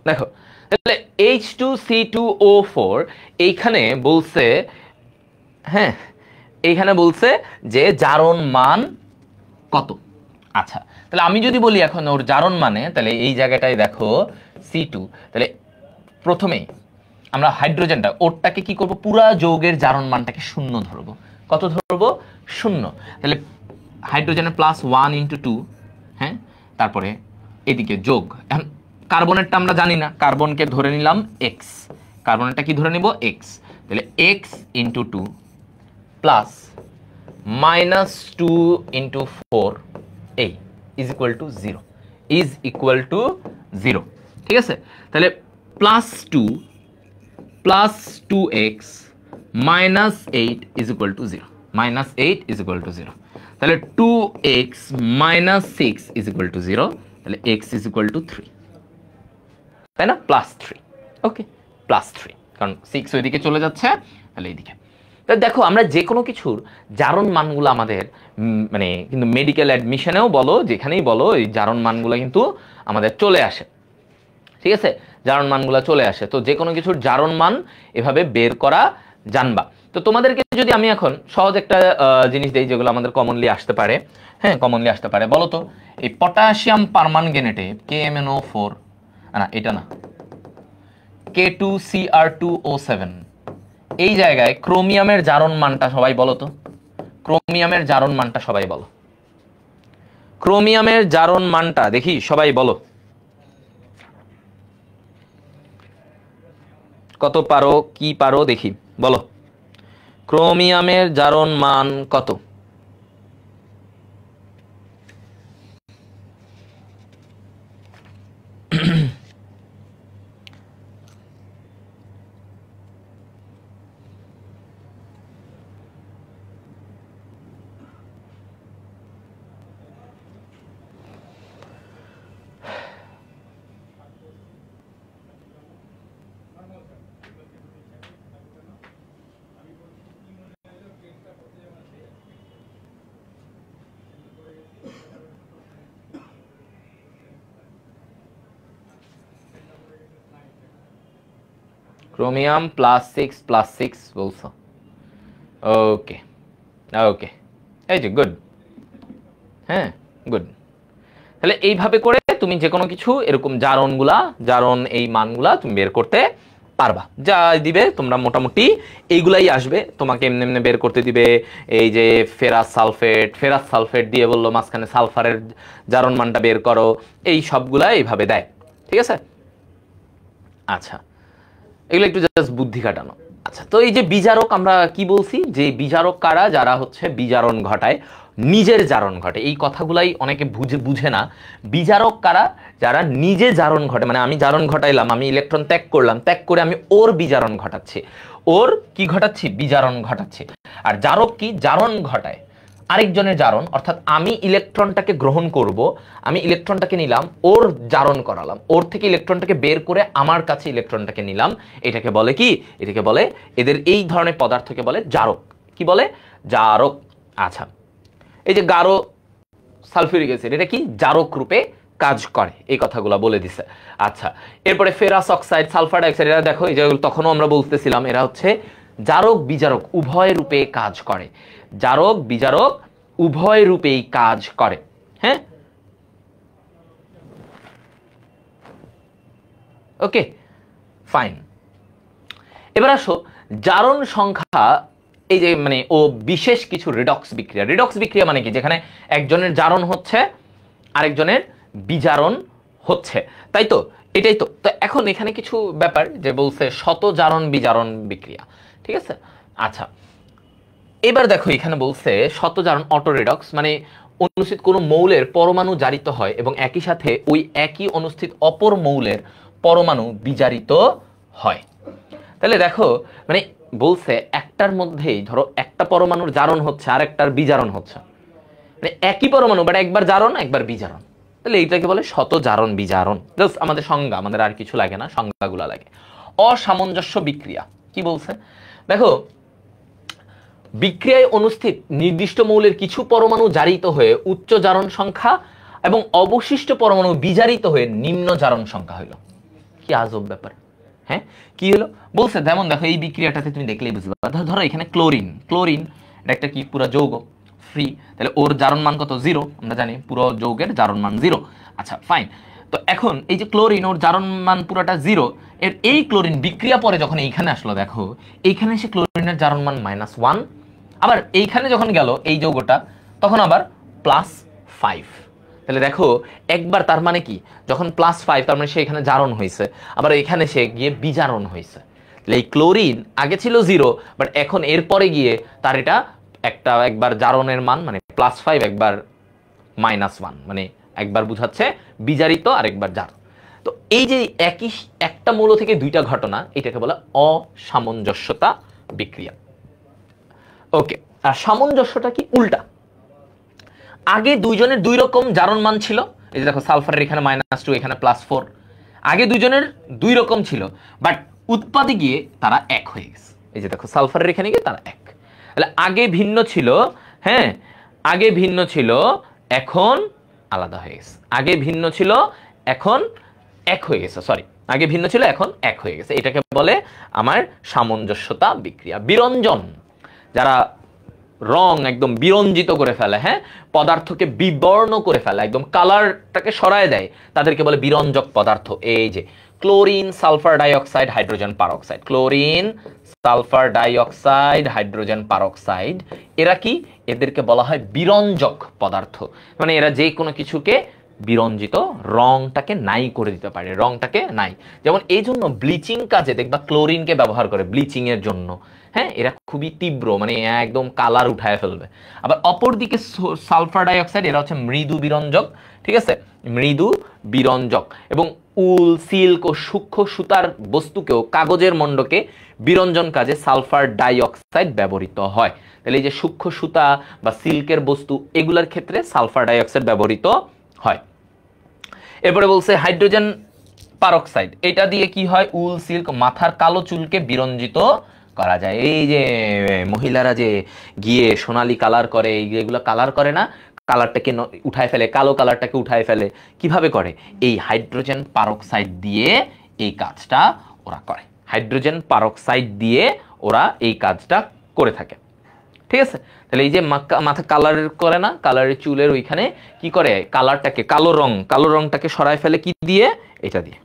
দেখো তাহলে H2C2O4 এইখানে বলছে, হ্যাঁ, এইখানে বলছে যে জারণ মান কত। আচ্ছা, তাহলে আমি যদি বলি এখন ওর জারণ মানে, তাহলে এই জায়গাটায় দেখো C2, তাহলে প্রথমেই আমরা হাইড্রোজেনটা ওরটাকে কি করব, পুরা যৌগের জারণ মানটাকে 0 ধরবো। কত ধরবো? 0। তাহলে হাইড্রোজেনের +1 × 2, হ্যাঁ, তারপরে এদিকে যোগ। এখন কার্বনেরটা আমরা জানি না, কার্বনকে ধরে নিলাম x, কার্বনেরটা কি ধরে নিব? x, তাহলে x × 2 প্লাস -2 × 4 এই ইজ ইকুয়াল টু 0, ঠিক আছে। তাহলে +2 plus 2x minus 8 is equal two 0, তাহলে 2x minus 6 is equal two 0, তাহলে x ইজ ইকুয়াল টু 3, তাই না? +3, ওকে, +3, কারণ 6 ওইদিকে চলে যাচ্ছে, তাহলে এইদিকে। তা দেখো আমরা যে কোনো কিছুর জারণ মানগুলো আমাদের মানে কিন্তু মেডিকেল অ্যাডমিশনেও বলো, যেখানেই বলো, এই জারণ মানগুলো কিন্তু আমাদের চলে আসে, ঠিক আছে, জারণ মানগুলো চলে আসে। তো যে কোনো কিছুর জারণ মান এভাবে বের করা জানবা। তো তোমাদেরকে যদি আমি এখন সহজ একটা জিনিস দেই যেগুলো আমাদের কমনলি আসতে পারে, হ্যাঁ, কমনলি আসতে পারে, বলো তো এই পটাশিয়াম পারমানগেনেটে KMnO4, না এটা না, K2Cr2O7, এই জায়গায় ক্রোমিয়ামের জারণ মানটা সবাই বলো তো, ক্রোমিয়ামের জারণ মানটা সবাই বলো, ক্রোমিয়ামের জারণ মানটা দেখি সবাই বলো, কত পারো, কি পারো দেখি বলো, ক্রোমিয়ামের জারণ মান কত? ক্রোমিয়াম +6 বলছো, ওকে ওকে, এই যে গুড, হ্যাঁ গুড। তাহলে এইভাবে করে তুমি যে কোনো কিছু এরকম জারণ এই মানগুলা তুমি বের করতে পারবা। যা দিবে তোমরা মোটামুটি এইগুলাই আসবে, তোমাকে এমনি এমনি বের করতে দিবে। এই যে ফেরাস সালফেট দিয়ে বললো মাঝখানে সালফারের জারণ মানটা বের করো, এই সবগুলা এইভাবে দেয়, ঠিক আছে। আচ্ছা, এগুলো একটু জাস্ট বুদ্ধি কাটানো। আচ্ছা, তো এই যে বিজারক আমরা কি বলছি, যে বিজারক কারা, যারা হচ্ছে বিজারণ ঘটায়, নিজের জারণ ঘটে। এই কথাগুলাই অনেকে বুঝে না। বিজারক কারা, যারা নিজে জারণ ঘটে, মানে আমি জারণ ঘটাইলাম, আমি ইলেকট্রন ত্যাগ করলাম, ত্যাগ করে আমি ওর বিজারণ ঘটাচ্ছি, ওর কি ঘটাচ্ছি, বিজারণ ঘটাচ্ছি। আর জারক কি, জারণ ঘটায় আরেকজনের জারণ, অর্থাৎ আমি ইলেকট্রনটাকে গ্রহণ করব, আমি ইলেকট্রনটাকে নিলাম, ওর জারণ করালাম, ওর থেকে ইলেকট্রনটাকে বের করে আমার কাছে ইলেকট্রনটাকে নিলাম, এটাকে বলে কি, এটাকে বলে, এদের এই ধরনের পদার্থকে বলে জারক। কি বলে, জারক। আচ্ছা, এই যে গাঢ় সালফিউরিক অ্যাসিড, এটা কি জারক রূপে কাজ করে, এই কথাগুলো বলে দিছে। আচ্ছা, এরপরে ফেরাস অক্সাইড, সালফার ডাইঅক্সাইড, এরা দেখো এই যে তখনও আমরা বলতেছিলাম, এরা হচ্ছে জারক বিজারক উভয় রূপে কাজ করে, জারক বিজারক উভয় রূপেই কাজ করে। হ্যাঁ, ওকে, ফাইন। এবার আসো জারণ সংখ্যা, এই যে মানে ও বিশেষ কিছু রিডক্স বিক্রিয়া। রিডক্স বিক্রিয়া মানে কি, যেখানে একজনের জারণ হচ্ছে আরেকজনের বিজারণ হচ্ছে, তাই তো, এটাই তো। তো এখন এখানে কিছু ব্যাপার যে বলছে শত জারণ বিজারণ বিক্রিয়া, ঠিক আছে। আচ্ছা, এবার দেখো এখানে বলছে শত জারণ অটো রিডক্স, মানে অনুষ্ঠিত কোনো মৌলের পরমাণু জারিত হয় এবং একই সাথে ওই একই অনুষ্ঠিত অপর মৌলের পরমাণু বিজারিত হয়। তাহলে দেখো মানে বলছে একটার মধ্যেই ধরো একটা পরমাণুর জারণ হচ্ছে আর একটার বিজারণ হচ্ছে, মানে একই পরমাণু বাট একবার জারণ একবার বিজারণ, তাহলে এইটাকে বলে শত জারণ বিজারণ। জাস্ট আমাদের সংজ্ঞা, আমাদের আর কিছু লাগে না, সংজ্ঞাগুলো লাগে। অসামঞ্জস্য বিক্রিয়া কি বলছে, দেখো বিক্রিয়ায় অনুষ্ঠিত নির্দিষ্ট মৌলের কিছু পরমাণু জারিত হয়ে উচ্চ জারণ সংখ্যা এবং অবশিষ্ট পরমাণু বিজারিত হয়ে নিম্ন জারণ সংখ্যা হইল। কি আজব ব্যাপার। হ্যাঁ, কি হলো বলছে, যেমন দেখো এই বিক্রিয়াটাতে তুমি দেখলেই বুঝতে পারবে। ধরো এখানে ক্লোরিন, ক্লোরিন এটা একটা কি পুরো যৌগ, ফ্রি, তাহলে ওর জারণ মান কত, 0, আমরা জানি পুরো যৌগের জারণ মান 0। আচ্ছা ফাইন, তো এখন এই যে ক্লোরিন, ওর জারণ মান পুরোটা 0, এর এই ক্লোরিন বিক্রিয়া পরে যখন এইখানে আসলো, দেখো এইখানে এসে ক্লোরিনের জারণ মান -1, আবার এইখানে যখন গেল এই যৌগটা তখন আবার +5। তাহলে দেখো একবার, তার মানে কি, যখন +5 তার মানে সে এখানে জারণ হয়েছে, আবার এখানে সে গিয়ে বিজারণ হয়েছে। তাহলে এই ক্লোরিন আগে ছিল 0, বাট এখন এরপরে গিয়ে তার এটা একবার জারণের মান মানে +5, একবার -1, মানে একবার বুঝাচ্ছে বিজারিত আর একবার জারণ। তো এই যে একটা মৌল থেকে দুইটা ঘটনা, এটাকে বলা অসামঞ্জস্যতা বিক্রিয়া। ওকে, আর সামঞ্জস্যটা কি, উল্টা। আগে দুইজনের দুই রকম জারণ মান ছিল, এই যে দেখো সালফারের এখানে -2, এখানে +4, আগে দুইজনের দুই রকম ছিল, বাট উৎপাদে গিয়ে তারা এক হয়ে গেছে। এই যে দেখো সালফারের এখানে গিয়ে তারা এক। তাহলে আগে ভিন্ন ছিল, হ্যাঁ আগে ভিন্ন ছিল, এখন আলাদা হয়ে গেছে। আগে ভিন্ন ছিল, এখন এক হয়ে গেছে, সরি, আগে ভিন্ন ছিল এখন এক হয়ে গেছে, এটাকে বলে আমার সামঞ্জস্যতা বিক্রিয়া। বিরঞ্জন, যারা রং একদম বিরঞ্জিত করে ফেলে, হ্যাঁ পদার্থকে বিবর্ণ করে ফেলে, একদম কালারটাকে সরায় দেয়, তাদেরকে বলে বিরঞ্জক পদার্থ। এই যে chlorine, sulphur dioxide, hydrogen peroxide, chlorine, sulphur dioxide, hydrogen peroxide, এরা কি, এদেরকে বলা হয় বিরঞ্জক পদার্থ। মানে এরা যে কোনো কিছুকে বিরঞ্জিত, রংটাকে নাই করে দিতে পারে, রংটাকে নাই। যেমন এই জন্য ব্লিচিং কাজে দেখবা ক্লোরিনকে ব্যবহার করে ব্লিচিং এর জন্য, হ্যাঁ এরা খুবই তীব্র, মানে একদম কালার উঠায় ফেলবে। আবার অপরদিকে সালফার ডাইঅক্সাইড, এরা হচ্ছে মৃদু বিরঞ্জক, ঠিক আছে, মৃদু বিরঞ্জক। এবং উল, সিল্ক ও সূক্ষ্ম সুতার বস্তুকেও, কাগজের মণ্ডকে বিরঞ্জন কাজে সালফার ডাইঅক্সাইড ব্যবহৃত হয়। তাহলে এই যে সূক্ষ্ম সুতা বা সিল্কের বস্তু, এগুলোর ক্ষেত্রে সালফার ডাইঅক্সাইড ব্যবহৃত হয়। এরপরে বলছে হাইড্রোজেন পারঅক্সাইড, এটা দিয়ে কি হয়, উল, সিল্ক, মাথার কালো চুলকে বিরঞ্জিত করা যায়। এই যে মহিলারা যে গিয়ে সোনালী কালার করে, এইগুলো কালার করে না, কালারটাকে উঠায় ফেলে, কালো কালারটাকে উঠায় ফেলে, কিভাবে করে, এই হাইড্রোজেন পারঅক্সাইড দিয়ে এই কাজটা ওরা করে, হাইড্রোজেন পারঅক্সাইড দিয়ে ওরা এই কাজটা করে থাকে, ঠিক আছে। তাহলে এই যে মাথা কালার করে না, কালারের চুলের ওইখানে কি করে, কালারটাকে, কালো রংটাকে সরায় ফেলে কি দিয়ে, এটা দিয়ে।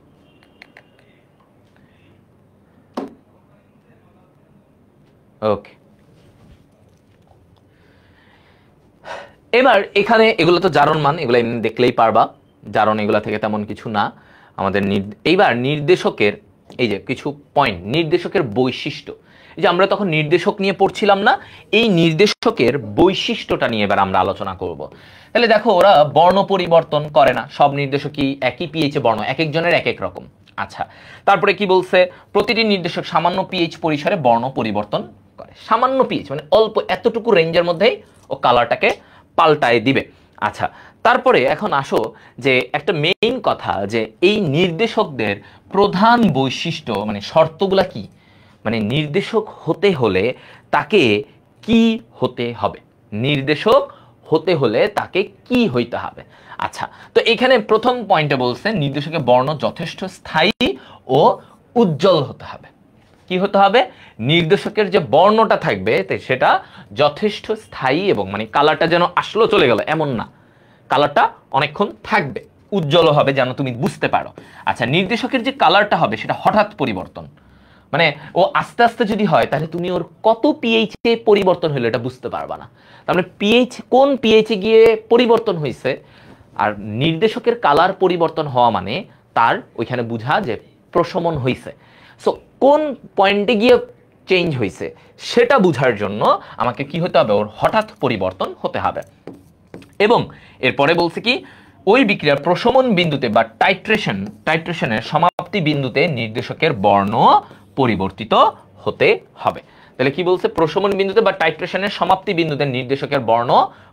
ওকে, এবার এখানে এগুলো তো জারণ মান, এগুলো এমনি দেখলেই পারবা, জারণ এগুলা থেকে তেমন কিছু না। আমাদের এইবার নির্দেশকের এই যে কিছু পয়েন্ট, নির্দেশকের বৈশিষ্ট্য, এই যে আমরা তখন নির্দেশক নিয়ে পড়ছিলাম না, এই নির্দেশকের বৈশিষ্ট্যটা নিয়ে এবার আমরা আলোচনা করব। তাহলে দেখো ওরা বর্ণ পরিবর্তন করে না, সব নির্দেশকই একই পিএইচে বর্ণ, এক একজনের এক এক রকম। আচ্ছা, তারপরে কি বলছে, প্রতিটি নির্দেশক সামান্য পিএইচ পরিসরে বর্ণ পরিবর্তন করে। সামান্য পিএইচ মানে অল্প, এতটুকু রেঞ্জের মধ্যেই ও কালারটাকে পাল্টায় দিবে। আচ্ছা, তারপরে এখন আসো যে একটা মেইন কথা, যে এই নির্দেশকদের প্রধান বৈশিষ্ট্য মানে শর্তগুলা কি, মানে নির্দেশক হতে হলে তাকে কি হতে হবে, নির্দেশক হতে হলে তাকে কি হইতে হবে। আচ্ছা, তো এখানে প্রথম পয়েন্টে বলছে নির্দেশকের বর্ণ যথেষ্ট স্থায়ী ও উজ্জ্বল হতে হবে। কি হতে হবে, নির্দেশকের যে বর্ণটা থাকবে সেটা যথেষ্ট স্থায়ী এবং মানে কালারটা যেন আসলো চলে গেল এমন না, কালারটা অনেকক্ষণ থাকবে, উজ্জ্বল হবে যেন তুমি বুঝতে পারো। আচ্ছা, নির্দেশকের যে কালারটা হবে সেটা হঠাৎ পরিবর্তন, মানে ও আস্তে আস্তে যদি হয় তাহলে তুমি ওর কত পিএইচ এ পরিবর্তন হলো এটা বুঝতে পারবা না। তার মানে পিএইচ কোন পিএইচে গিয়ে পরিবর্তন হয়েছে, আর নির্দেশকের কালার পরিবর্তন হওয়া মানে তার ওইখানে বুঝা যে প্রশমন হয়েছে। সো কোন পয়েন্টে গিয়ে চেঞ্জ হয়েছে সেটা বুঝার জন্য আমাকে কি হতে হবে, ওর হঠাৎ পরিবর্তন হতে হবে। এবং এরপরে বলছে কি, ওই বিক্রিয়ার প্রশমন বিন্দুতে বা টাইট্রেশনের সমাপ্তি বিন্দুতে নির্দেশকের বর্ণ পরিবর্তিত হতে হবে। তাহলে কি বলছে, প্রশমন বিন্দুতে বা টাইট্রেশনের সমাপ্তি বিন্দুতে নির্দেশকের বর্ণ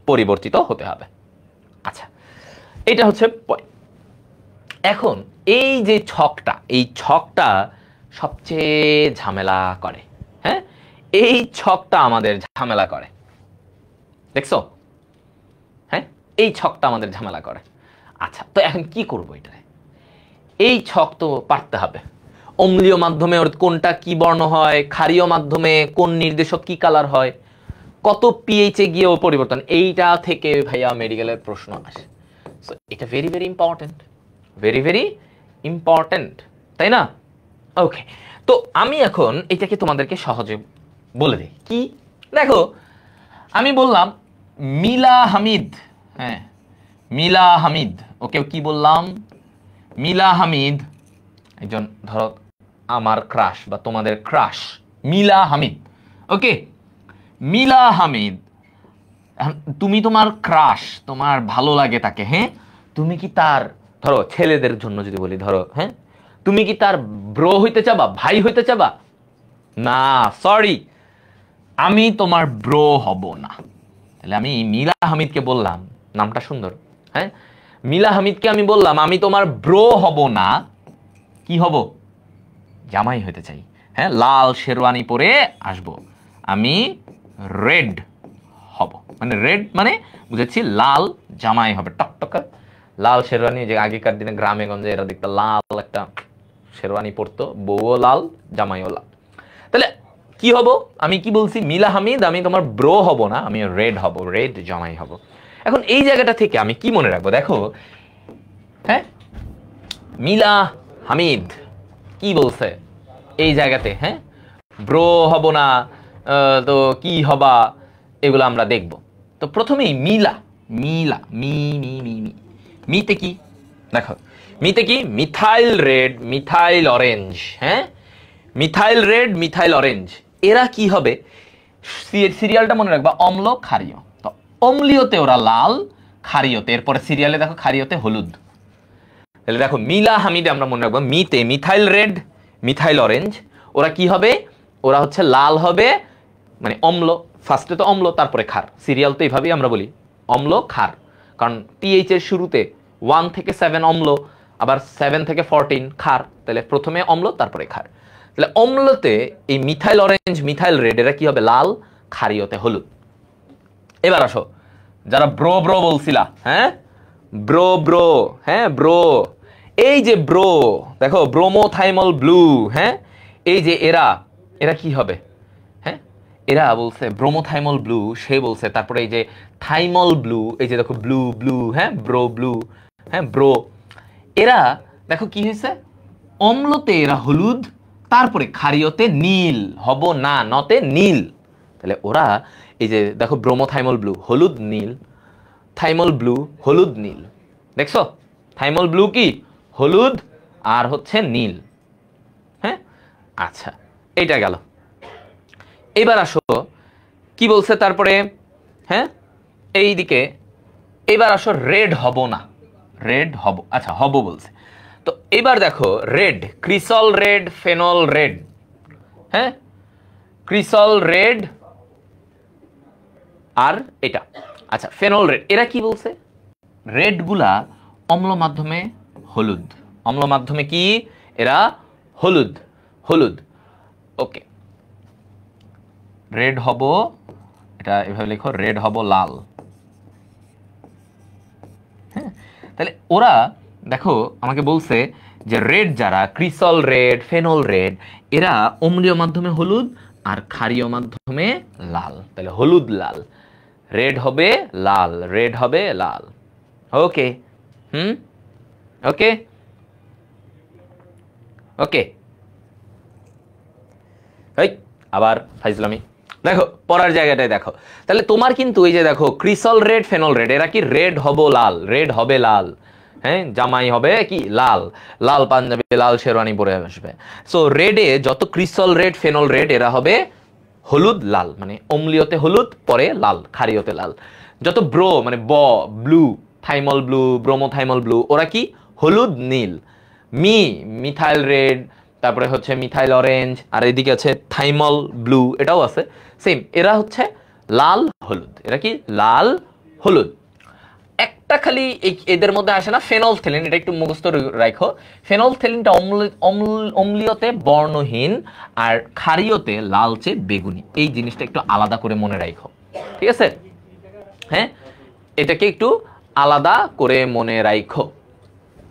পরিবর্তিত হতে হবে। আচ্ছা, এটা হচ্ছে পয়েন্ট। এখন এই যে ছকটা, এই ছকটা সবচেয়ে ঝামেলা করে। হ্যাঁ, এই ছকটা আমাদের ঝামেলা করে, দেখছো? হ্যাঁ, এই ছকটা আমাদের ঝামেলা করে। আচ্ছা, তো এখন কি করবো এটারে? এই ছক তো পারতে হবে। অম্লীয় মাধ্যমে ওর কোনটা কি বর্ণ হয়, ক্ষারীয় মাধ্যমে কোন নির্দেশক কি কালার হয়, কত পিএইচে গিয়েও পরিবর্তন, এইটা থেকে ভাইয়া মেডিকেলের প্রশ্ন আসে। সো এটা very very important, very very important, তাই না? ওকে, তো আমি এখন এটাকে তোমাদেরকে সহজে বলে দিই। কি দেখো, আমি বললাম মিলা হামিদ, হ্যাঁ মিলা হামিদ, ওকে কি বললাম, মিলা হামিদ একজন ধরো আমার ক্রাশ বা তোমাদের ক্রাশ, মিলা হামিদ। ওকে, মিলা হামিদ, তুমি তোমার ক্রাশ, তোমার ভালো লাগে তাকে, হ্যাঁ তুমি কি তার, ধরো ছেলেদের জন্য যদি বলি, ধরো হ্যাঁ তুমি কি তার ব্রো হইতে চাবা, ভাই হইতে চাবা? না, সরি, আমি তোমার ব্রো হব না। তাহলে আমি মিলা হামিদকে বললাম, নামটা সুন্দর, হ্যাঁ মিলা হামিদকে আমি বললাম আমি তোমার ব্রো হব না, কি হব, জামাই হইতে চাই। হ্যাঁ, লাল শেরওয়ানি পরে আসবো, আমি রেড হব, মানে রেড মানে বুঝেছি লাল জামাই হবে, টকটকা লাল শেরওয়ানি। যে আগেকার দিনে গ্রামে গঞ্জে এরা দেখতে লাল একটা শেরওয়ানি পরতো, বউও লাল জামাইও লাল। তাহলে কি হব, আমি কি বলছি, মিলা হামিদ আমি তোমার ব্রো হব না, আমি রেড হব, রেড জামাই হব। এখন এই জায়গাটা থেকে আমি কি মনে রাখবো, দেখো হ্যাঁ মিলা হামিদ কি বলছে এই জায়গাতে, হ্যাঁ ব্রো হব না, তো কি হবা, এগুলো আমরা দেখব। তো প্রথমেই মিলা, মিলা মি মি মি মি, মিতে কি দেখো, মিতে কি মিথাইল রেড মিথাইল অরেঞ্জ, হ্যাঁ মিথাইল রেড মিথাইল অরেঞ্জ, এরা কি হবে, সিরিয়ালটা মনে রাখবা, অম্ল ক্ষারীয়। তো অম্লীয়তে ওরা লাল, ক্ষারীয়তে, এরপরে সিরিয়ালে দেখো ক্ষারীয়তে হলুদ। তাহলে দেখো মিলা হামিদে আমরা মনে রাখবো, মিতে মিথাইল রেড মিথাইল অরেঞ্জ, ওরা কি হবে, ওরা হচ্ছে লাল হবে, মানে অম্ল, ফার্স্টে তো অম্ল তারপরে ক্ষার, সিরিয়াল তো এইভাবেই আমরা বলি অম্ল ক্ষার, কারণ পিএইচ এর শুরুতে 1 থেকে 7 অম্ল, আবার 7 থেকে 14 ক্ষার, তাহলে প্রথমে অম্ল তারপরে ক্ষার। তাহলে অম্লতে এই মিথাইল অরেঞ্জ মিথাইল রেড এরা কি হবে, লাল, ক্ষারীয়তে হলুদ। এবার আসো যারা ব্রো ব্রো বলছিলা, হ্যাঁ ব্রো ব্রো, হ্যাঁ ব্রো, এই যে ব্রো দেখো ব্রোমোথাইমল ব্লু, হ্যাঁ এই যে এরা, এরা কি হবে, হ্যাঁ এরা বলছে ব্রোমোথাইমল ব্লু, সে বলছে, তারপরে এই যে থাইমল ব্লু, এই যে দেখো ব্লু ব্লু, হ্যাঁ ব্রো ব্লু, হ্যাঁ ব্রো, এরা দেখো কি হয়েছে, অম্লতে এরা হলুদ, তারপরে ক্ষারীয়তে নীল, হব না নতে নীল। তাহলে ওরা এই যে দেখো ব্রোমোথাইমল ব্লু হলুদ নীল, থাইমল ব্লু হলুদ নীল, দেখছো থাইমল ব্লু কি হলুদ আর হচ্ছে নীল। হ্যাঁ, আচ্ছা এইটা গেল। এবার আসো কি বলছে তারপরে, হ্যাঁ এইদিকে এবার আসো রেড হব না, রেড হব, আচ্ছা হব বলছে। তো এবার দেখো red, CRISIL red, phenol red, হ্যাঁ ক্রিসল রেড আর এটা, আচ্ছা ফেনল রেড, এরা কি বলছে, রেড গুলা অম্ল মাধ্যমে হলুদ, অম্ল মাধ্যমে কি এরা হলুদ, হলুদ। ওকে, রেড হব, এটা এভাবে লিখো, রেড হব লাল। হ্যাঁ, তাহলে ওরা দেখো আমাকে বলছে যে রেড যারা, ক্রিসল রেড, ফেনল রেড, এরা অম্লীয় মাধ্যমে হলুদ আর ক্ষারীয় মাধ্যমে লাল, তাহলে হলুদ লাল, রেড হবে লাল, রেড হবে লাল। ওকে, ওকে ওকে, এই আবার ফাইজলামি, দেখো পড়ার জায়গাটায় দেখো। তাহলে তোমার কিন্তু এই যে দেখো ক্রিসল রেড, ফেনল রেড, এরা কি রেড হব লাল, রেড হবে লাল, হ্যাঁ জামাই হবে কি লাল, লাল পাঞ্জাবি, লাল শেরওয়ানি পরে আসবে। সো রেডে যত ক্রিসল রেড, ফেনল রেড, এরা হবে হলুদ লাল, মানে অম্লীয়তে হলুদ, পরে লাল, ক্ষারীয়তে লাল। যত ব্রো মানে ব্লু, থাইমল ব্লু, ব্রোমোথাইমল ব্লু, ওরা কি হলুদ নীল। মিথাইল রেড, তারপরে হচ্ছে মিথাইল অরেঞ্জ, আর এদিকে আছে থাইমল ব্লু, এটাও আছে সেম, এরা হচ্ছে লাল হলুদ, এরা কি লাল হলুদ। একটা খালি এদের মধ্যে আসে না ফেনলফথেলিন, এটা একটু মুখস্থ রাখো। ফেনলফথেলিনটা অম্লীয়তে বর্ণহীন আর ক্ষারীয়তে লালচে বেগুনি, এই জিনিসটা একটু আলাদা করে মনে রাখো, ঠিক আছে? হ্যাঁ, এটাকে একটু আলাদা করে মনে রাখো,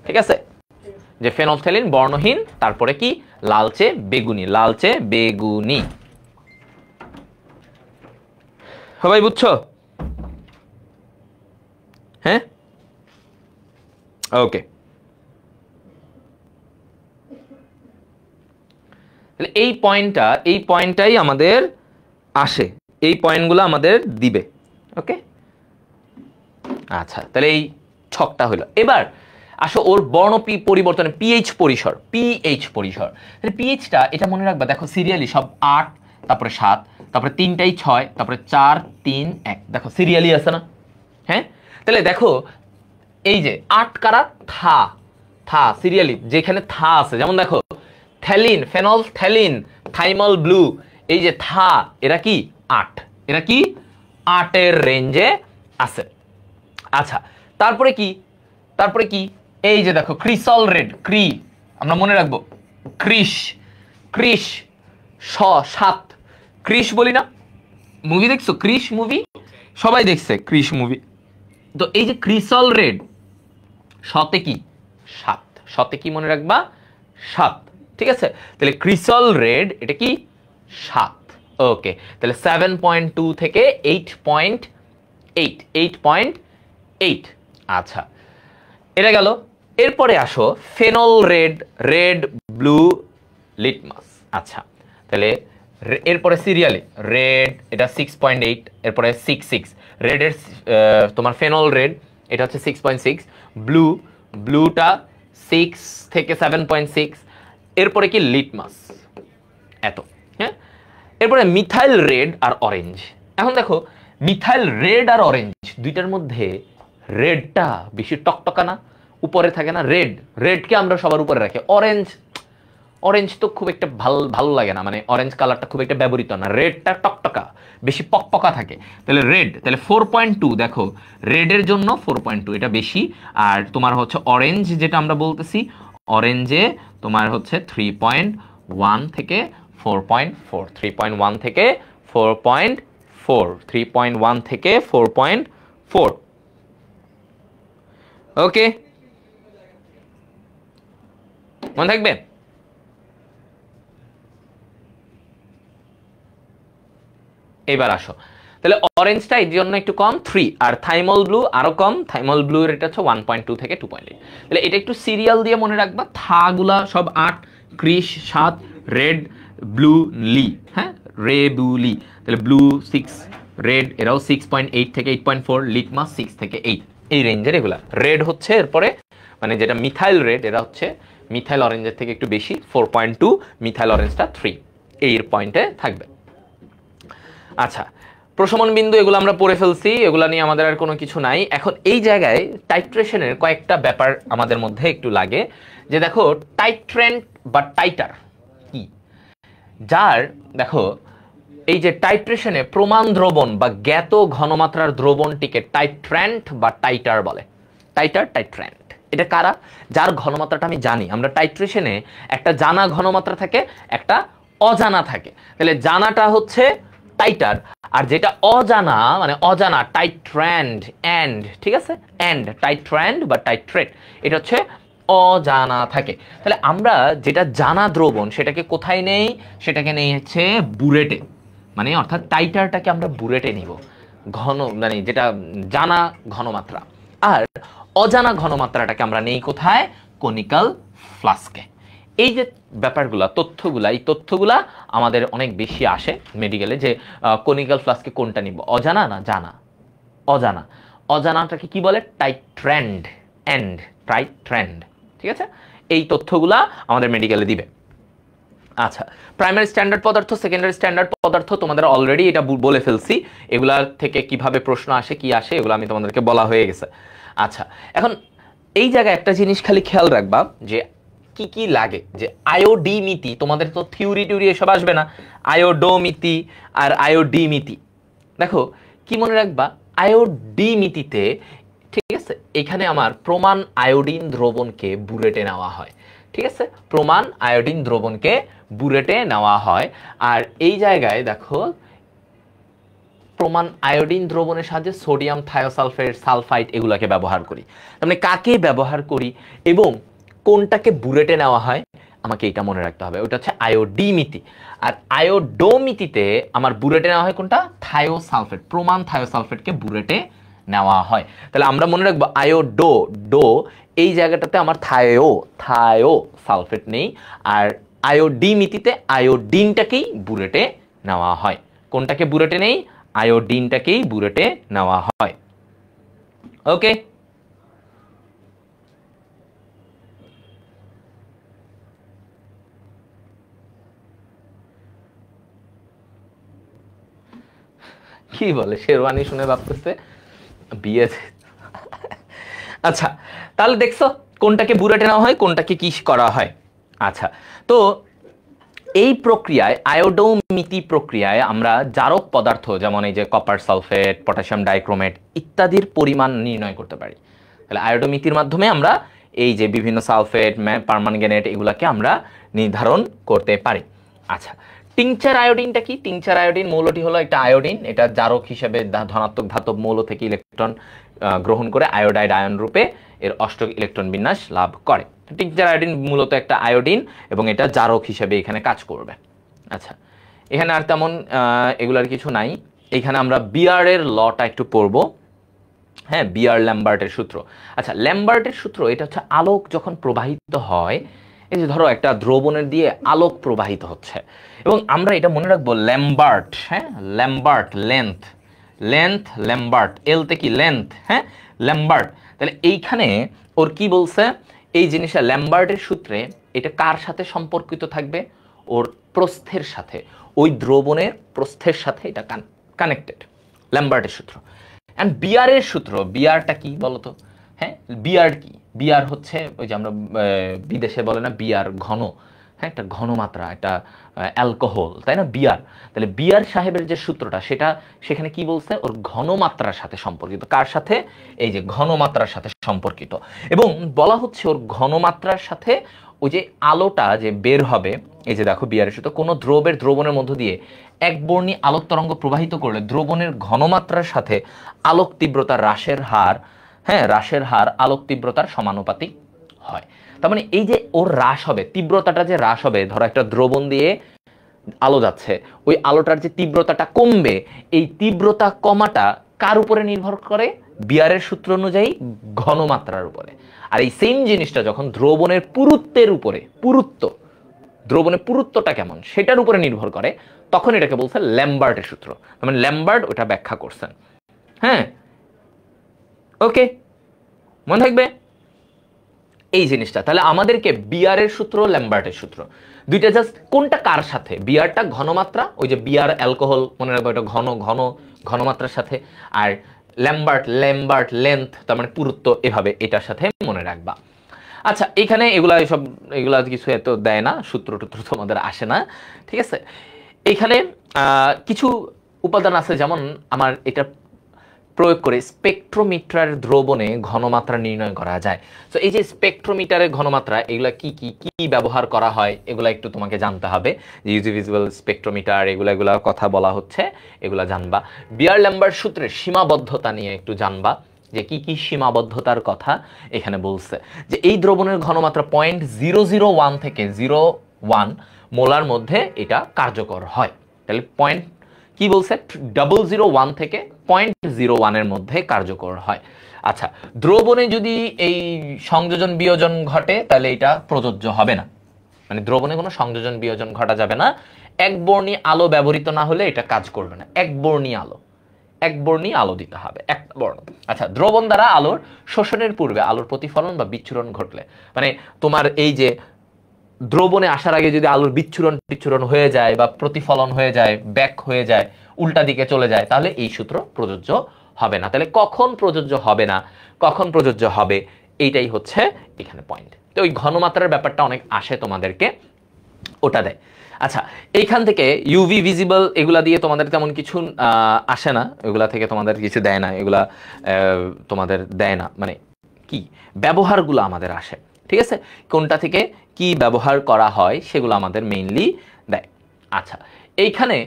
ঠিক আছে? যে ফেনলফথেলিন বর্ণহীন, তারপরে কি লালচে বেগুনি, লালচে বেগুনি। সবাই বুঝছো? হ্যাঁ, ওকে। তাহলে এই পয়েন্টটাই আমাদের আসে, এই পয়েন্টগুলো আমাদের দিবে, ওকে? আচ্ছা, তাহলে এই ছকটা হলো। এবার আসো ওর বর্ণ পরিবর্তনে পিএইচ পরিসর, পিএইচ পরিসর। তাহলে পিএইচটা এটা মনে রাখবা, দেখো সিরিয়ালি সব 8, তারপরে 7, তারপরে 3টাই 6, তারপরে 4, 3, 1, দেখো সিরিয়ালি আছে না? হ্যাঁ, তাহলে দেখো এই যে 8 কারা, থা সিরিয়ালি যেখানে থা আছে, যেমন দেখো থ্যালিন, ফেনলফথেলিন, থাইমল ব্লু, এই যে থা, এরা কি 8, এরা কি 8 এর রেঞ্জে আছে। আচ্ছা, তারপরে কি এই যে দেখো ক্রিসল রেড, আমরা মনে রাখবো ক্রিশ 7, ক্রিশ বলি না, মুভি দেখছো ক্রিশ মুভি? সবাই দেখছে ক্রিশ মুভি। তো এই যে ক্রিসল রেড, শতে কি 7, শতে কি মনে রাখবা 7, ঠিক আছে? তাহলে ক্রিসল রেড এটা কি 7, ওকে। তাহলে 7.2 থেকে 8.8, আচ্ছা এটা গেল। এরপরে আসো ফেনল রেড, ব্লু, লিটমাস। আচ্ছা, তাহলে এরপরে সিরিয়ালি রেড এটা 6.8, এরপরে 6, রেডের তোমার ফেনল রেড এটা হচ্ছে 6.6, ব্লুটা 6 থেকে 7.6, এরপরে কি লিটমাস এত। হ্যাঁ, এরপরে মিথাইল রেড আর অরেঞ্জ। এখন দেখো মিথাইল রেড আর অরেঞ্জ দুইটার মধ্যে রেডটা বেশি টকটকা না, উপরে থাকে না, রেডকে আমরা সবার উপরে রাখি, অরেঞ্জ তো খুব একটা ভালো লাগে না, মানে অরেঞ্জ কালারটা খুব একটা ব্যবহৃত না, রেডটা টকটকা বেশি পকপকা থাকে। তাহলে রেড, তাহলে 4.2, দেখো রেডের জন্য 4.2 এটা বেশি। আর তোমার হচ্ছে অরেঞ্জ, যেটা আমরা বলতেছি অরেঞ্জে তোমার হচ্ছে 3.1 থেকে 4.4, 3.1 থেকে 4.4, 3.1 থেকে 4.4, ওকে মনে থাকবে? এবার আসো, তাহলে অরেঞ্জটা এই জন্য একটু কম 3, আর থাইমল ব্লু আরো কম, থাইমল ব্লু এর এটা হচ্ছে 1.2 থেকে 2.8। তাহলে এটা একটু সিরিয়াল দিয়ে মনে রাখবা, থাগুলা সব 8, ক্রিশ 7, রেড, ব্লু, লি, হ্যাঁ রেবুলি। তাহলে ব্লু 6, রেড এরাও 6.8 থেকে 8.4, লিটমাস 6 থেকে 8, এই রেঞ্জের এগুলা। রেড হচ্ছে এরপরে মানে যেটা মিথাইল রেড, এরা হচ্ছে মিথাইল অরেঞ্জের থেকে একটু বেশি 4.2, মিথাইল অরেঞ্জটা 3 এর পয়েন্টে থাকবে। আচ্ছা, প্রশমন বিন্দু এগুলো আমরা পড়ে ফেলছি, এগুলো নিয়ে আমাদের আর কোনো কিছু নাই। এখন এই জায়গায় টাইট্রেশনের কয়েকটা ব্যাপার আমাদের মধ্যে একটু লাগে, যে দেখো টাইট্রেন্ট বা টাইটার কি, যার দেখো এই যে টাইট্রেশনে প্রমাণ দ্রবণ বা জ্ঞাত ঘনমাত্রার দ্রবণটিকে টাইট্রেন্ট বা টাইটার বলে। টাইটার, টাইট্রেন্ট, এটা কারা? যার ঘনমাত্রাটা আমি জানি। আমরা টাইট্রেশনে একটা জানা ঘনমাত্রা থাকে, একটা অজানা থাকে। তাহলে জানাটা হচ্ছে টাইটার, আর যেটা অজানা মানে অজানা টাইট্রেন্ড, এন্ড, ঠিক আছে, এন্ড টাইট্রেন্ড বা টাইট্রেট, এটা হচ্ছে অজানা থাকে। তাহলে আমরা যেটা জানা দ্রবণ সেটাকে কোথায় নেই? সেটাকে নেই হচ্ছে বুরেটে, মানে অর্থাৎ টাইটারটাকে আমরা বুরেটে নিব, ঘন মানে যেটা জানা ঘনমাত্রা। আর অজানা ঘনমাত্রাটাকে আমরা নেই কোথায়? কনিক্যাল ফ্লাস্কে। এই যে ব্যাপারগুলা, তথ্যগুলা, এই তথ্যগুলা আমাদের অনেক বেশি আসে মেডিকেলে, যে কনিক্যাল ফ্লাস্কে কোনটা নিব, অজানা না জানা? অজানা। অজানাটাকে কি বলে? টাইট্রেন্ড, এন্ড টাইট্রেন্ড, ঠিক আছে? এই তথ্যগুলা আমাদের মেডিকেলে দিবে। আচ্ছা, প্রাইমারি স্ট্যান্ডার্ড পদার্থ, সেকেন্ডারি স্ট্যান্ডার্ড পদার্থ তোমাদের অলরেডি এটা বলে ফেলছি। এগুলার থেকে কিভাবে প্রশ্ন আসে, কি আসে, এগুলো আমি তোমাদেরকে বলা হয়ে গেছে। আচ্ছা, এখন এই জায়গায় একটা জিনিস খালি খেয়াল রাখবা, যে কি কি লাগে, যে আয়োডিমিতি, তোমাদের তো থিওরি টিউরি এসব আসবে না, আয়োডোমিতি আর আয়োডিমিতি। দেখো কি মনে রাখবা, আয়োডিমিতিতে, ঠিক আছে, এখানে আমার প্রমাণ আয়োডিন দ্রবণকে বুরেটে নেওয়া হয়, ঠিক আছে, প্রমাণ আয়োডিন দ্রবণকে বুরেটে নেওয়া হয়। আর এই জায়গায় দেখো প্রমাণ আয়োডিন দ্রবণের সাহায্যে সোডিয়াম থায়োসালফেট, সালফাইট এগুলাকে ব্যবহার করি। তার মানে কাকে ব্যবহার করি এবং কোনটাকে বুরেটে নেওয়া হয়, আমাকে এটা মনে রাখতে হবে। ওটা হচ্ছে আয়োডিমিতি। আর আয়োডোমিতিতে আমার বুরেটে নেওয়া হয় কোনটা? থায়োসালফেট, প্রমাণ থায়োসালফেটকে বুরেটে নেওয়া হয়। তাহলে আমরা মনে রাখবো আয়োডো, ডো, এই জায়গাটাতে আমার থায়োসালফেট নেই। আর আয়োডিমিতিতে আয়োডিনটাকেই বুরেটে নেওয়া হয়। কোনটাকে বুরেটে নেই? আয়োডিনটাকেই বুরেটে নেওয়া হয়। ওকে, কি বলে শেরওয়ানি শুনে ভাবতেছে বিয়ে। আচ্ছা, তাহলে দেখছো কোনটাকে বুরেটে নেওয়া হয়, কোনটাকে কি করা হয়। আচ্ছা, তো এই প্রক্রিয়ায়, আয়োডোমিতি প্রক্রিয়ায় আমরা জারক পদার্থ যেমন এই যে কপার সালফেট, পটাশিয়াম ডাইক্রোমেট ইত্যাদির পরিমাণ নির্ণয় করতে পারি। তাহলে আয়োডোমিতির মাধ্যমে আমরা এই যে বিভিন্ন সালফেট, পারম্যাঙ্গানেট এগুলাকে আমরা নির্ধারণ করতে পারি। আচ্ছা, টিংচার আয়োডিনটা কি? টিংচার আয়োডিন মৌলটি হলো একটা আয়োডিন, এটা জারক হিসেবে ধনাত্মক ধাতব মৌল থেকে ইলেকট্রন গ্রহণ করে আয়োডাইড আয়ন রূপে এর অষ্টক ইলেকট্রন বিন্যাস লাভ করে। টিংচার আয়োডিন মূলত একটা আয়োডিন এবং এটা জারক হিসেবে এখানে কাজ করবে। আচ্ছা, এখানে আর তেমন এগুলার কিছু নাই। এখানে আমরা বিয়ারের লটা একটু পড়বো। হ্যাঁ, বিয়ার ল্যাম্বার্টের সূত্র। আচ্ছা, ল্যাম্বার্টের সূত্র এটা হচ্ছে আলোক যখন প্রবাহিত হয়, এই যে ধরো একটা দ্রবণের দিয়ে আলোক প্রবাহিত হচ্ছে, এবং আমরা এটা মনে রাখবো ল্যাম্বার্ট, হ্যাঁ, ল্যাম্বার্ট, লেন্থ, লেন্থ, ল্যাম্বার্ট, এলতে কি লেন্থ, হ্যাঁ, ল্যাম্বার্ট। তাহলে এইখানে ওর কি বলছে, এই জিনিসটা ল্যাম্বার্টের সূত্রে এটা কার সাথে সম্পর্কিত থাকবে? ওর প্রস্থের সাথে, ওই দ্রবণের প্রস্থের সাথে এটা কানেক্টেড, ল্যাম্বার্টের সূত্র। অ্যান্ড বিয়ারের সূত্র, বিয়ারটা কি বলতো? হ্যাঁ, বিয়ার কি? বিয়ার হচ্ছে ওই যে আমরা বিদেশে বলে না বিয়ার, ঘন, হ্যাঁ, একটা ঘনমাত্রা, একটা অ্যালকোহল, তাই না, বিয়ার। তাহলে বিয়ার সাহেবের যে সূত্রটা সেটা সেখানে কি বলছে? ওর ঘনমাত্রার সাথে সম্পর্কিত। কার সাথে? এই যে ঘনমাত্রার সাথে সম্পর্কিত। এবং বলা হচ্ছে ওর ঘনমাত্রার সাথে ওই যে আলোটা যে বের হবে, এই যে দেখো বিয়ারের সূত্র, কোনো দ্রবণের মধ্য দিয়ে একবর্ণী আলোক তরঙ্গ প্রবাহিত করলে দ্রবণের ঘনমাত্রার সাথে আলোক তীব্রতার হ্রাসের হার, হ্যাঁ, হ্রাসের হার আলোক তীব্রতার সমানুপাতিক হয়। তার মানে এই যে ওর হ্রাস হবে, তীব্রতাটা যে হ্রাস হবে, ধরো একটা দ্রবণ দিয়ে আলো যাচ্ছে, ওই আলোটার যে তীব্রতাটা কমবে, এই তীব্রতা কমাটা কার উপরে নির্ভর করে? বিয়ারের সূত্র অনুযায়ী ঘনমাত্রার উপরে। আর এই সেম জিনিসটা যখন দ্রবণের পুরুত্বের উপরে, পুরুত্ব, দ্রবণের পুরুত্বটা কেমন সেটার উপরে নির্ভর করে, তখন এটাকে বলছে ল্যাম্বার্টের সূত্র। মানে ল্যাম্বার্ট ওটা ব্যাখ্যা করছেন। হ্যাঁ, ওকে, মনে থাকবে। এই জিনিসটা। তাহলে আমাদেরকে বিয়ারের সূত্র, ল্যাম্বার্টের সূত্র, দুইটা জাস্ট কোনটা কার সাথে, বিয়ারটা ঘনমাত্রা, ওই যে বিয়ার অ্যালকোহল মনে রাখবো, এটা ঘনমাত্রার সাথে, আর ল্যাম্বার্ট লেন্থ, তার মানে পুরুত্ব, এভাবে এটার সাথে মনে রাখবা। আচ্ছা, এখানে এগুলা কিছু এত দেয় না, সূত্র টুত্র তোমাদের আসে না, ঠিক আছে। এখানে কিছু উপাদান আছে, যেমন আমার এটা প্রয়োগ করে স্পেকট্রোমিটার দ্রবণে ঘনমাত্রা নির্ণয় করা যায়। তো এই যে স্পেকট্রোমিটারের ঘনমাত্রা, এগুলা কি কি কি ব্যবহার করা হয়, এগুলা একটু তোমাকে জানতে হবে। যে ইউজি ভিজিবল স্পেকট্রোমিটার, এগুলা কথা বলা হচ্ছে, এগুলা জানবা। বিয়ার ল্যাম্বার্ট সূত্রের সীমাবদ্ধতা নিয়ে একটু জানবা, যে কি কি সীমাবদ্ধতার কথা এখানে বলছে। যে এই দ্রবণের ঘনমাত্রা 0.001 থেকে 0.1 মোলার মধ্যে এটা কার্যকর হয়। তাহলে কি বলছে, 0.001 থেকে 0.01 এর মধ্যে কার্যকর হয়। আচ্ছা, দ্রবণে যদি এই সংযোজন বিয়োজন ঘটে, তাহলে এটা প্রযোজ্য হবে না, মানে দ্রবণে কোনো সংযোজন বিয়োজন ঘটা যাবে না। একবর্ণী আলো ব্যবহৃত না হলে এটা কাজ করবে না। একবর্ণী আলো দিতে হবে, একটা বর্ণ। আচ্ছা, দ্রবণ দ্বারা আলোর শোষণের পূর্বে আলোর প্রতিফলন বা বিচ্ছুরণ ঘটলে, মানে তোমার এই যে দ্রবণে আসার আগে যদি আলোর বিচ্ছুরণ হয়ে যায় বা প্রতিফলন হয়ে যায়, ব্যাক হয়ে যায়, উল্টা দিকে চলে যায়, তাহলে এই সূত্র প্রযোজ্য হবে না। তাহলে কখন প্রযোজ্য হবে না, কখন প্রযোজ্য হবে, এইটাই হচ্ছে এখানে পয়েন্ট। তো ওই ঘনমাত্রার ব্যাপারটা অনেক আসে তোমাদেরকে, ওটা দেয়। আচ্ছা, এইখান থেকে ইউভি ভিজিবল এগুলা দিয়ে তোমাদের তেমন কিছু আসে না, এগুলা থেকে তোমাদের কিছু দেয় না, এগুলা তোমাদের দেয় না, মানে কি ব্যবহারগুলো আমাদের আসে, ঠিক আছে। কোনটা থেকে কি ব্যবহার করা হয় সেগুলো আমাদের মেইনলি দেয়। আচ্ছা, এইখানে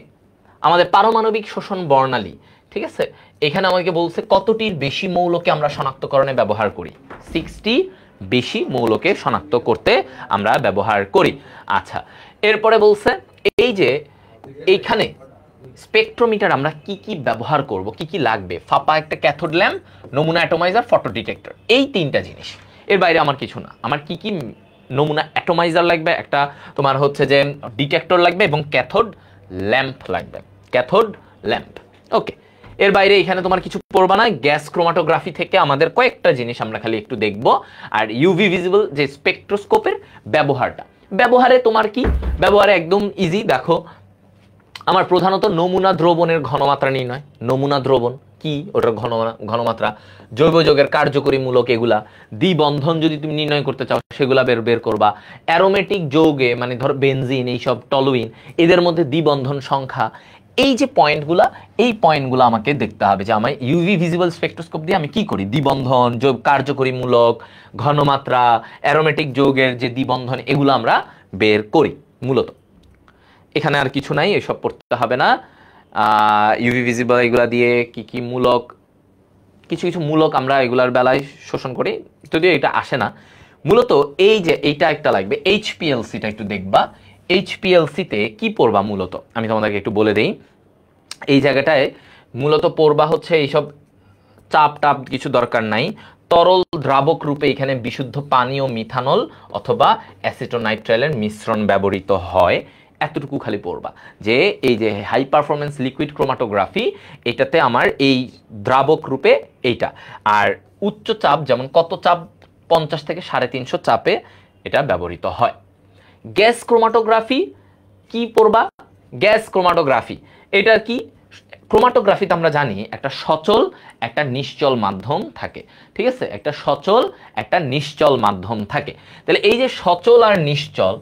আমাদের পারমাণবিক শোষণ বর্ণালী, ঠিক আছে, এখানে আমাকে বলছে কতটির বেশি মৌলকে আমরা শনাক্তকরণে ব্যবহার করি। 60 বেশি মৌলকে শনাক্ত করতে আমরা ব্যবহার করি। আচ্ছা, এরপরে বলছে এই যে এইখানে স্পেকট্রোমিটার আমরা কি কি ব্যবহার করব, কি কি লাগবে, ফাঁপা একটা ক্যাথোড ল্যাম্প, নমুনা অ্যাটমাইজার, ফটো ডিটেক্টর, এই তিনটা জিনিস। এর বাইরে আমার কিছু না। আমার কি কি নমুনা অ্যাটমাইজার লাগবে, একটা তোমার হচ্ছে যে ডিটেক্টর লাগবে, এবং ক্যাথোড ল্যাম্প লাগবে, ক্যাথোড ল্যাম্প। ওকে, এর বাইরে এখানে তোমার কিছু পড়বা না। গ্যাস ক্রোমাটোগ্রাফি থেকে আমাদের কয়েকটা জিনিস আমরা খালি একটু দেখব। আর ইউভি ভিজিবল যে স্পেকট্রোস্কোপের ব্যবহারে তোমার কি ব্যবহারে একদম ইজি। দেখো, আমার প্রধানত নমুনা দ্রবণের ঘনমাত্রা নির্ণয়। নমুনা দ্রবণ কি, ওটার ঘনমাত্রা, জৈব যৌগের কার্যকরী মূলক, এগুলা দ্বিবন্ধন যদি তুমি নির্ণয় করতে চাও সেগুলা বের করবা। অ্যারোমেটিক যৌগে, মানে ধর বেনজিন, এইসব টলুইন, এদের মধ্যে দ্বিবন্ধন সংখ্যা, এই যে পয়েন্টগুলা, এই পয়েন্টগুলো আমাকে দেখতে হবে যে আমার ইউভি ভিজিবল স্পেকট্রোস্কোপ দিয়ে আমি কি করি, দ্বিবন্ধন, কার্যকরী মূলক, ঘনমাত্রা, অ্যারোমেটিক যৌগের যে দ্বিবন্ধন, এগুলো আমরা বের করি মূলত। এখানে আর কিছু নাই, এসব পড়তে হবে না। ইউভি ভিজিবল এগুলা দিয়ে কি কি মূলক, কিছু মূলক আমরা এগুলার বেলায় শোষণ করি, যদিও এটা আসে না মূলত। এই যে এইটা একটা লাগবে, এইচপিএলসিটা একটু দেখবা। এইচপিএলসিতে কি পড়বা মূলত, আমি তোমাদেরকে একটু বলে দেই। এই জায়গাটায় মূলত পড়বা হচ্ছে এইসব চাপ কিছু দরকার নাই। তরল দ্রাবক রূপে এখানে বিশুদ্ধ পানি ও মিথানল অথবা অ্যাসিটোনাইট্রাইলের মিশ্রণ ব্যবহৃত হয়, এতটুকু খালি পড়বা। যে এই যে হাই পারফরমেন্স লিকুইড ক্রোমাটোগ্রাফি, এটাতে আমার এই দ্রাবক রূপে এইটা, আর উচ্চ চাপ, যেমন কত চাপ, 50 থেকে 350 চাপে এটা ব্যবহৃত হয়। গ্যাস ক্রোমাটোগ্রাফি কি পড়বা, গ্যাস ক্রোমাটোগ্রাফি এটা কি, ক্রোমাটোগ্রাফিতে আমরা জানি একটা সচল একটা নিশ্চল মাধ্যম থাকে, ঠিক আছে, একটা সচল একটা নিশ্চল মাধ্যম থাকে। তাহলে এই যে সচল আর নিশ্চল,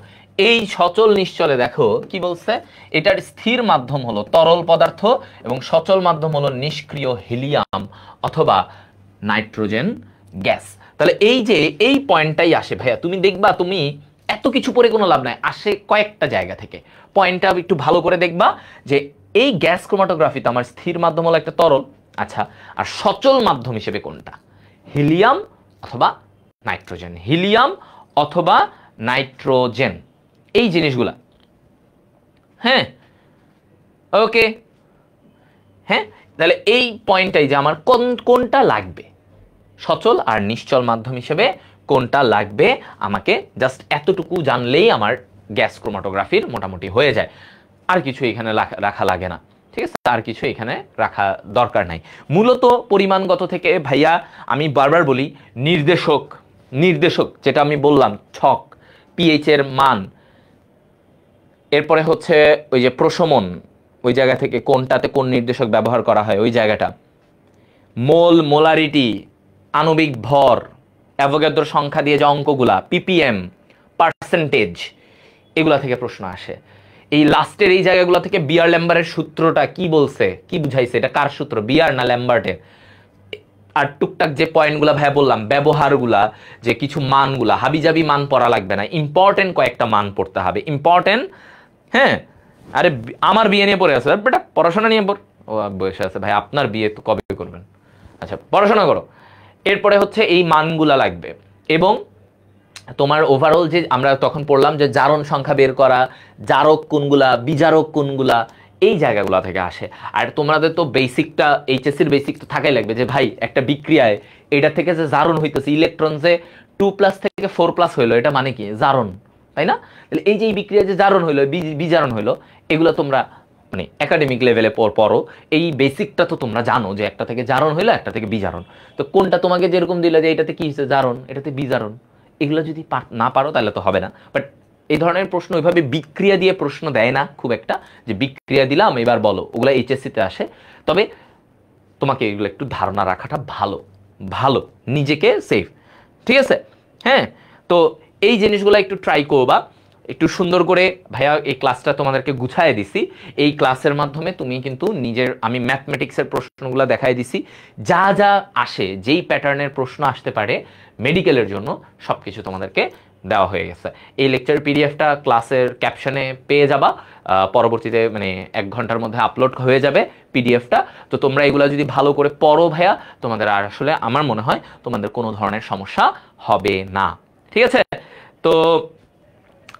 এই সচল নিশ্চলে দেখো কি বলছে, এটার স্থির মাধ্যম হলো তরল পদার্থ এবং সচল মাধ্যম হলো নিষ্ক্রিয় হিলিয়াম অথবা নাইট্রোজেন গ্যাস। তাহলে এই যে এই পয়েন্টটাই আসে ভাইয়া, তুমি দেখবা, তুমি এত কিছু পরে কোনো লাভ নাই, আসে কয়েকটা জায়গা থেকে। পয়েন্টটা একটু ভালো করে দেখবা যে এই গ্যাস ক্রোমাটোগ্রাফিতে আমার স্থির মাধ্যম হলো একটা তরল, আচ্ছা, আর সচল মাধ্যম হিসেবে কোনটা, হিলিয়াম অথবা নাইট্রোজেন, হিলিয়াম অথবা নাইট্রোজেন, এই জিনিসগুলা। হ্যাঁ, ওকে, হ্যাঁ, তাহলে এই পয়েন্টটাই যে আমার কোনটা লাগবে, সচল আর নিশ্চল মাধ্যম হিসেবে কোনটা লাগবে, আমাকে জাস্ট এতটুকু জানলেই আমার গ্যাস ক্রোমাটোগ্রাফির মোটামুটি হয়ে যায়। আর কিছু এখানে রাখা লাগে না, ঠিক আছে, আর কিছু এখানে রাখা দরকার নাই। মূলত পরিমাণগত থেকে ভাইয়া আমি বারবার বলি, নির্দেশক যেটা আমি বললাম, ছক, পিএইচ এর মান, এরপরে হচ্ছে ওই যে প্রশমন, ওই জায়গা থেকে কোনটাতে কোন নির্দেশক ব্যবহার করা হয় ওই জায়গাটা, মোল, মোলারিটি, আণবিক ভর, অ্যাভোগাদ্রো সংখ্যা দিয়ে যে অঙ্কগুলা, পিপিএম, পার্সেন্টেজ, এগুলা থেকে প্রশ্ন আসে। এই লাস্টের এই জায়গাগুলো থেকে বিয়ার ল্যাম্বার্টের সূত্রটা কি বলছে, কি বুঝাইছে, এটা কার সূত্র, বিয়ার না ল্যাম্বার্টের? আর টুকটাক যে পয়েন্টগুলা ভাই বললাম, ব্যবহারগুলা, যে কিছু মানগুলা, হাবিজাবি মান পড়া লাগবে না, ইম্পর্টেন্ট কয়েকটা মান পড়তে হবে, ইম্পর্টেন্ট। হ্যাঁ, আরে আমার বিয়ে নিয়ে পড়ে আছে বেটা, পড়াশোনা নিয়ে পড়। ও বসে আছে ভাই, আপনার বিয়ে তো কবে করবেন? আচ্ছা, পড়াশোনা করো। এরপরে হচ্ছে এই মানগুলা লাগবে, এবং তোমার ওভারঅল যে আমরা তখন পড়লাম যে জারণ সংখ্যা বের করা, জারক কোনগুলা, বিজারক কোনগুলা, এই জায়গাগুলো থেকে আসে। আর তোমাদের তো বেসিকটা, এইচএসসির বেসিক তো থাকাই লাগবে যে ভাই একটা বিক্রিয়ায় এটা থেকে যে জারণ হইতেছে, ইলেকট্রন যে 2+ থেকে 4+ হইলো, এটা মানে কি? জারণ, তাই না? তাহলে এই যে এই বিক্রিয়া যে জারণ হইলো, বিজারণ হইলো, এগুলো তোমরা মানে একাডেমিক লেভেলে পড়ো, এই বেসিকটা তো তোমরা জানো যে একটা থেকে জারণ হইলো, একটা থেকে বিজারণ। তো কোনটা তোমাকে যেরকম দিলে যে এটাতে কি হচ্ছে জারণ, এটাতে বিজারণ, এগুলো যদি না পারো তাহলে তো হবে না। বাট এই ধরনের প্রশ্ন ওইভাবে বিক্রিয়া দিয়ে প্রশ্ন দেয় না খুব একটা, যে বিক্রিয়া দিলাম এবার বলো, ওগুলো এইচএসসিতে আসে। তবে তোমাকে এগুলো একটু ধারণা রাখাটা ভালো, ভালো, নিজেকে সেফ, ঠিক আছে? হ্যাঁ, তো এই জিনিসগুলো একটু ট্রাই করবা, একটু সুন্দর করে। ভাইয়া এই ক্লাসটা তোমাদেরকে গুছায় দিছি, এই ক্লাসের মাধ্যমে তুমি কিন্তু নিজের, আমি ম্যাথমেটিক্সের প্রশ্নগুলো দেখাই দিছি, যা যা আসে, যেই প্যাটার্নের প্রশ্ন আসতে পারে মেডিকেলের জন্য, সব কিছু তোমাদেরকে দেওয়া হয়ে গেছে। এই লেকচার পিডিএফটা ক্লাসের ক্যাপশনে পেয়ে যাবা, পরবর্তীতে মানে 1 ঘন্টার মধ্যে আপলোড হয়ে যাবে পিডিএফটা। তো তোমরা এগুলো যদি ভালো করে পড়ো ভাইয়া, তোমাদের আর আসলে আমার মনে হয় তোমাদের কোনো ধরনের সমস্যা হবে না, ঠিক আছে? তো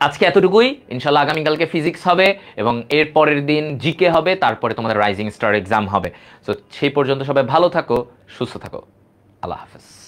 আজকে এতটুকুই, ইনশাল্লাহ আগামীকালকে ফিজিক্স হবে, এবং এর পরের দিন জিকে হবে, তারপরে তোমাদের রাইজিং স্টার এক্সাম হবে। তো সেই পর্যন্ত সবাই ভালো থাকো, সুস্থ থাকো, আল্লাহ হাফেজ।